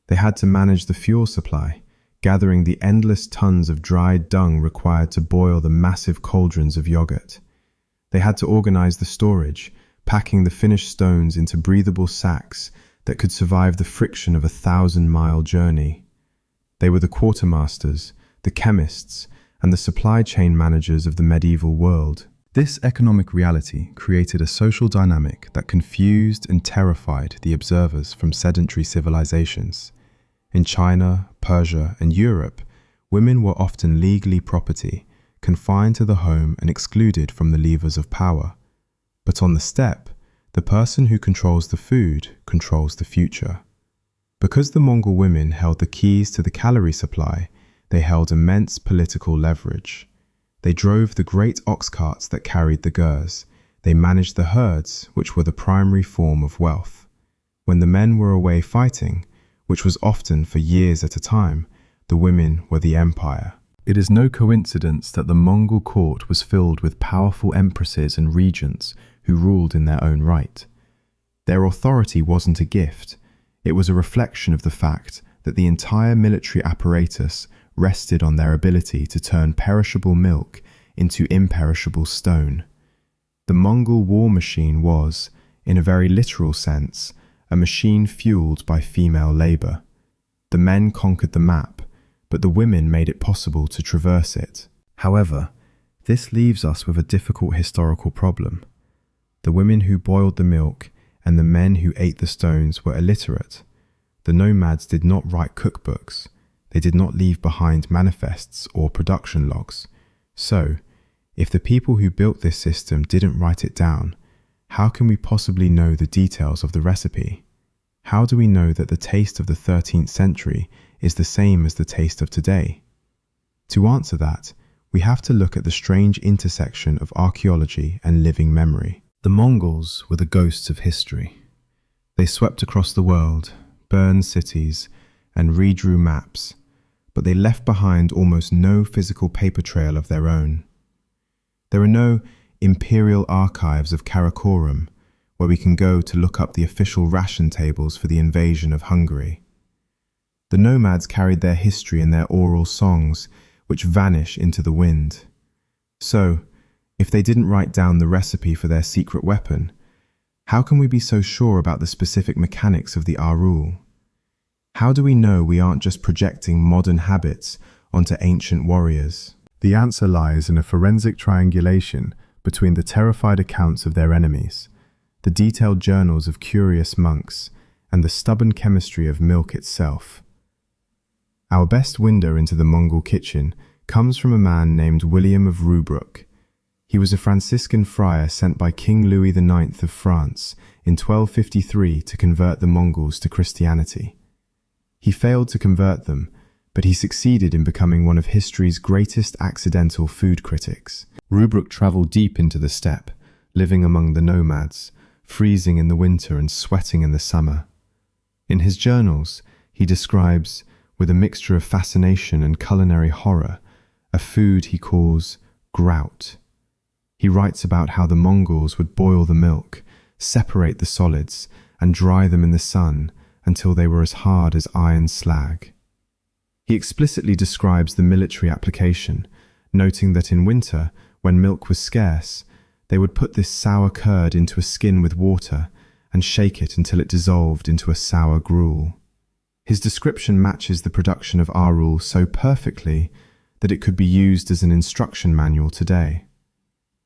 They had to manage the fuel supply, gathering the endless tons of dried dung required to boil the massive cauldrons of yogurt. They had to organize the storage, packing the finished stones into breathable sacks that could survive the friction of a 1,000-mile journey. They were the quartermasters, the chemists, and the supply chain managers of the medieval world. This economic reality created a social dynamic that confused and terrified the observers from sedentary civilizations. In China, Persia, and Europe, women were often legally property, confined to the home and excluded from the levers of power. But on the steppe, the person who controls the food controls the future. Because the Mongol women held the keys to the calorie supply, they held immense political leverage. They drove the great ox carts that carried the gers. They managed the herds, which were the primary form of wealth. When the men were away fighting, which was often for years at a time, the women were the empire. It is no coincidence that the Mongol court was filled with powerful empresses and regents who ruled in their own right. Their authority wasn't a gift. It was a reflection of the fact that the entire military apparatus rested on their ability to turn perishable milk into imperishable stone. The Mongol war machine was, in a very literal sense, a machine fueled by female labor. The men conquered the map, but the women made it possible to traverse it. However, this leaves us with a difficult historical problem. The women who boiled the milk and the men who ate the stones were illiterate. The nomads did not write cookbooks. They did not leave behind manifests or production logs. So, if the people who built this system didn't write it down, how can we possibly know the details of the recipe? How do we know that the taste of the 13th century is the same as the taste of today? To answer that, we have to look at the strange intersection of archaeology and living memory. The Mongols were the ghosts of history. They swept across the world, burned cities, and redrew maps, but they left behind almost no physical paper trail of their own. There are no imperial archives of Karakorum where we can go to look up the official ration tables for the invasion of Hungary. The nomads carried their history in their oral songs, which vanish into the wind. So, if they didn't write down the recipe for their secret weapon, how can we be so sure about the specific mechanics of the aaruul? How do we know we aren't just projecting modern habits onto ancient warriors? The answer lies in a forensic triangulation between the terrified accounts of their enemies, the detailed journals of curious monks, and the stubborn chemistry of milk itself. Our best window into the Mongol kitchen comes from a man named William of Rubruck. He was a Franciscan friar sent by King Louis IX of France in 1253 to convert the Mongols to Christianity. He failed to convert them, but he succeeded in becoming one of history's greatest accidental food critics. Rubruck traveled deep into the steppe, living among the nomads, freezing in the winter and sweating in the summer. In his journals, he describes, with a mixture of fascination and culinary horror, a food he calls grout. He writes about how the Mongols would boil the milk, separate the solids, and dry them in the sun until they were as hard as iron slag. He explicitly describes the military application, noting that in winter, when milk was scarce, they would put this sour curd into a skin with water and shake it until it dissolved into a sour gruel. His description matches the production of aaruul so perfectly that it could be used as an instruction manual today.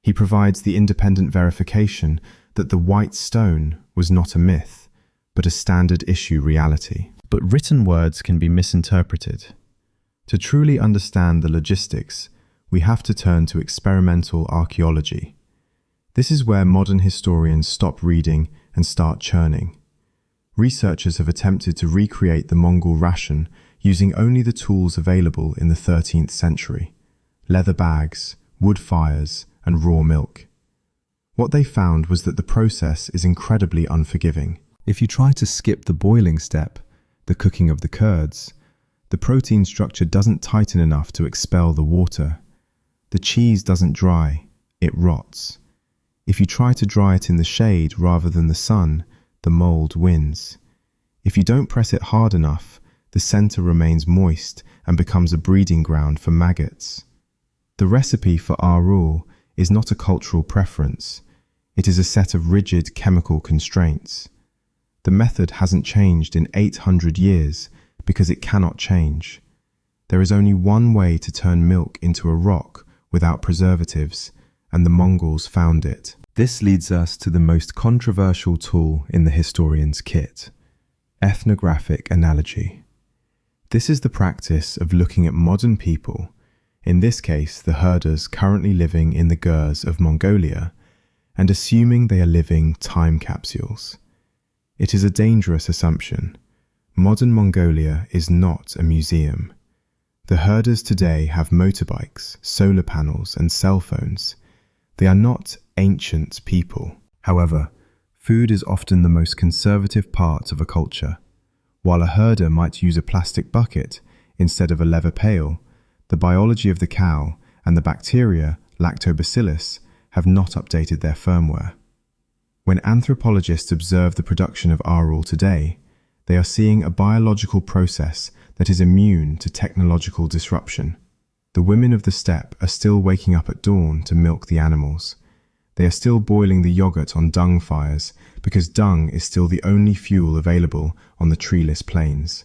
He provides the independent verification that the white stone was not a myth, but a standard issue reality. But written words can be misinterpreted. To truly understand the logistics, we have to turn to experimental archaeology. This is where modern historians stop reading and start churning. Researchers have attempted to recreate the Mongol ration using only the tools available in the 13th century: leather bags, wood fires, and raw milk. What they found was that the process is incredibly unforgiving. If you try to skip the boiling step, the cooking of the curds, The protein structure doesn't tighten enough to expel the water. The cheese doesn't dry, it rots. If you try to dry it in the shade rather than the sun, the mold wins. If you don't press it hard enough, the center remains moist and becomes a breeding ground for maggots. The recipe for aaruul is not a cultural preference. It is a set of rigid chemical constraints. The method hasn't changed in 800 years because it cannot change. There is only one way to turn milk into a rock without preservatives, and the Mongols found it. This leads us to the most controversial tool in the historian's kit: ethnographic analogy. This is the practice of looking at modern people, in this case the herders currently living in the Gurs of Mongolia, and assuming they are living time capsules. It is a dangerous assumption. Modern Mongolia is not a museum. The herders today have motorbikes, solar panels, and cell phones. They are not ancient people. However, food is often the most conservative part of a culture. While a herder might use a plastic bucket instead of a leather pail, the biology of the cow and the bacteria, lactobacillus, have not updated their firmware. When anthropologists observe the production of aaruul today, they are seeing a biological process that is immune to technological disruption. The women of the steppe are still waking up at dawn to milk the animals. They are still boiling the yogurt on dung fires because dung is still the only fuel available on the treeless plains.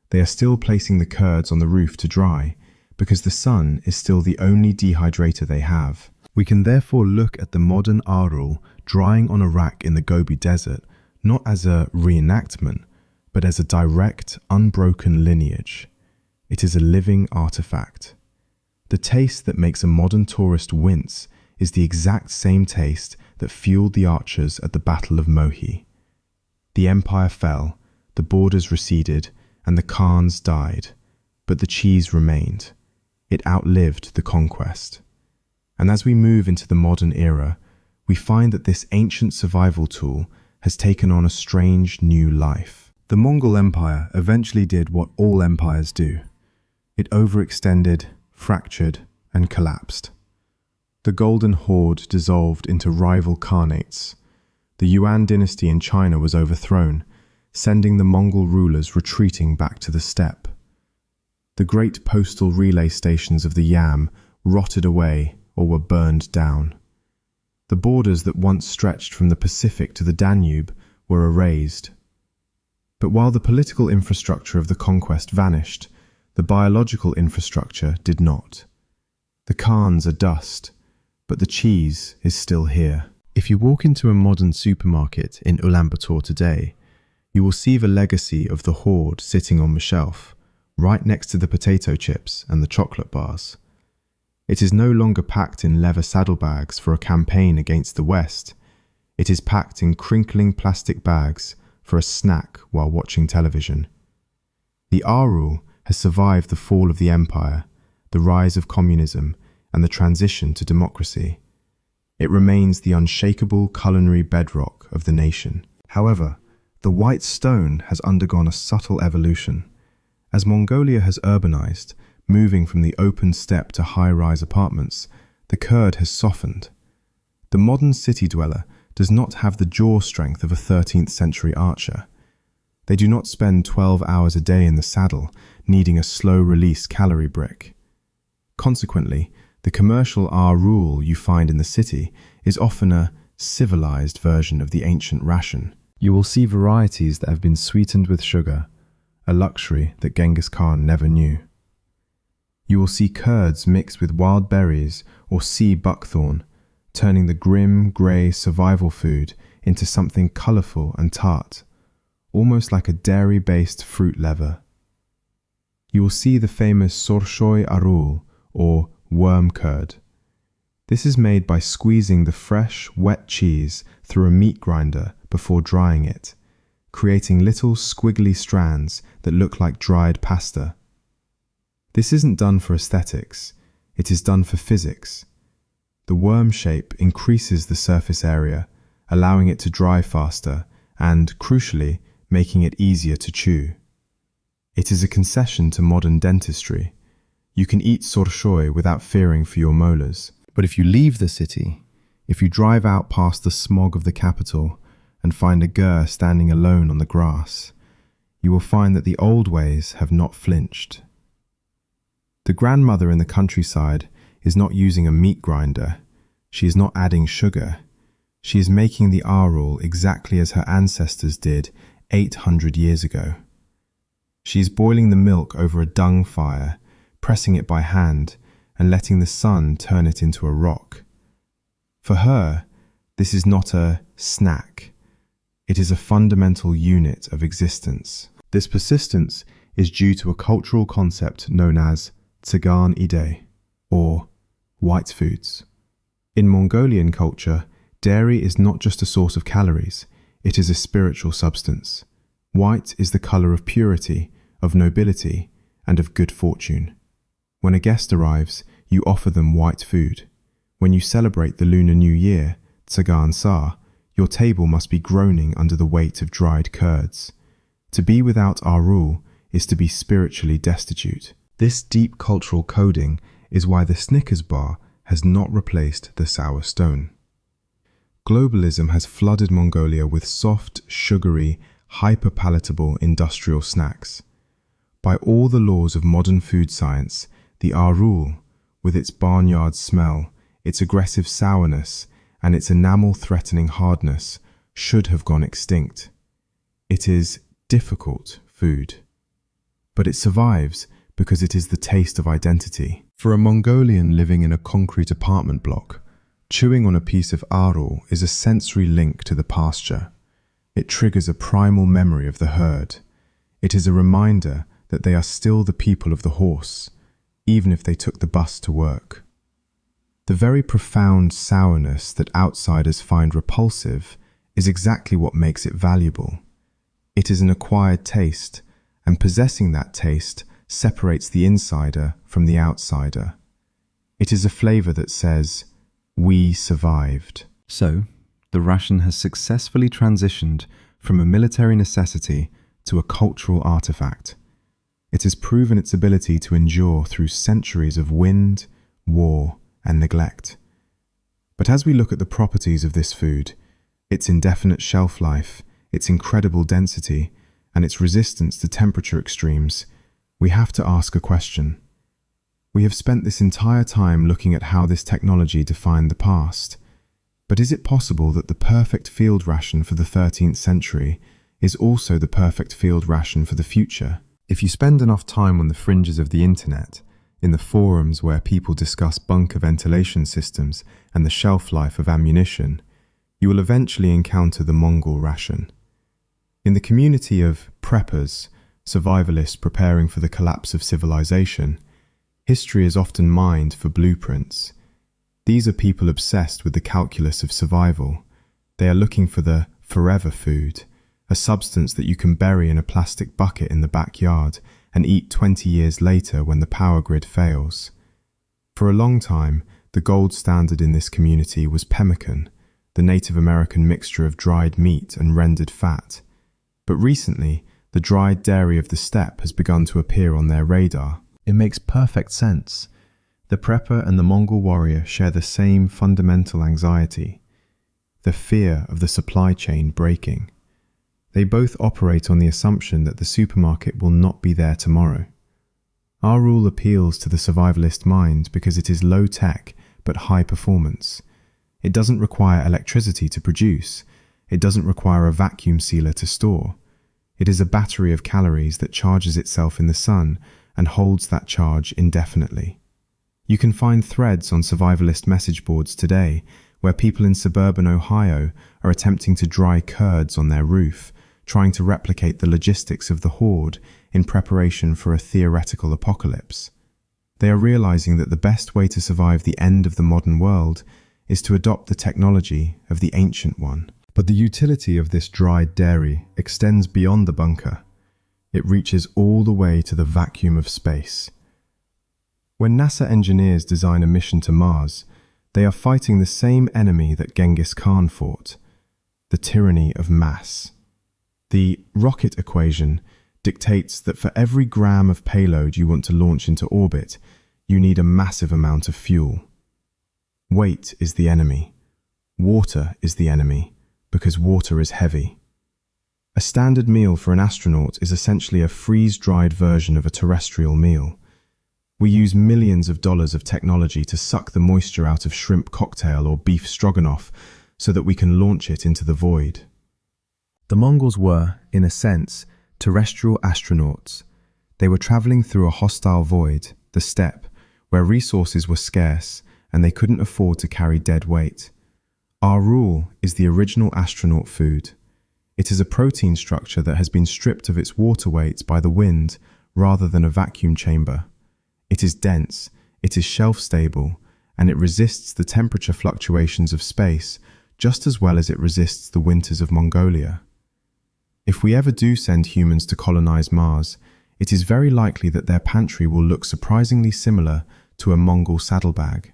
They are still placing the curds on the roof to dry because the sun is still the only dehydrator they have. We can therefore look at the modern aaruul drying on a rack in the Gobi Desert not as a reenactment, but as a direct, unbroken lineage. It is a living artifact. The taste that makes a modern tourist wince is the exact same taste that fueled the archers at the Battle of Mohi. The empire fell, the borders receded, and the Khans died, but the cheese remained. It outlived the conquest. And as we move into the modern era, we find that this ancient survival tool has taken on a strange new life. The Mongol Empire eventually did what all empires do. It overextended, fractured, and collapsed. The Golden Horde dissolved into rival khanates. The Yuan dynasty in China was overthrown, sending the Mongol rulers retreating back to the steppe. The great postal relay stations of the Yam rotted away or were burned down. The borders that once stretched from the Pacific to the Danube were erased. But while the political infrastructure of the conquest vanished, the biological infrastructure did not. The Khans are dust, but the cheese is still here. If you walk into a modern supermarket in Ulaanbaatar today, you will see the legacy of the horde sitting on the shelf, right next to the potato chips and the chocolate bars. It is no longer packed in leather saddlebags for a campaign against the West. It is packed in crinkling plastic bags for a snack while watching television. The aaruul has survived the fall of the empire, the rise of communism, and the transition to democracy. It remains the unshakable culinary bedrock of the nation. However, the white stone has undergone a subtle evolution. As Mongolia has urbanized, moving from the open steppe to high-rise apartments, the curd has softened. The modern city dweller does not have the jaw strength of a 13th century archer. They do not spend 12 hours a day in the saddle, needing a slow-release calorie brick. Consequently, the commercial aaruul you find in the city is often a civilized version of the ancient ration. You will see varieties that have been sweetened with sugar, a luxury that Genghis Khan never knew. You will see curds mixed with wild berries or sea buckthorn, turning the grim, grey survival food into something colourful and tart, almost like a dairy-based fruit leather. You will see the famous sorshoy aaruul, or worm curd. This is made by squeezing the fresh, wet cheese through a meat grinder before drying it, creating little squiggly strands that look like dried pasta. This isn't done for aesthetics, it is done for physics. The worm shape increases the surface area, allowing it to dry faster and, crucially, making it easier to chew. It is a concession to modern dentistry. You can eat sorshoy without fearing for your molars. But if you leave the city, if you drive out past the smog of the capital and find a gur standing alone on the grass, you will find that the old ways have not flinched. The grandmother in the countryside is not using a meat grinder. She is not adding sugar. She is making the aaruul exactly as her ancestors did 800 years ago. She is boiling the milk over a dung fire, pressing it by hand and letting the sun turn it into a rock. For her, this is not a snack. It is a fundamental unit of existence. This persistence is due to a cultural concept known as tsagan ide, or white foods. In Mongolian culture, dairy is not just a source of calories, it is a spiritual substance. White is the color of purity, of nobility, and of good fortune. When a guest arrives, you offer them white food. When you celebrate the Lunar New Year, tsagan sa, your table must be groaning under the weight of dried curds. To be without aaruul is to be spiritually destitute. This deep cultural coding is why the Snickers bar has not replaced the sour stone. Globalism has flooded Mongolia with soft, sugary, hyper-palatable industrial snacks. By all the laws of modern food science, the aaruul, with its barnyard smell, its aggressive sourness, and its enamel-threatening hardness, should have gone extinct. It is difficult food, but it survives because it is the taste of identity. For a Mongolian living in a concrete apartment block, chewing on a piece of aaruul is a sensory link to the pasture. It triggers a primal memory of the herd. It is a reminder that they are still the people of the horse, even if they took the bus to work. The very profound sourness that outsiders find repulsive is exactly what makes it valuable. It is an acquired taste, and possessing that taste separates the insider from the outsider. It is a flavor that says, "We survived." So, the ration has successfully transitioned from a military necessity to a cultural artifact. It has proven its ability to endure through centuries of wind, war, and neglect. But as we look at the properties of this food, its indefinite shelf life, its incredible density, and its resistance to temperature extremes, we have to ask a question. We have spent this entire time looking at how this technology defined the past. But is it possible that the perfect field ration for the 13th century is also the perfect field ration for the future? If you spend enough time on the fringes of the internet, in the forums where people discuss bunker ventilation systems and the shelf life of ammunition, you will eventually encounter the Mongol ration. In the community of preppers, survivalists preparing for the collapse of civilization, history is often mined for blueprints. These are people obsessed with the calculus of survival. They are looking for the forever food, a substance that you can bury in a plastic bucket in the backyard and eat 20 years later when the power grid fails. For a long time, the gold standard in this community was pemmican, the Native American mixture of dried meat and rendered fat. But recently, the dried dairy of the steppe has begun to appear on their radar. It makes perfect sense. The prepper and the Mongol warrior share the same fundamental anxiety, the fear of the supply chain breaking. They both operate on the assumption that the supermarket will not be there tomorrow. Aaruul appeals to the survivalist mind because it is low-tech but high performance. It doesn't require electricity to produce. It doesn't require a vacuum sealer to store. It is a battery of calories that charges itself in the sun and holds that charge indefinitely. You can find threads on survivalist message boards today where people in suburban Ohio are attempting to dry curds on their roof, trying to replicate the logistics of the horde in preparation for a theoretical apocalypse. They are realizing that the best way to survive the end of the modern world is to adopt the technology of the ancient one. But the utility of this dried dairy extends beyond the bunker. It reaches all the way to the vacuum of space. When NASA engineers design a mission to Mars, they are fighting the same enemy that Genghis Khan fought, the tyranny of mass. The rocket equation dictates that for every gram of payload you want to launch into orbit, you need a massive amount of fuel. Weight is the enemy. Water is the enemy, because water is heavy. A standard meal for an astronaut is essentially a freeze-dried version of a terrestrial meal. We use millions of dollars of technology to suck the moisture out of shrimp cocktail or beef stroganoff so that we can launch it into the void. The Mongols were, in a sense, terrestrial astronauts. They were traveling through a hostile void, the steppe, where resources were scarce and they couldn't afford to carry dead weight. Aaruul is the original astronaut food. It is a protein structure that has been stripped of its water weight by the wind rather than a vacuum chamber. It is dense, it is shelf-stable, and it resists the temperature fluctuations of space just as well as it resists the winters of Mongolia. If we ever do send humans to colonize Mars, it is very likely that their pantry will look surprisingly similar to a Mongol saddlebag.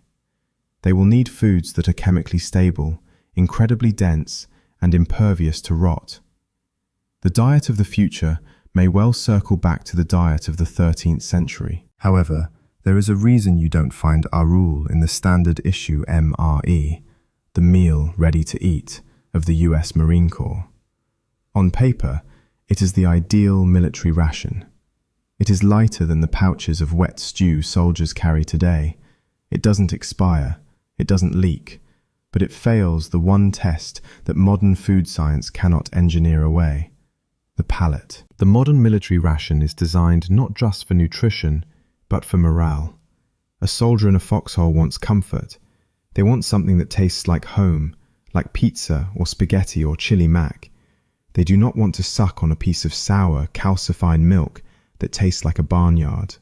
They will need foods that are chemically stable, incredibly dense, and impervious to rot. The diet of the future may well circle back to the diet of the 13th century. However, there is a reason you don't find aaruul in the standard issue MRE, the meal ready to eat, of the US Marine Corps. On paper, it is the ideal military ration. It is lighter than the pouches of wet stew soldiers carry today. It doesn't expire, it doesn't leak, but it fails the one test that modern food science cannot engineer away: the palate. The modern military ration is designed not just for nutrition, but for morale. A soldier in a foxhole wants comfort. They want something that tastes like home, like pizza or spaghetti or chili mac. They do not want to suck on a piece of sour, calcified milk that tastes like a barnyard.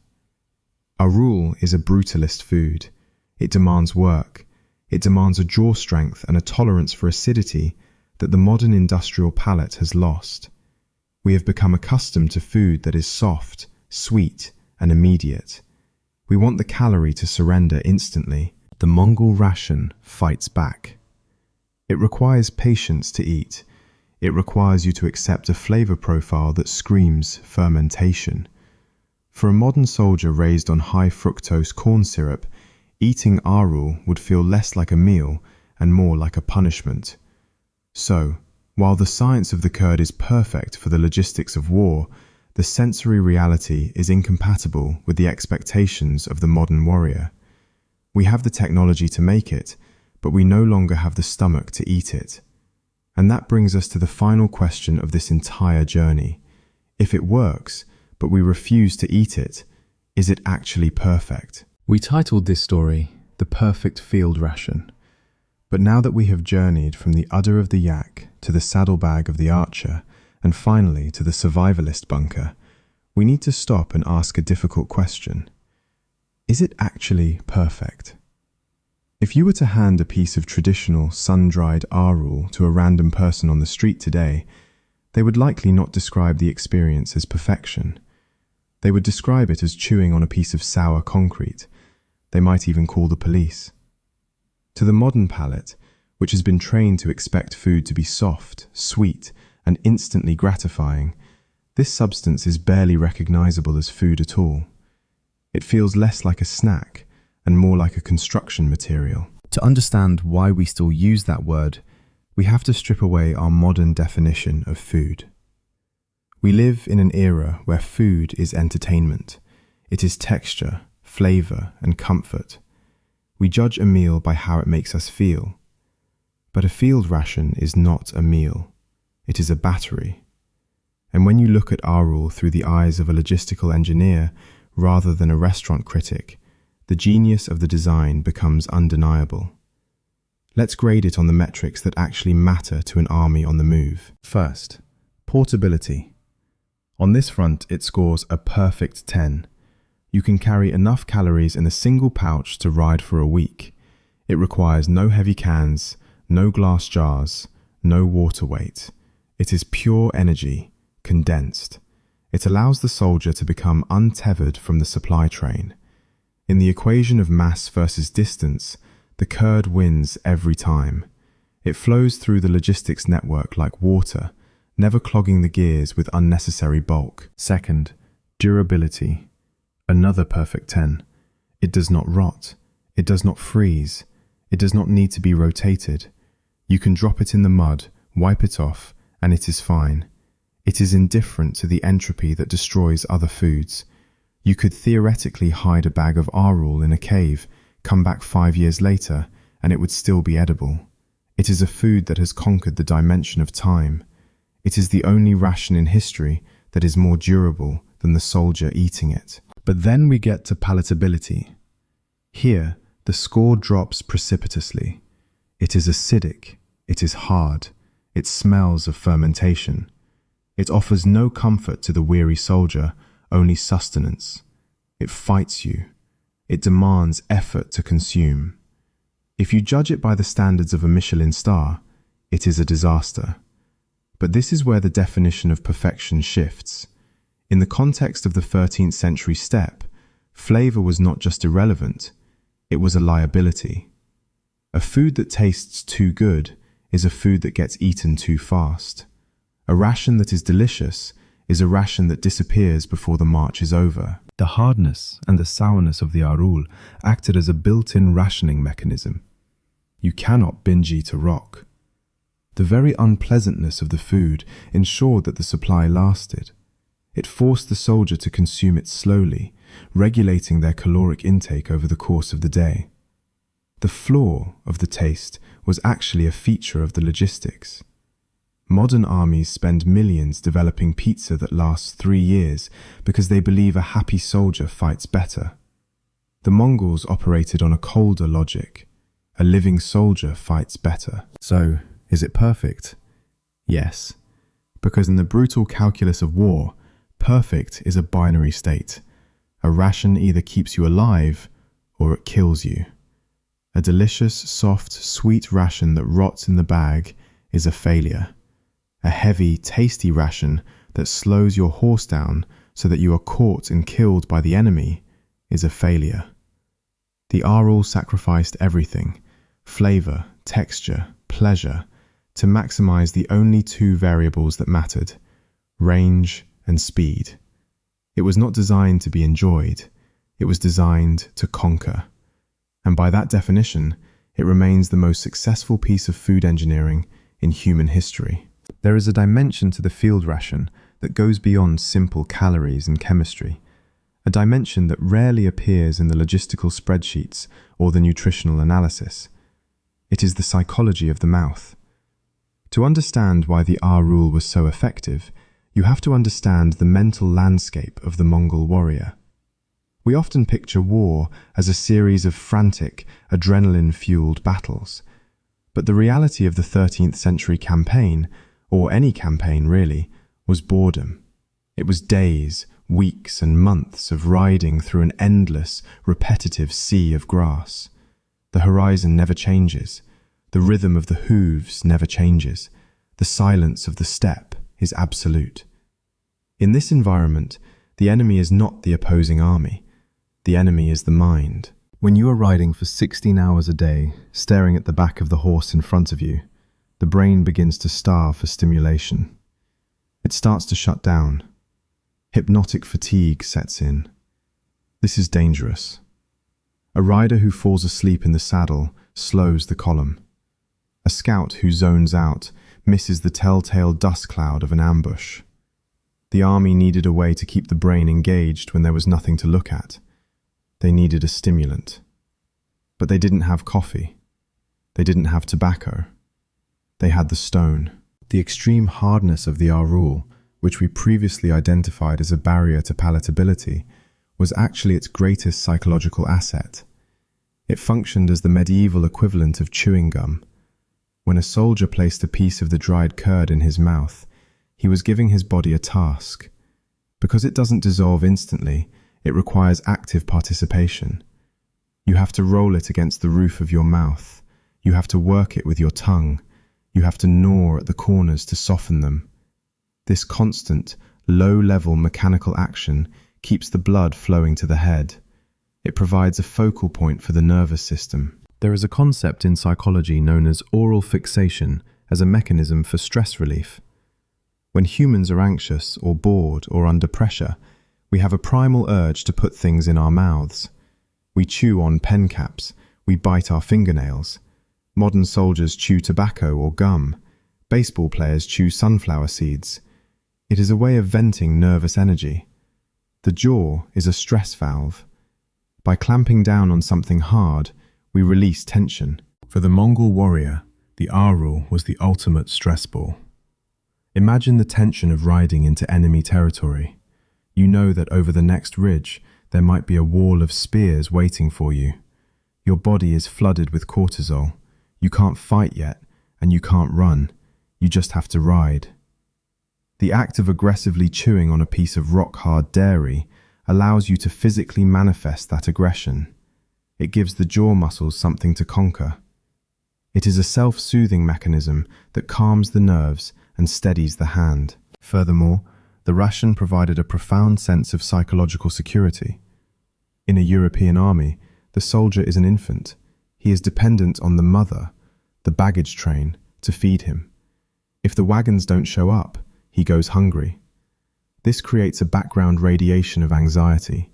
Aaruul is a brutalist food. It demands work. It demands a jaw strength and a tolerance for acidity that the modern industrial palate has lost. We have become accustomed to food that is soft, sweet, and immediate. We want the calorie to surrender instantly. The Mongol ration fights back. It requires patience to eat. It requires you to accept a flavor profile that screams fermentation. For a modern soldier raised on high fructose corn syrup, eating aaruul would feel less like a meal and more like a punishment. So, while the science of the curd is perfect for the logistics of war, the sensory reality is incompatible with the expectations of the modern warrior. We have the technology to make it, but we no longer have the stomach to eat it. And that brings us to the final question of this entire journey. If it works, but we refuse to eat it, is it actually perfect? We titled this story, The Perfect Field Ration. But now that we have journeyed from the udder of the yak to the saddlebag of the archer, and finally to the survivalist bunker, we need to stop and ask a difficult question. Is it actually perfect? If you were to hand a piece of traditional sun-dried aaruul to a random person on the street today, they would likely not describe the experience as perfection. They would describe it as chewing on a piece of sour concrete. They might even call the police. To the modern palate, which has been trained to expect food to be soft, sweet, and instantly gratifying, this substance is barely recognizable as food at all. It feels less like a snack and more like a construction material. To understand why we still use that word, we have to strip away our modern definition of food. We live in an era where food is entertainment. It is texture, flavor, and comfort. We judge a meal by how it makes us feel. But a field ration is not a meal. It is a battery. And when you look at aaruul through the eyes of a logistical engineer rather than a restaurant critic, the genius of the design becomes undeniable. Let's grade it on the metrics that actually matter to an army on the move. First, portability. On this front, it scores a perfect 10. You can carry enough calories in a single pouch to ride for a week. It requires no heavy cans, no glass jars, no water weight. It is pure energy, condensed. It allows the soldier to become untethered from the supply train. In the equation of mass versus distance, the curd wins every time. It flows through the logistics network like water, never clogging the gears with unnecessary bulk. Second, durability. Another perfect 10. It does not rot. It does not freeze. It does not need to be rotated. You can drop it in the mud, wipe it off, and it is fine. It is indifferent to the entropy that destroys other foods. You could theoretically hide a bag of aaruul in a cave, come back 5 years later, and it would still be edible. It is a food that has conquered the dimension of time. It is the only ration in history that is more durable than the soldier eating it. But then we get to palatability. Here, the score drops precipitously. It is acidic. It is hard. It smells of fermentation. It offers no comfort to the weary soldier, only sustenance. It fights you. It demands effort to consume. If you judge it by the standards of a Michelin star, it is a disaster. But this is where the definition of perfection shifts. In the context of the 13th century steppe, flavor was not just irrelevant, it was a liability. A food that tastes too good is a food that gets eaten too fast. A ration that is delicious is a ration that disappears before the march is over. The hardness and the sourness of the aaruul acted as a built-in rationing mechanism. You cannot binge eat a rock. The very unpleasantness of the food ensured that the supply lasted. It forced the soldier to consume it slowly, regulating their caloric intake over the course of the day. The flaw of the taste was actually a feature of the logistics. Modern armies spend millions developing pizza that lasts 3 years because they believe a happy soldier fights better. The Mongols operated on a colder logic. A living soldier fights better. So, is it perfect? Yes, because in the brutal calculus of war, perfect is a binary state. A ration either keeps you alive or it kills you. A delicious, soft, sweet ration that rots in the bag is a failure. A heavy, tasty ration that slows your horse down so that you are caught and killed by the enemy is a failure. The aaruul sacrificed everything, flavor, texture, pleasure, to maximize the only 2 variables that mattered, range and speed. It was not designed to be enjoyed, it was designed to conquer. And by that definition, it remains the most successful piece of food engineering in human history. There is a dimension to the field ration that goes beyond simple calories and chemistry, a dimension that rarely appears in the logistical spreadsheets or the nutritional analysis. It is the psychology of the mouth. To understand why the aaruul was so effective, you have to understand the mental landscape of the Mongol warrior. We often picture war as a series of frantic, adrenaline-fueled battles. But the reality of the 13th century campaign, or any campaign really, was boredom. It was days, weeks and months of riding through an endless, repetitive sea of grass. The horizon never changes. The rhythm of the hooves never changes. The silence of the steppe is absolute. In this environment, the enemy is not the opposing army. The enemy is the mind. When you are riding for 16 hours a day, staring at the back of the horse in front of you, the brain begins to starve for stimulation. It starts to shut down. Hypnotic fatigue sets in. This is dangerous. A rider who falls asleep in the saddle slows the column. A scout who zones out misses the telltale dust cloud of an ambush. The army needed a way to keep the brain engaged when there was nothing to look at. They needed a stimulant. But they didn't have coffee. They didn't have tobacco. They had the stone. The extreme hardness of the aaruul, which we previously identified as a barrier to palatability, was actually its greatest psychological asset. It functioned as the medieval equivalent of chewing gum. When a soldier placed a piece of the dried curd in his mouth, he was giving his body a task. Because it doesn't dissolve instantly, it requires active participation. You have to roll it against the roof of your mouth. You have to work it with your tongue. You have to gnaw at the corners to soften them. This constant, low-level mechanical action keeps the blood flowing to the head. It provides a focal point for the nervous system. There is a concept in psychology known as oral fixation as a mechanism for stress relief. When humans are anxious or bored or under pressure, we have a primal urge to put things in our mouths. We chew on pen caps, we bite our fingernails. Modern soldiers chew tobacco or gum. Baseball players chew sunflower seeds. It is a way of venting nervous energy. The jaw is a stress valve. By clamping down on something hard, we release tension. For the Mongol warrior, the aaruul was the ultimate stress ball. Imagine the tension of riding into enemy territory. You know that over the next ridge, there might be a wall of spears waiting for you. Your body is flooded with cortisol. You can't fight yet, and you can't run. You just have to ride. The act of aggressively chewing on a piece of rock-hard dairy allows you to physically manifest that aggression. It gives the jaw muscles something to conquer. It is a self-soothing mechanism that calms the nerves and steadies the hand. Furthermore, the ration provided a profound sense of psychological security. In a European army, the soldier is an infant. He is dependent on the mother, the baggage train, to feed him. If the wagons don't show up, he goes hungry. This creates a background radiation of anxiety.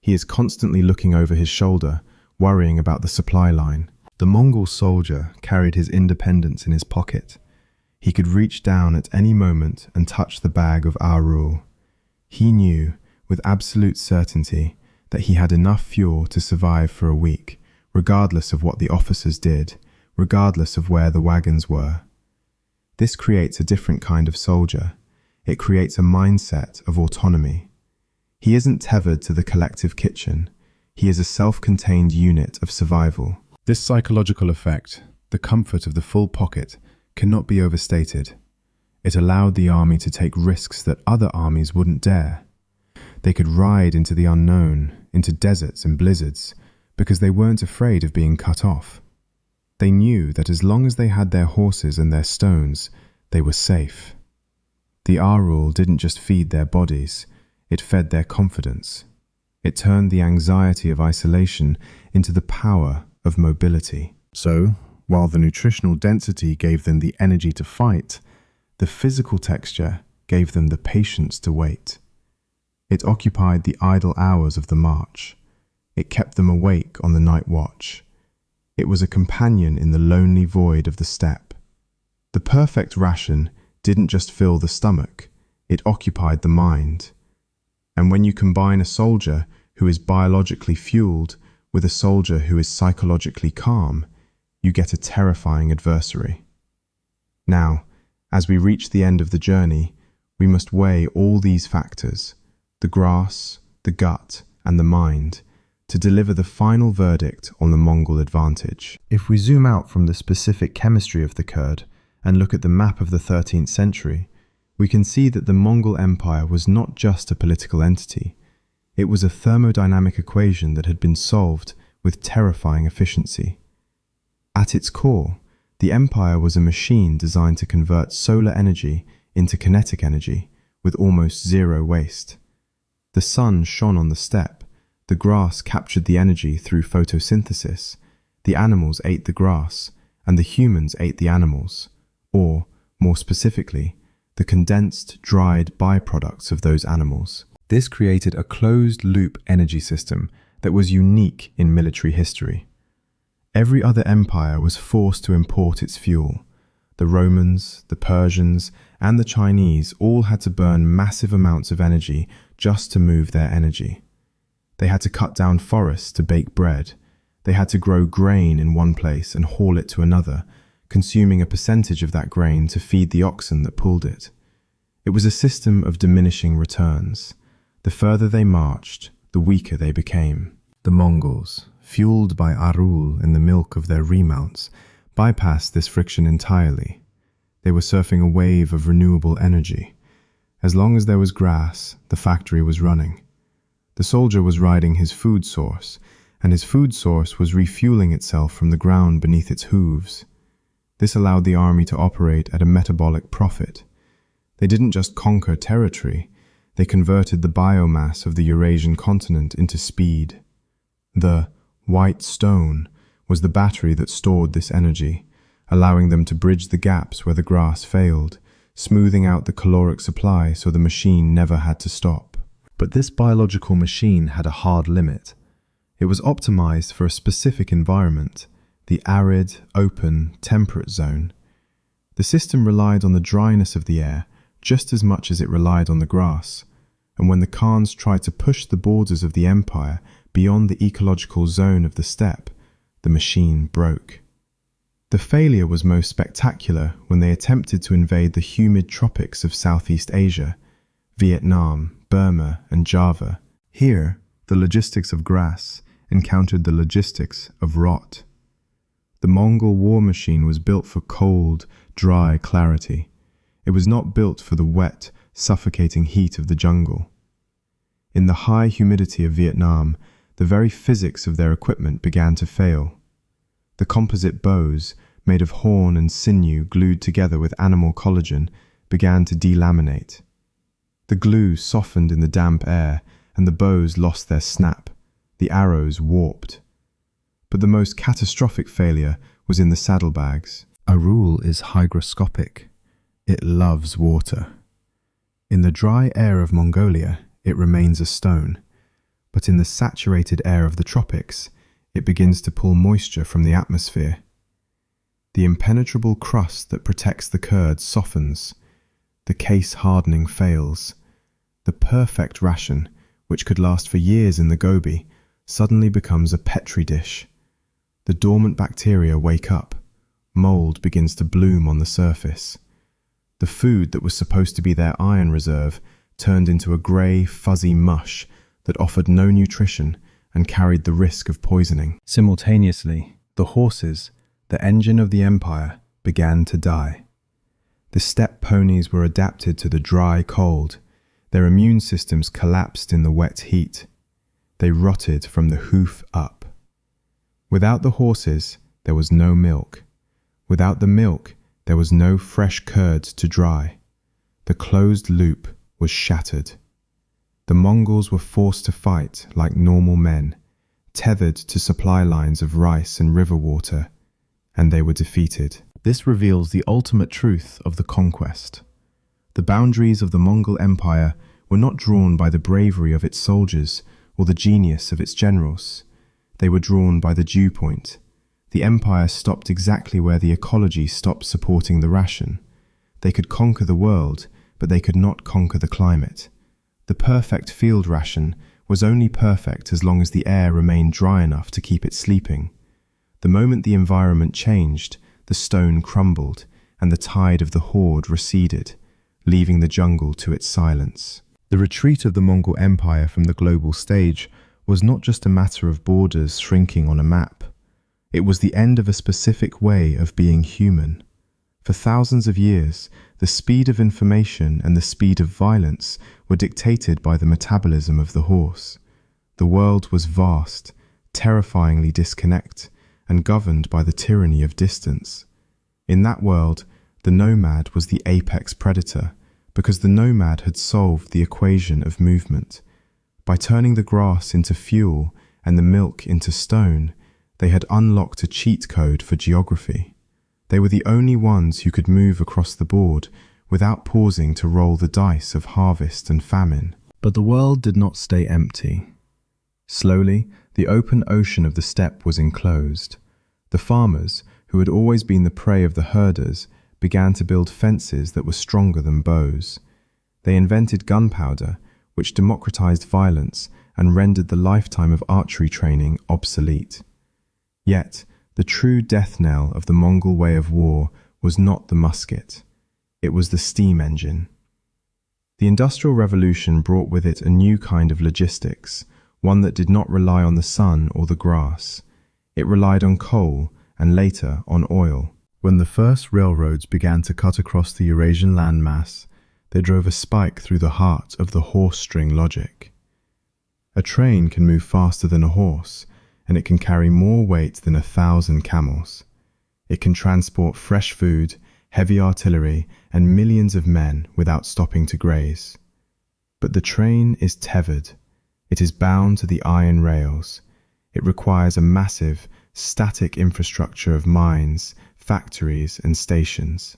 He is constantly looking over his shoulder, worrying about the supply line. The Mongol soldier carried his independence in his pocket. He could reach down at any moment and touch the bag of aaruul. He knew, with absolute certainty, that he had enough fuel to survive for a week, regardless of what the officers did, regardless of where the wagons were. This creates a different kind of soldier. It creates a mindset of autonomy. He isn't tethered to the collective kitchen. He is a self-contained unit of survival. This psychological effect, the comfort of the full pocket, cannot be overstated. It allowed the army to take risks that other armies wouldn't dare. They could ride into the unknown, into deserts and blizzards, because they weren't afraid of being cut off. They knew that as long as they had their horses and their stones, they were safe. The aaruul didn't just feed their bodies, it fed their confidence. It turned the anxiety of isolation into the power of mobility. So, while the nutritional density gave them the energy to fight, the physical texture gave them the patience to wait. It occupied the idle hours of the march. It kept them awake on the night watch. It was a companion in the lonely void of the steppe. The perfect ration didn't just fill the stomach, it occupied the mind. And when you combine a soldier who is biologically fueled with a soldier who is psychologically calm, you get a terrifying adversary. Now, as we reach the end of the journey, we must weigh all these factors, the grass, the gut, and the mind, to deliver the final verdict on the Mongol advantage. If we zoom out from the specific chemistry of the curd and look at the map of the 13th century, we can see that the Mongol Empire was not just a political entity. It was a thermodynamic equation that had been solved with terrifying efficiency. At its core, the empire was a machine designed to convert solar energy into kinetic energy with almost zero waste. The sun shone on the steppe, the grass captured the energy through photosynthesis, the animals ate the grass, and the humans ate the animals, or, more specifically, the condensed, dried byproducts of those animals. This created a closed-loop energy system that was unique in military history. Every other empire was forced to import its fuel. The Romans, the Persians, and the Chinese all had to burn massive amounts of energy just to move their energy. They had to cut down forests to bake bread. They had to grow grain in one place and haul it to another, consuming a percentage of that grain to feed the oxen that pulled it. It was a system of diminishing returns. The further they marched, the weaker they became. The Mongols, fueled by aaruul in the milk of their remounts, bypassed this friction entirely. They were surfing a wave of renewable energy. As long as there was grass, the factory was running. The soldier was riding his food source, and his food source was refueling itself from the ground beneath its hooves. This allowed the army to operate at a metabolic profit. They didn't just conquer territory, they converted the biomass of the Eurasian continent into speed. The white stone was the battery that stored this energy, allowing them to bridge the gaps where the grass failed, smoothing out the caloric supply so the machine never had to stop. But this biological machine had a hard limit. It was optimized for a specific environment, the arid, open, temperate zone. The system relied on the dryness of the air just as much as it relied on the grass, and when the Khans tried to push the borders of the empire beyond the ecological zone of the steppe, the machine broke. The failure was most spectacular when they attempted to invade the humid tropics of Southeast Asia, Vietnam, Burma, and Java. Here, the logistics of grass encountered the logistics of rot. The Mongol war machine was built for cold, dry clarity. It was not built for the wet, suffocating heat of the jungle. In the high humidity of Vietnam, the very physics of their equipment began to fail. The composite bows, made of horn and sinew glued together with animal collagen, began to delaminate. The glue softened in the damp air, and the bows lost their snap. The arrows warped. But the most catastrophic failure was in the saddlebags. Aaruul is hygroscopic. It loves water. In the dry air of Mongolia, it remains a stone, but in the saturated air of the tropics, it begins to pull moisture from the atmosphere. The impenetrable crust that protects the curd softens. The case hardening fails. The perfect ration, which could last for years in the Gobi, suddenly becomes a petri dish. The dormant bacteria wake up. Mold begins to bloom on the surface. The food that was supposed to be their iron reserve turned into a grey, fuzzy mush that offered no nutrition and carried the risk of poisoning. Simultaneously, the horses, the engine of the empire, began to die. The steppe ponies were adapted to the dry cold. Their immune systems collapsed in the wet heat. They rotted from the hoof up. Without the horses, there was no milk. Without the milk, there was no fresh curd to dry. The closed loop was shattered. The Mongols were forced to fight like normal men, tethered to supply lines of rice and river water, and they were defeated. This reveals the ultimate truth of the conquest. The boundaries of the Mongol Empire were not drawn by the bravery of its soldiers or the genius of its generals. They were drawn by the dew point. The empire stopped exactly where the ecology stopped supporting the ration. They could conquer the world, but they could not conquer the climate. The perfect field ration was only perfect as long as the air remained dry enough to keep it sleeping. The moment the environment changed, the stone crumbled, and the tide of the horde receded, leaving the jungle to its silence. The retreat of the Mongol Empire from the global stage was not just a matter of borders shrinking on a map. It was the end of a specific way of being human. For thousands of years, the speed of information and the speed of violence were dictated by the metabolism of the horse. The world was vast, terrifyingly disconnected, and governed by the tyranny of distance. In that world, the nomad was the apex predator, because the nomad had solved the equation of movement. By turning the grass into fuel and the milk into stone, they had unlocked a cheat code for geography. They were the only ones who could move across the board without pausing to roll the dice of harvest and famine. But the world did not stay empty. Slowly, the open ocean of the steppe was enclosed. The farmers, who had always been the prey of the herders, began to build fences that were stronger than bows. They invented gunpowder, which democratized violence and rendered the lifetime of archery training obsolete. Yet, the true death knell of the Mongol way of war was not the musket. It was the steam engine. The Industrial Revolution brought with it a new kind of logistics, one that did not rely on the sun or the grass. It relied on coal and later on oil. When the first railroads began to cut across the Eurasian landmass, they drove a spike through the heart of the horse-string logic. A train can move faster than a horse, and it can carry more weight than 1,000 camels. It can transport fresh food, heavy artillery, and millions of men without stopping to graze. But the train is tethered. It is bound to the iron rails. It requires a massive, static infrastructure of mines, factories, and stations.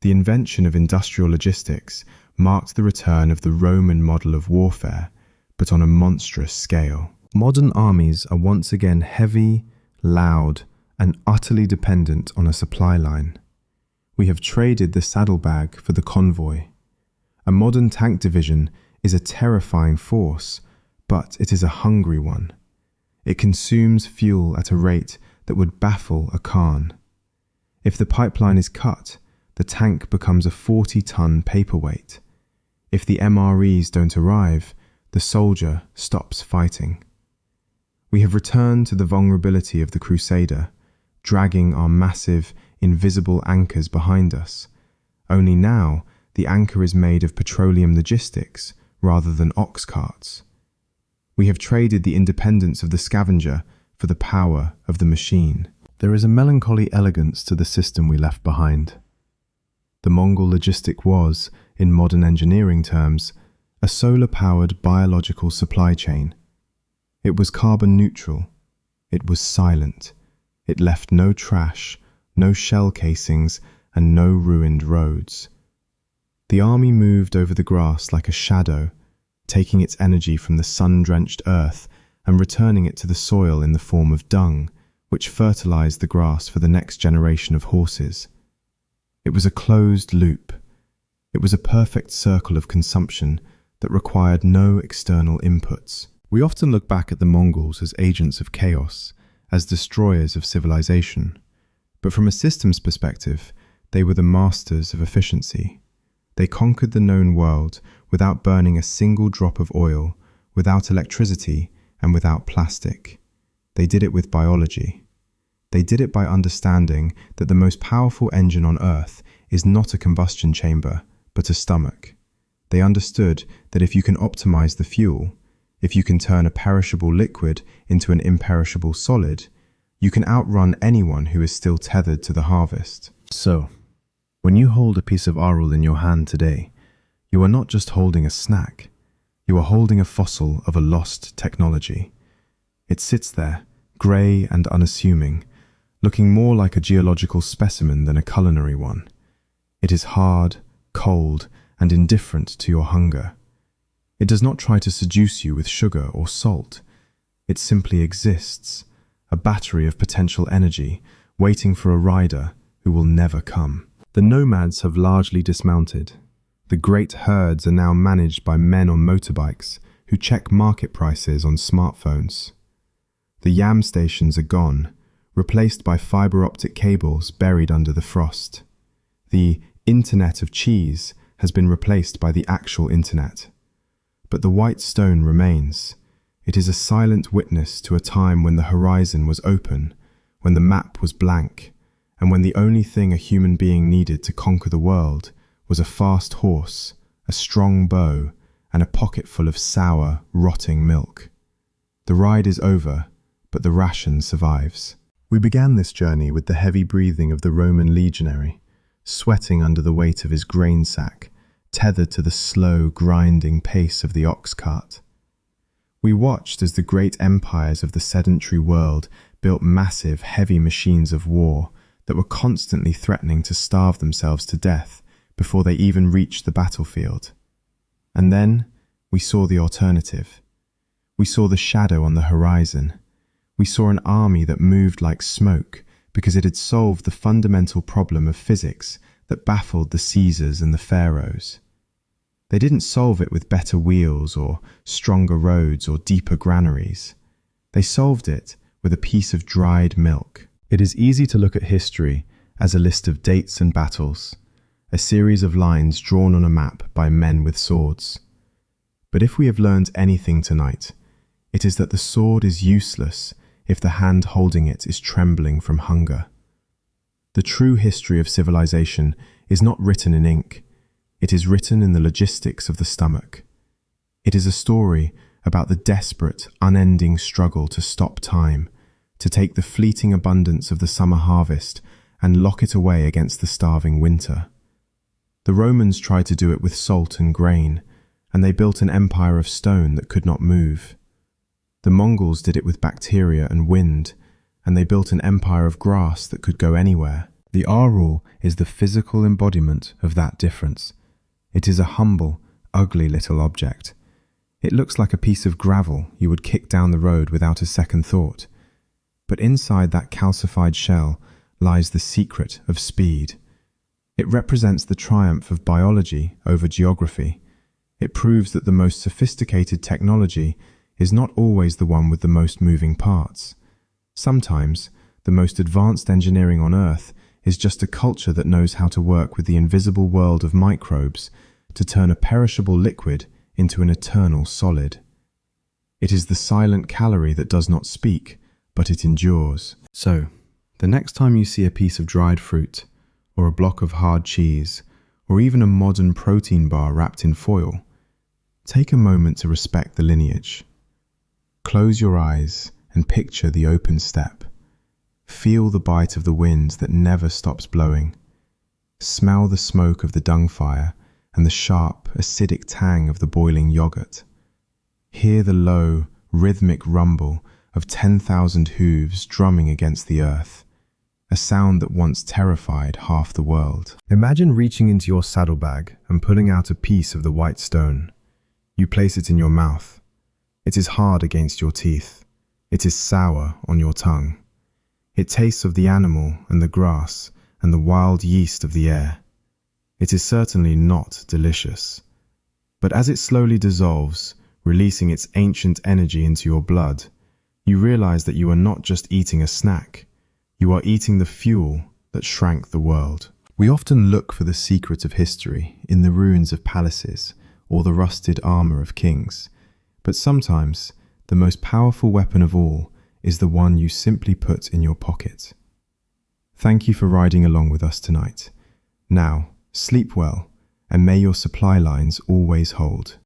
The invention of industrial logistics marked the return of the Roman model of warfare, but on a monstrous scale. Modern armies are once again heavy, loud, and utterly dependent on a supply line. We have traded the saddlebag for the convoy. A modern tank division is a terrifying force, but it is a hungry one. It consumes fuel at a rate that would baffle a Khan. If the pipeline is cut, the tank becomes a 40-ton paperweight. If the MREs don't arrive, the soldier stops fighting. We have returned to the vulnerability of the Crusader, dragging our massive, invisible anchors behind us. Only now, the anchor is made of petroleum logistics rather than ox carts. We have traded the independence of the scavenger for the power of the machine. There is a melancholy elegance to the system we left behind. The Mongol logistic was, in modern engineering terms, a solar-powered biological supply chain. It was carbon neutral. It was silent. It left no trash, no shell casings, and no ruined roads. The army moved over the grass like a shadow, taking its energy from the sun-drenched earth and returning it to the soil in the form of dung, which fertilized the grass for the next generation of horses. It was a closed loop. It was a perfect circle of consumption that required no external inputs. We often look back at the Mongols as agents of chaos, as destroyers of civilization. But from a systems perspective, they were the masters of efficiency. They conquered the known world without burning a single drop of oil, without electricity, and without plastic. They did it with biology. They did it by understanding that the most powerful engine on Earth is not a combustion chamber, but a stomach. They understood that if you can optimize the fuel, if you can turn a perishable liquid into an imperishable solid, you can outrun anyone who is still tethered to the harvest. So, when you hold a piece of aaruul in your hand today, you are not just holding a snack, you are holding a fossil of a lost technology. It sits there, grey and unassuming, looking more like a geological specimen than a culinary one. It is hard, cold, and indifferent to your hunger. It does not try to seduce you with sugar or salt. It simply exists, a battery of potential energy, waiting for a rider who will never come. The nomads have largely dismounted. The great herds are now managed by men on motorbikes who check market prices on smartphones. The yam stations are gone, replaced by fiber optic cables buried under the frost. The Internet of Cheese has been replaced by the actual internet. But the white stone remains. It is a silent witness to a time when the horizon was open, when the map was blank, and when the only thing a human being needed to conquer the world was a fast horse, a strong bow, and a pocket full of sour, rotting milk. The ride is over, but the ration survives. We began this journey with the heavy breathing of the Roman legionary, sweating under the weight of his grain sack, tethered to the slow, grinding pace of the ox cart. We watched as the great empires of the sedentary world built massive, heavy machines of war that were constantly threatening to starve themselves to death before they even reached the battlefield. And then we saw the alternative. We saw the shadow on the horizon. We saw an army that moved like smoke because it had solved the fundamental problem of physics that baffled the Caesars and the pharaohs. They didn't solve it with better wheels or stronger roads or deeper granaries. They solved it with a piece of dried milk. It is easy to look at history as a list of dates and battles, a series of lines drawn on a map by men with swords. But if we have learned anything tonight, it is that the sword is useless if the hand holding it is trembling from hunger. The true history of civilization is not written in ink. It is written in the logistics of the stomach. It is a story about the desperate, unending struggle to stop time, to take the fleeting abundance of the summer harvest and lock it away against the starving winter. The Romans tried to do it with salt and grain, and they built an empire of stone that could not move. The Mongols did it with bacteria and wind, and they built an empire of grass that could go anywhere. The aaruul is the physical embodiment of that difference. It is a humble, ugly little object. It looks like a piece of gravel you would kick down the road without a second thought. But inside that calcified shell lies the secret of speed. It represents the triumph of biology over geography. It proves that the most sophisticated technology is not always the one with the most moving parts. Sometimes, the most advanced engineering on Earth is just a culture that knows how to work with the invisible world of microbes to turn a perishable liquid into an eternal solid. It is the silent calorie that does not speak, but it endures. So, the next time you see a piece of dried fruit, or a block of hard cheese, or even a modern protein bar wrapped in foil, take a moment to respect the lineage. Close your eyes and picture the open steppe. Feel the bite of the wind that never stops blowing. Smell the smoke of the dung fire and the sharp, acidic tang of the boiling yogurt. Hear the low, rhythmic rumble of 10,000 hooves drumming against the earth, a sound that once terrified half the world. Imagine reaching into your saddlebag and pulling out a piece of the white stone. You place it in your mouth. It is hard against your teeth. It is sour on your tongue. It tastes of the animal and the grass and the wild yeast of the air. It is certainly not delicious. But as it slowly dissolves, releasing its ancient energy into your blood, you realize that you are not just eating a snack. You are eating the fuel that shrank the world. We often look for the secret of history in the ruins of palaces or the rusted armor of kings. But sometimes, the most powerful weapon of all is the one you simply put in your pocket. Thank you for riding along with us tonight. Now, sleep well, and may your supply lines always hold.